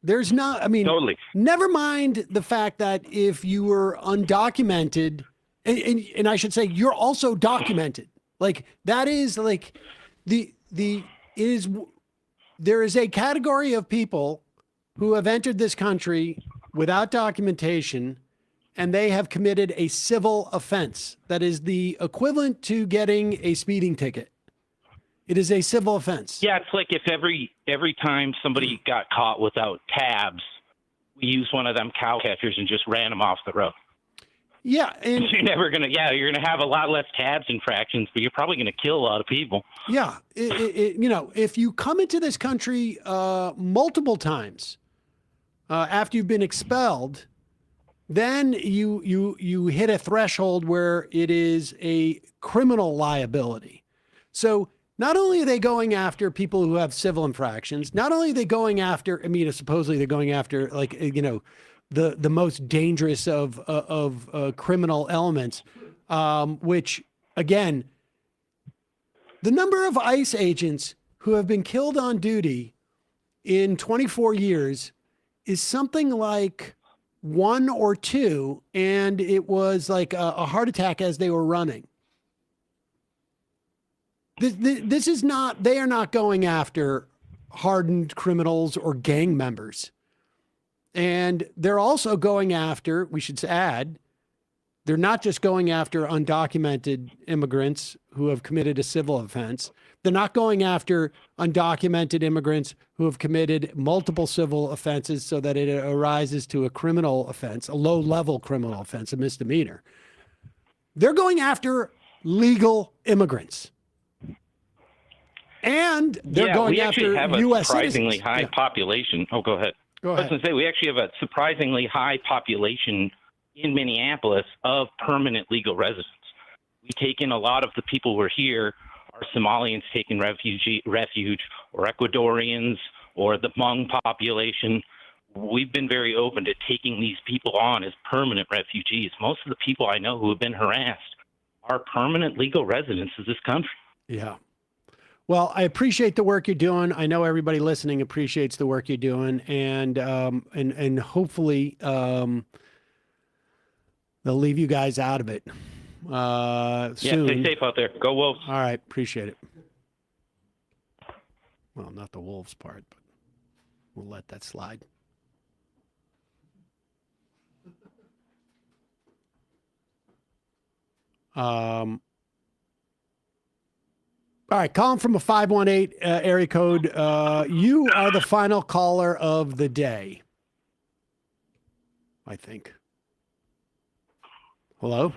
There's not,
totally.
Never mind the fact that if you were undocumented, and I should say you're also documented. That is there is a category of people who have entered this country without documentation, and they have committed a civil offense. That is the equivalent to getting a speeding ticket. It is a civil offense.
Yeah, it's like if every time somebody got caught without tabs, we used one of them cow catchers and just ran them off the road.
Yeah, and
you're never gonna. Yeah, you're gonna have a lot less tabs infractions, but you're probably gonna kill a lot of people.
Yeah, if you come into this country multiple times after you've been expelled, then you hit a threshold where it is a criminal liability. So not only are they going after people who have civil infractions, not only are they going after, supposedly they're going after the most dangerous of criminal elements, which again, the number of ICE agents who have been killed on duty in 24 years is something like 1 or 2, and it was like a heart attack as they were running. This is not, they are not going after hardened criminals or gang members. And they're also going after, we should add, they're not just going after undocumented immigrants who have committed a civil offense. They're not going after undocumented immigrants who have committed multiple civil offenses so that it arises to a criminal offense, a low-level criminal offense, a misdemeanor. They're going after legal immigrants. And they're going after U.S. citizens.
We actually have a surprisingly high population. Oh, go ahead.
Go
I was
ahead.
going to say, we actually have a surprisingly high population in Minneapolis of permanent legal residents. We take in a lot of the people who are here are Somalians taking refuge, or Ecuadorians, or the Hmong population. We've been very open to taking these people on as permanent refugees. Most of the people I know who have been harassed are permanent legal residents of this country.
Yeah. Well, I appreciate the work you're doing. I know everybody listening appreciates the work you're doing, and hopefully they'll leave you guys out of it soon.
Yeah, stay safe out there. Go Wolves.
All right, appreciate it. Well, not the Wolves part, but we'll let that slide. All right, calling from a 518 area code. You are the final caller of the day, I think. Hello?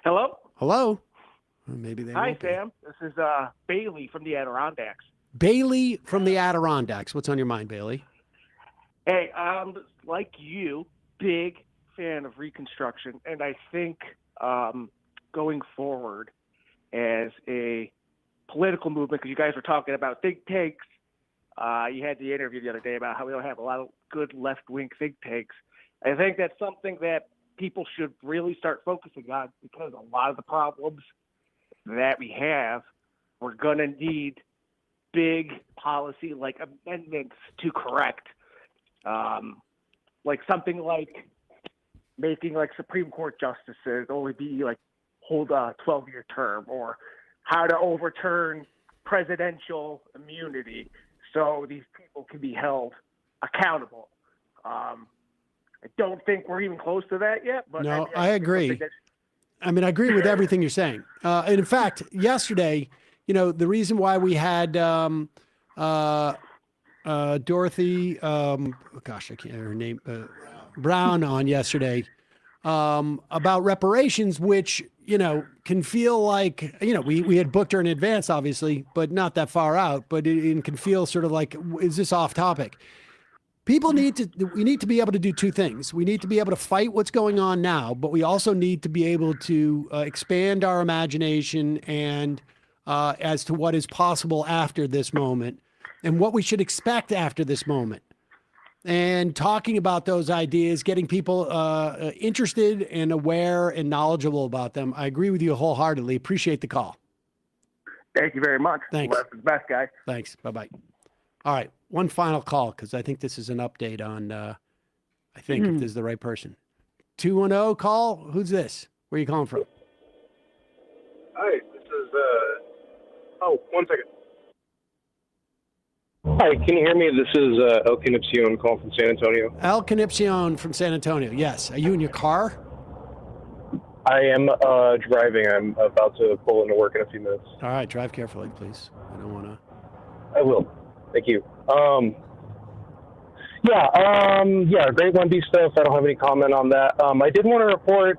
Hello?
Hello? Maybe they
Hi,
won't be.
Sam. This is Bailey from the Adirondacks.
Bailey from the Adirondacks. What's on your mind, Bailey?
Hey, like you, big fan of Reconstruction, and I think going forward as a political movement, because you guys were talking about think tanks. You had the interview the other day about how we don't have a lot of good left-wing think tanks. I think that's something that people should really start focusing on, because a lot of the problems that we have, we're going to need big policy like amendments to correct. Like something like making like Supreme Court justices only be like hold a 12-year term, or how to overturn presidential immunity so these people can be held accountable. I don't think we're even close to that yet. But
No, I agree. I mean, I agree with everything you're saying. And in fact, yesterday, the reason why we had Dorothy, gosh, I can't her name, Brown on yesterday, about reparations, which, can feel like, we had booked her in advance, obviously, but not that far out, but it can feel sort of like, is this off topic? We need to be able to do two things. We need to be able to fight what's going on now, but we also need to be able to expand our imagination and as to what is possible after this moment and what we should expect after this moment. And talking about those ideas, getting people interested and aware and knowledgeable about them. I agree with you wholeheartedly. Appreciate the call.
Thank you very much.
Thanks.
Best guy.
Thanks. Bye-bye. All right. One final call, because I think this is an update on, I think if this is the right person. 210 call. Who's this? Where are you calling from?
Hi, this is, one second.
Hi, can you hear me? This is El Canipcion calling from San Antonio.
El Canipcion from San Antonio. Yes. Are you in your car?
I am driving. I'm about to pull into work in a few minutes.
All right. Drive carefully, please. I don't want to.
I will. Thank you.
Yeah, great Wendy stuff. I don't have any comment on that. I did want to report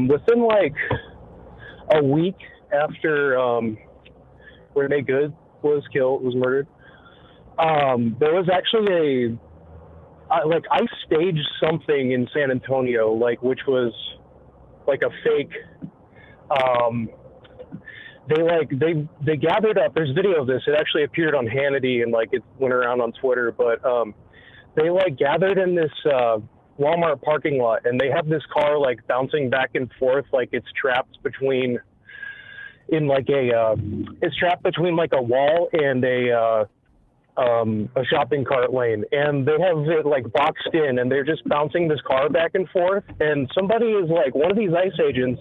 within like a week after Renee Good was murdered, there was actually I staged something in San Antonio, like, which was like a fake, they gathered up, there's video of this, it actually appeared on Hannity and like it went around on Twitter, but they like gathered in this Walmart parking lot, and they have this car like bouncing back and forth, like it's trapped between like a wall and a shopping cart lane, and they have it like boxed in, and they're just bouncing this car back and forth, and somebody is like, one of these ICE agents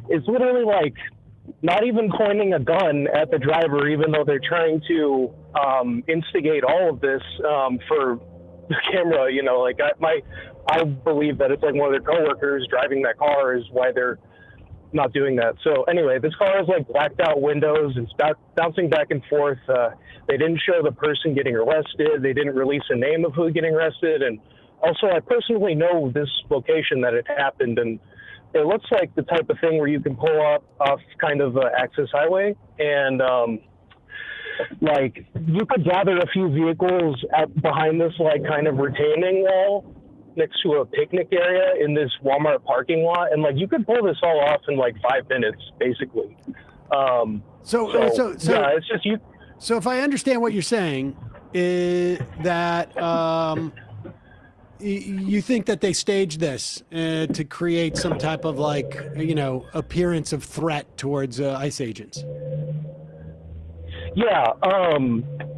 is literally like not even pointing a gun at the driver, even though they're trying to instigate all of this for the camera, you know, like I believe that it's like one of their coworkers driving that car is why they're not doing that. So anyway, this car has like blacked out windows and bouncing back and forth. They didn't show the person getting arrested. They didn't release a name of who getting arrested. And also, I personally know this location that it happened, and it looks like the type of thing where you can pull up off kind of access highway, and like you could gather a few vehicles behind this like kind of retaining wall next to a picnic area in this Walmart parking lot, and like you could pull this all off in like 5 minutes, basically.
So
yeah, it's just you.
So if I understand what you're saying, is that you think that they staged this to create some type of like, you know, appearance of threat towards ICE agents?
Yeah,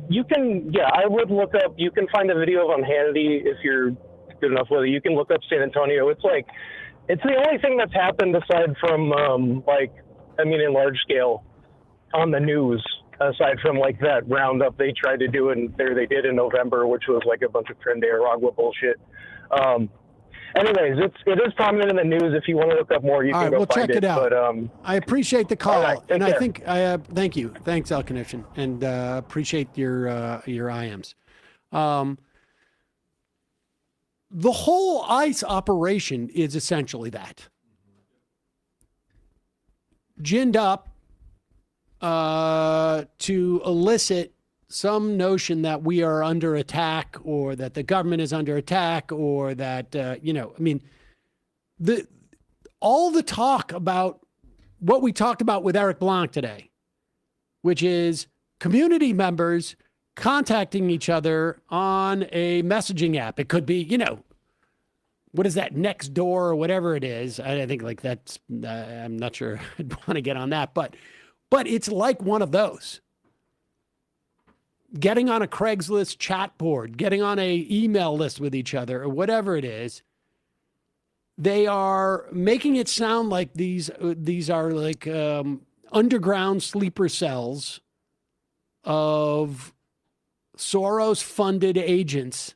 you can. Yeah, I would look up. You can find a video on Hannity if you're good enough with it. You can look up San Antonio. It's like, it's the only thing that's happened aside from in large scale on the news, aside from like that roundup they tried to do they did in November, which was like a bunch of Tren de Aragua bullshit. Anyways, it is prominent in the news. If you want to look up more, you can go
we'll
find
check it out.
But
I appreciate the call,
right,
and
take
I think thank you, thanks, El Connection, and appreciate your IMs. The whole ICE operation is essentially that. Ginned up to elicit some notion that we are under attack, or that the government is under attack, or that, all the talk about what we talked about with Eric Blanc today, which is community members contacting each other on a messaging app. It could be, what is that, Next Door or whatever it is. I think like that's, I'm not sure I'd want to get on that, but it's like one of those. Getting on a Craigslist chat board, getting on a email list with each other, or whatever it is. They are making it sound like these are like underground sleeper cells of Soros-funded agents.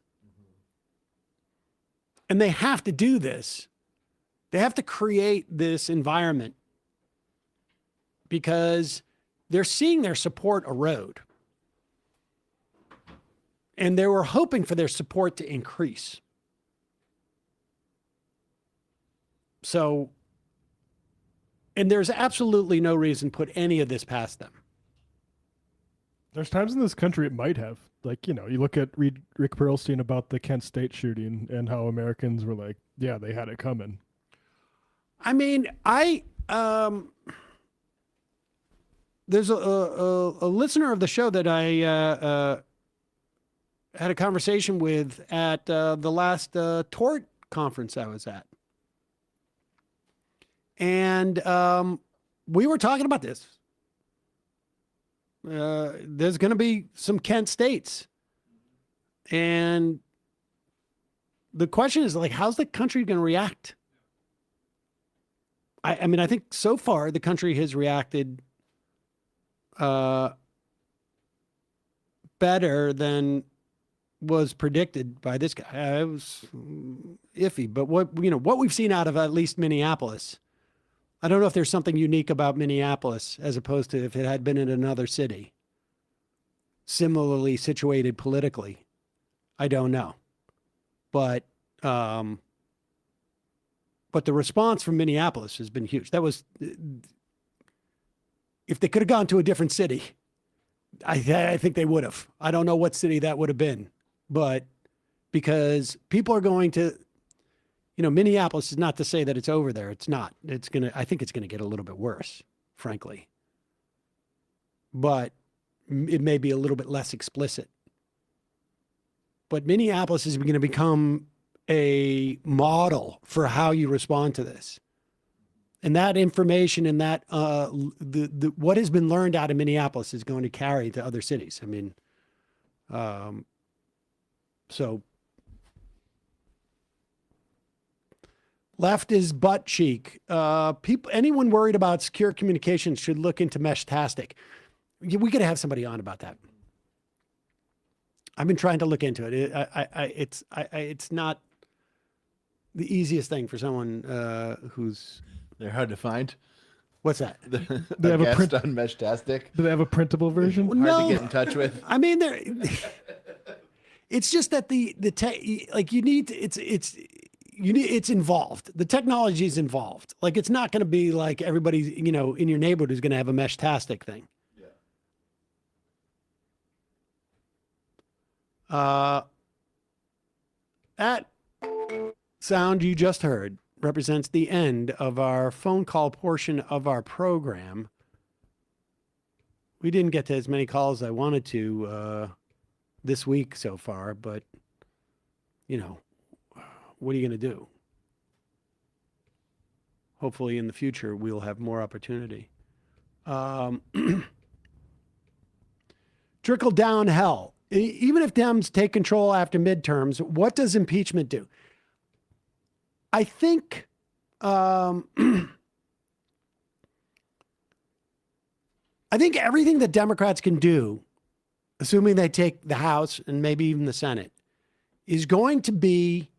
And they have to do this. They have to create this environment because they're seeing their support erode. And they were hoping for their support to increase. So, and there's absolutely no reason to put any of this past them.
There's times in this country it might have. Like, you look at Rick Perlstein about the Kent State shooting and how Americans were like, yeah, they had it coming.
I mean, there's a listener of the show that I had a conversation with at the last tort conference I was at. And we were talking about this. There's going to be some Kent states. And the question is, like, how's the country going to react? I mean, I think so far the country has reacted better than was predicted by this guy. It was iffy, but what we've seen out of at least Minneapolis, I don't know if there's something unique about Minneapolis as opposed to if it had been in another city, similarly situated politically. I don't know. But the response from Minneapolis has been huge. That was, if they could have gone to a different city, I think they would have. I don't know what city that would have been, but because people are going to, Minneapolis is not to say that it's over there. It's not. I think it's going to get a little bit worse, frankly. But it may be a little bit less explicit. But Minneapolis is going to become a model for how you respond to this. And that information and that what has been learned out of Minneapolis is going to carry to other cities. I mean, so left is butt cheek. Anyone worried about secure communications should look into Meshtastic. We got to have somebody on about that. I've been trying to look into it. It's not the easiest thing for someone who's.
They're hard to find.
What's that?
They have a print
on Meshtastic.
Do they have a printable version?
Hard to get in touch with.
I mean, it's just that it's involved. The technology is involved. Like, it's not going to be like everybody, in your neighborhood is going to have a Meshtastic thing. That sound you just heard represents the end of our phone call portion of our program. We didn't get to as many calls as I wanted to this week so far, but, what are you going to do? Hopefully in the future, we'll have more opportunity. Trickle down hell. Even if Dems take control after midterms, what does impeachment do? I think everything that Democrats can do, assuming they take the House and maybe even the Senate, is going to be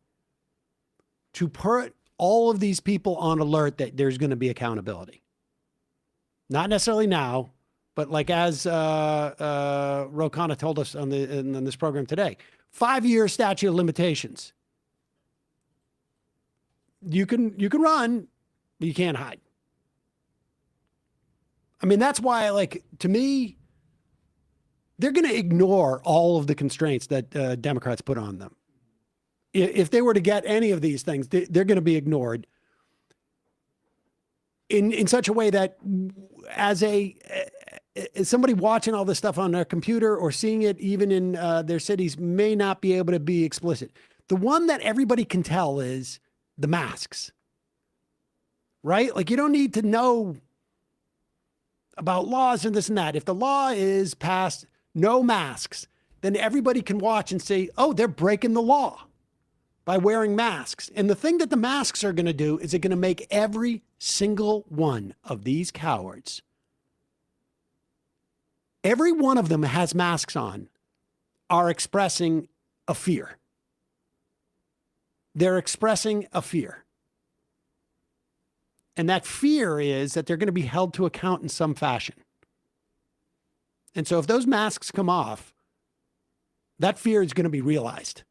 to put all of these people on alert that there's going to be accountability. Not necessarily now, but like as Ro Khanna told us on this program today, 5-year statute of limitations. You can run, but you can't hide. I mean, that's why, to me, they're going to ignore all of the constraints that Democrats put on them. If they were to get any of these things, they're going to be ignored in such a way that as somebody watching all this stuff on their computer or seeing it even in their cities may not be able to be explicit. The one that everybody can tell is the masks, right? Like, you don't need to know about laws and this and that. If the law is passed, no masks, then everybody can watch and say, oh, they're breaking the law by wearing masks. And the thing that the masks are going to do is they're going to make every single one of these cowards, every one of them has masks on, are expressing a fear. They're expressing a fear. And that fear is that they're going to be held to account in some fashion. And so if those masks come off, that fear is going to be realized.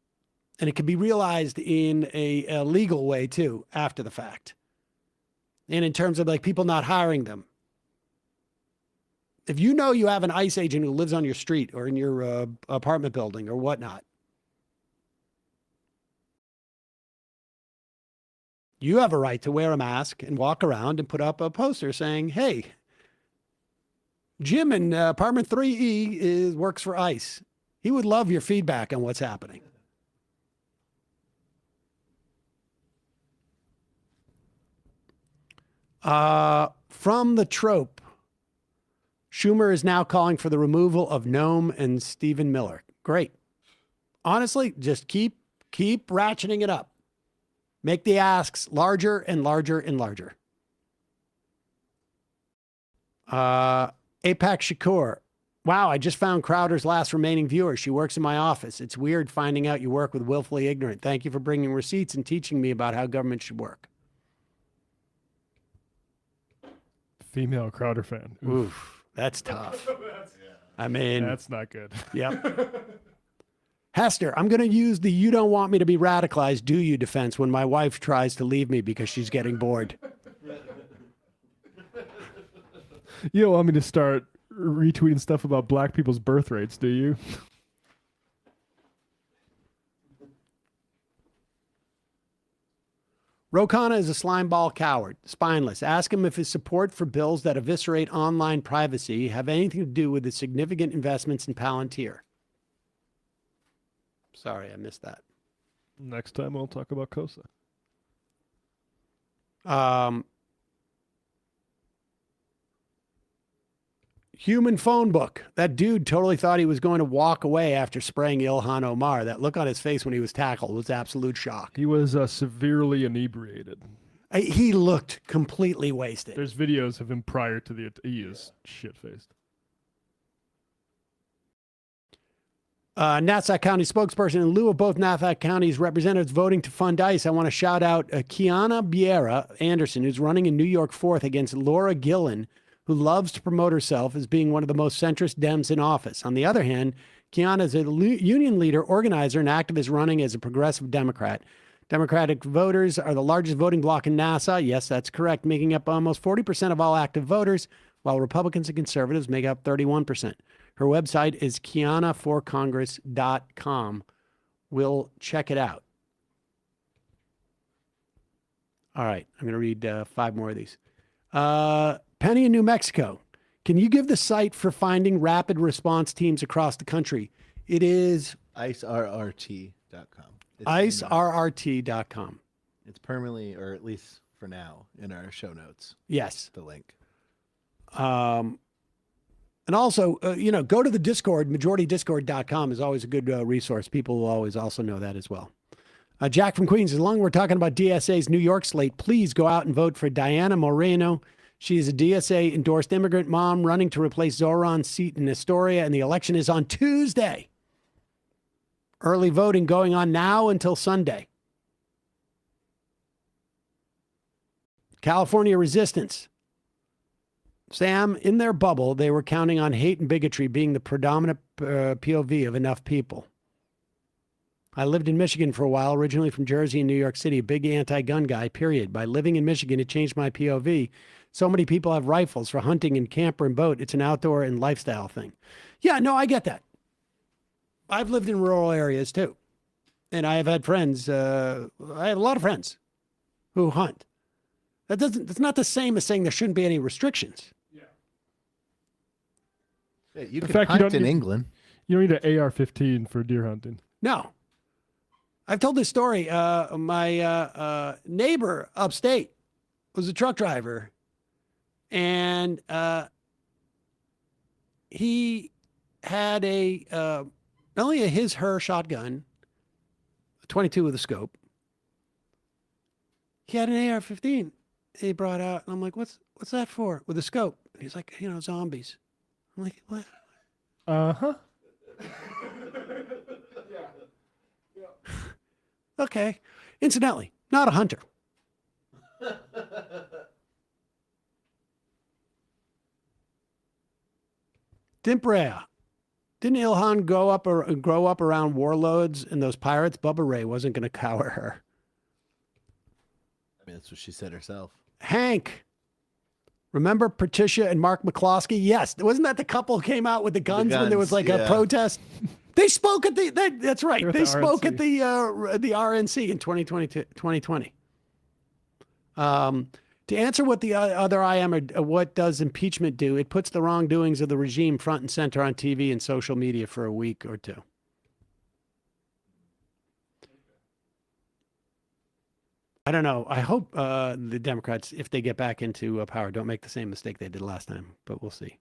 And it can be realized in a legal way too, after the fact. And in terms of people not hiring them. If you know you have an ICE agent who lives on your street or in your apartment building or whatnot, you have a right to wear a mask and walk around and put up a poster saying, hey, Jim in apartment 3E works for ICE. He would love your feedback on what's happening. From the trope, Schumer is now calling for the removal of Noem and Stephen Miller. Great. Honestly, just keep ratcheting it up. Make the asks larger and larger and larger. Apex Shakur. Wow, I just found Crowder's last remaining viewer. She works in my office. It's weird finding out you work with willfully ignorant. Thank you for bringing receipts and teaching me about how government should work.
Female Crowder fan.
Oof, that's tough. I mean,
that's not good.
Yep. Hester, I'm going to use the "you don't want me to be radicalized, do you" defense when my wife tries to leave me because she's getting bored.
You don't want me to start retweeting stuff about black people's birth rates, do you?
Ro Khanna is a slimeball coward, spineless. Ask him if his support for bills that eviscerate online privacy have anything to do with the significant investments in Palantir. Sorry, I missed that.
Next time we'll talk about COSA.
Human phone book. That dude totally thought he was going to walk away after spraying Ilhan Omar. That look on his face when he was tackled was absolute shock.
He was severely inebriated.
He looked completely wasted.
There's videos of him prior to the... He is shit-faced.
Nassau County spokesperson, in lieu of both Nassau County's representatives voting to fund ICE, I want to shout out Kiana Biera Anderson, who's running in New York 4th against Laura Gillen, who loves to promote herself as being one of the most centrist Dems in office. On the other hand, Kiana is a union leader, organizer, and activist running as a progressive Democrat. Democratic voters are the largest voting bloc in Nassau. Yes, that's correct, making up almost 40% of all active voters, while Republicans and conservatives make up 31%. Her website is kianaforcongress.com. We'll check it out. All right, I'm going to read 5 more of these. Penny in New Mexico. Can you give the site for finding rapid response teams across the country? It is
IceRRT.com.
IceRRT.com.
It's permanently, or at least for now, in our show notes.
Yes.
The link.
And also, go to the Discord. MajorityDiscord.com is always a good resource. People will always also know that as well. Jack from Queens, as long as we're talking about DSA's New York slate, please go out and vote for Diana Moreno. She is a DSA-endorsed immigrant mom running to replace Zoran's seat in Astoria, and the election is on Tuesday. Early voting going on now until Sunday. California resistance. Sam, in their bubble, they were counting on hate and bigotry being the predominant POV of enough people. I lived in Michigan for a while, originally from Jersey and New York City, a big anti-gun guy, period. By living in Michigan, it changed my POV. So many people have rifles for hunting and camper and boat. It's an outdoor and lifestyle thing. Yeah, no, I get that. I've lived in rural areas too. And I have had friends, I have a lot of friends who hunt. That's not the same as saying there shouldn't be any restrictions.
Yeah, you can hunt in England.
You don't need an AR-15 for deer hunting.
No. I've told this story. My neighbor upstate was a truck driver, and he had not only her shotgun, a 22 with a scope. He had an AR-15 he brought out, and I'm like, what's that for? With a scope. And he's like, zombies. I'm like, what?
Uh-huh.
Okay. Incidentally, not a hunter. Dimprea. Didn't Ilhan grow up around warlords and those pirates? Bubba Ray wasn't going to cower her.
I mean, that's what she said herself.
Hank. Remember Patricia and Mark McCloskey? Yes. Wasn't that the couple who came out with the guns when there was like a protest? They spoke at that's right. They spoke at the RNC in 2020. To answer what the other I am, or what does impeachment do? It puts the wrongdoings of the regime front and center on TV and social media for a week or two. I don't know. I hope the Democrats, if they get back into power, don't make the same mistake they did last time, but we'll see.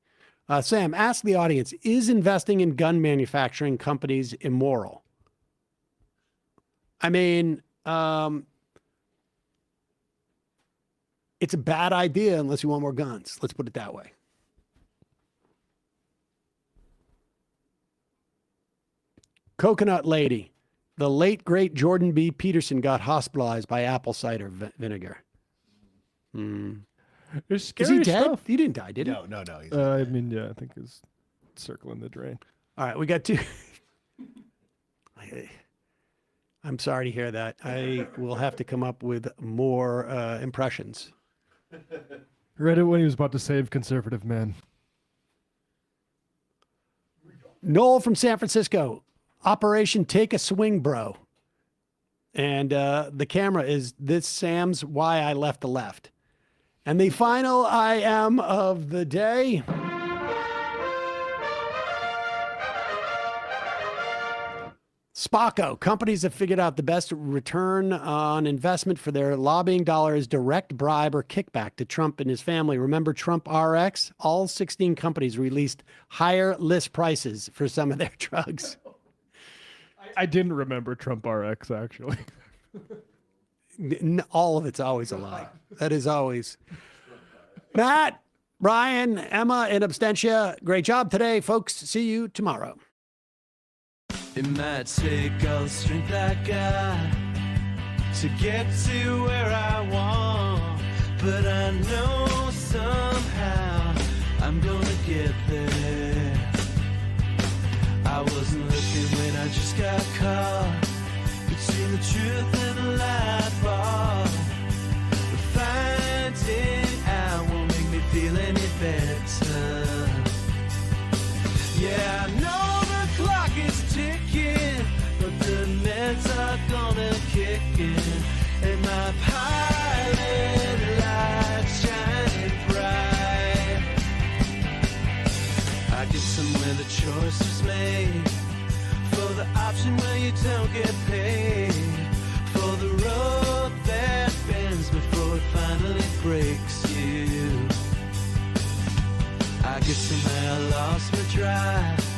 Sam, ask the audience, is investing in gun manufacturing companies immoral? I mean, it's a bad idea unless you want more guns. Let's put it that way. Coconut Lady. The late, great Jordan B. Peterson got hospitalized by apple cider vinegar.
There's
Is
scary
he dead?
stuff.
He didn't die, did he?
No.
I mean, yeah, I think it's circling the drain.
All right, we got two. I'm sorry to hear that. I will have to come up with more impressions.
Read it when he was about to save conservative men.
Noel from San Francisco, Operation Take a Swing, Bro. And the camera is this Sam's Why I Left the Left. And the final I am of the day. Spaco. Companies have figured out the best return on investment for their lobbying dollars, direct bribe or kickback to Trump and his family. Remember Trump RX? All 16 companies released higher list prices for some of their drugs.
I didn't remember Trump RX, actually.
All of it's always a lie. That is always. Matt, Brian, Emma, and Abstentia, great job today, folks. See you tomorrow.
It might take all the strength I got to get to where I want, but I know somehow I'm gonna get there. I wasn't looking when I just got caught between the truth and the lie bar. But finding out won't make me feel any better. Yeah, I know the clock is ticking, but the meds are gonna kick in, and my pilot light's shining bright. I get somewhere the choice is made, for the option where you don't get paid, for the road that bends before it finally breaks you. I guess somehow I lost my drive,